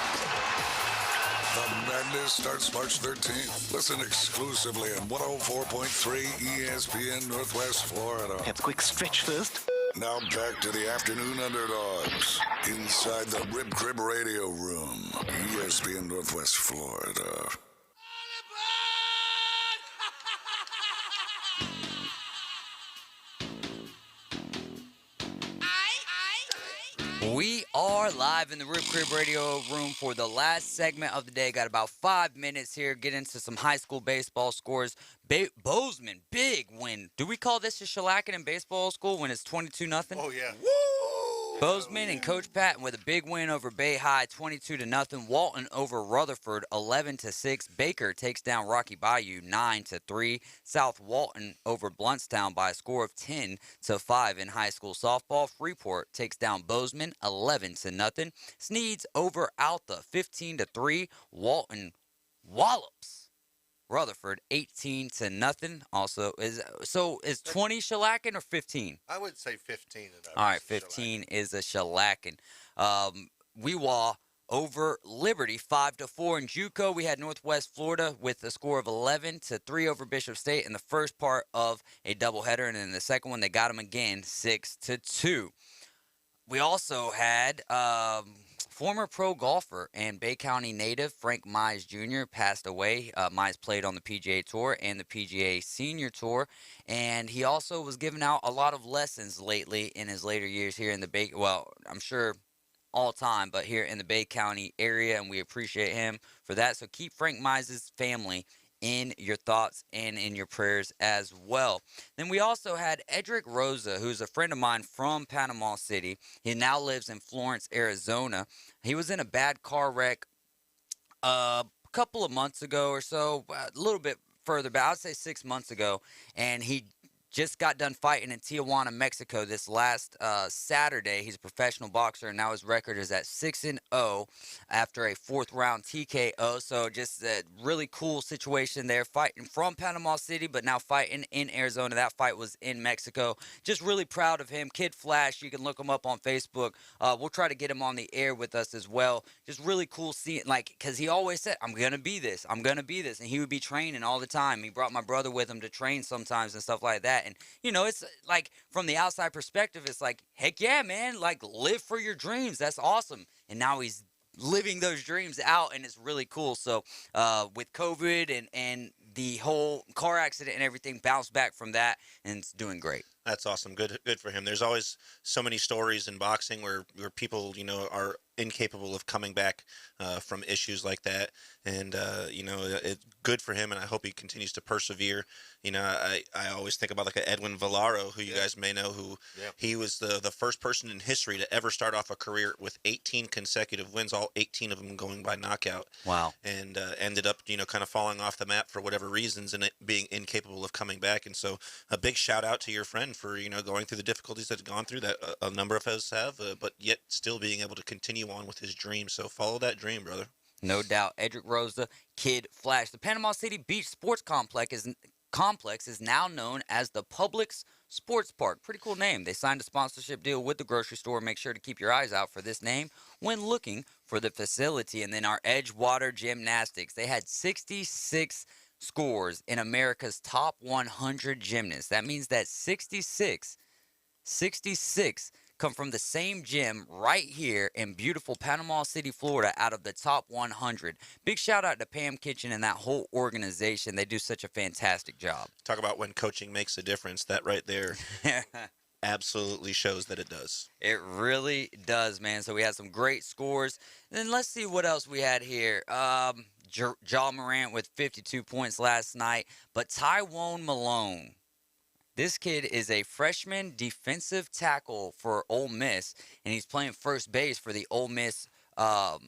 The madness starts March 13th. Listen exclusively on 104.3 ESPN Northwest Florida. Have a quick stretch first. Now back to the Afternoon Underdogs inside the Rib Crib Radio Room, ESPN Northwest Florida. We are live in the Rib Crib Radio Room for the last segment of the day. Got about 5 minutes here. Get into some high school baseball scores. Bozeman, big win. Do we call this a shellacking in baseball school when it's 22-0? Oh, yeah. Bozeman and Coach Patton with a big win over Bay High, 22-0. Walton over Rutherford, 11-6. Baker takes down Rocky Bayou, 9-3. South Walton over Bluntstown by a score of 10-5 in high school softball. Freeport takes down Bozeman, 11-0. Sneeds over Alta, 15-3. Walton wallops Rutherford, 18-0. Also, is 20 shellacking or 15? I would say 15. All right, 15 is a shellacking. Weewaw over Liberty, 5-4 in JUCO. We had Northwest Florida with a score of 11-3 over Bishop State in the first part of a doubleheader, and in the second one they got them again, 6-2. We also had former pro golfer and Bay County native Frank Mize Jr. passed away. Mize played on the PGA Tour and the PGA Senior Tour, and he also was giving out a lot of lessons lately in his later years here in the Bay. Well, I'm sure all time, but here in the Bay County area, and we appreciate him for that. So keep Frank Mize's family in your thoughts and in your prayers as well. Then we also had Edric Rosa, who's a friend of mine from Panama City. He now lives in Florence, Arizona. He was in a bad car wreck a couple of months ago or so, a little bit further back, I'd say 6 months ago, and he just got done fighting in Tijuana, Mexico this last Saturday. He's a professional boxer, and now his record is at 6-0 after a fourth-round TKO. So just a really cool situation there, fighting from Panama City, but now fighting in Arizona. That fight was in Mexico. Just really proud of him. Kid Flash, you can look him up on Facebook. We'll try to get him on the air with us as well. Just really cool seeing, like, because he always said, I'm going to be this. I'm going to be this. And he would be training all the time. He brought my brother with him to train sometimes and stuff like that. And, you know, it's like from the outside perspective, it's like, heck yeah, man, like live for your dreams. That's awesome. And now he's living those dreams out, and it's really cool. So with COVID and the whole car accident and everything, bounced back from that, and it's doing great. That's awesome. Good for him. There's always so many stories in boxing where people, you know, are incapable of coming back from issues like that. And, you know, it's good for him, and I hope he continues to persevere. You know, I always think about like a Edwin Villaro, who you guys may know, who he was the first person in history to ever start off a career with 18 consecutive wins, all 18 of them going by knockout. Wow. And ended up, you know, kind of falling off the map for whatever reasons and it being incapable of coming back. And so a big shout out to your friend for, you know, going through the difficulties that gone through that a number of us have, but yet still being able to continue on with his dream. So follow that dream, brother. No doubt. Edric Rosa, Kid Flash. The Panama City Beach Sports Complex is now known as the Publix Sports Park. Pretty cool name. They signed a sponsorship deal with the grocery store. Make sure to keep your eyes out for this name when looking for the facility. And then our Edgewater Gymnastics. They had 66 scores in America's top 100 gymnasts. That means that 66 come from the same gym right here in beautiful Panama City, Florida, out of the top 100. Big shout out to Pam Kitchen and that whole organization. They do such a fantastic job. Talk about when coaching makes a difference. That right there absolutely shows that it does. It really does, man. So we had some great scores. And then let's see what else we had here. Ja Morant with 52 points last night. But Tywone Malone, this kid is a freshman defensive tackle for Ole Miss, and he's playing first base for the Ole Miss Rebels.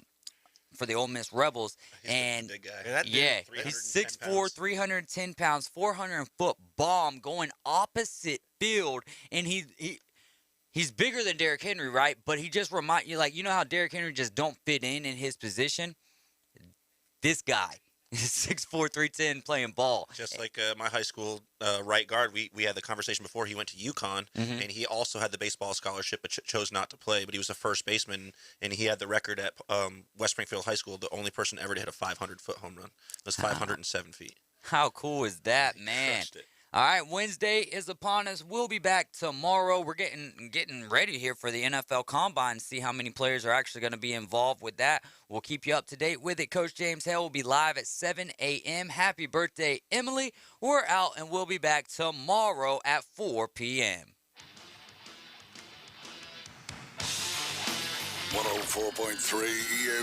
He's and a big guy. yeah, he's 6'4", 310 pounds, 400-foot bomb going opposite field, and he's bigger than Derrick Henry, right? But he just remind you, like, you know how Derrick Henry just don't fit in his position? This guy is 6'4", 310 playing ball. Just like my high school right guard, we had the conversation before. He went to UConn, and he also had the baseball scholarship, but chose not to play. But he was a first baseman, and he had the record at West Springfield High School, the only person ever to hit a 500-foot home run. It was 507 feet. How cool is that, man? All right, Wednesday is upon us. We'll be back tomorrow. We're getting ready here for the NFL Combine, see how many players are actually going to be involved with that. We'll keep you up to date with it. Coach James Hale will be live at 7 a.m. Happy birthday, Emily. We're out, and we'll be back tomorrow at 4 p.m. 104.3 ES.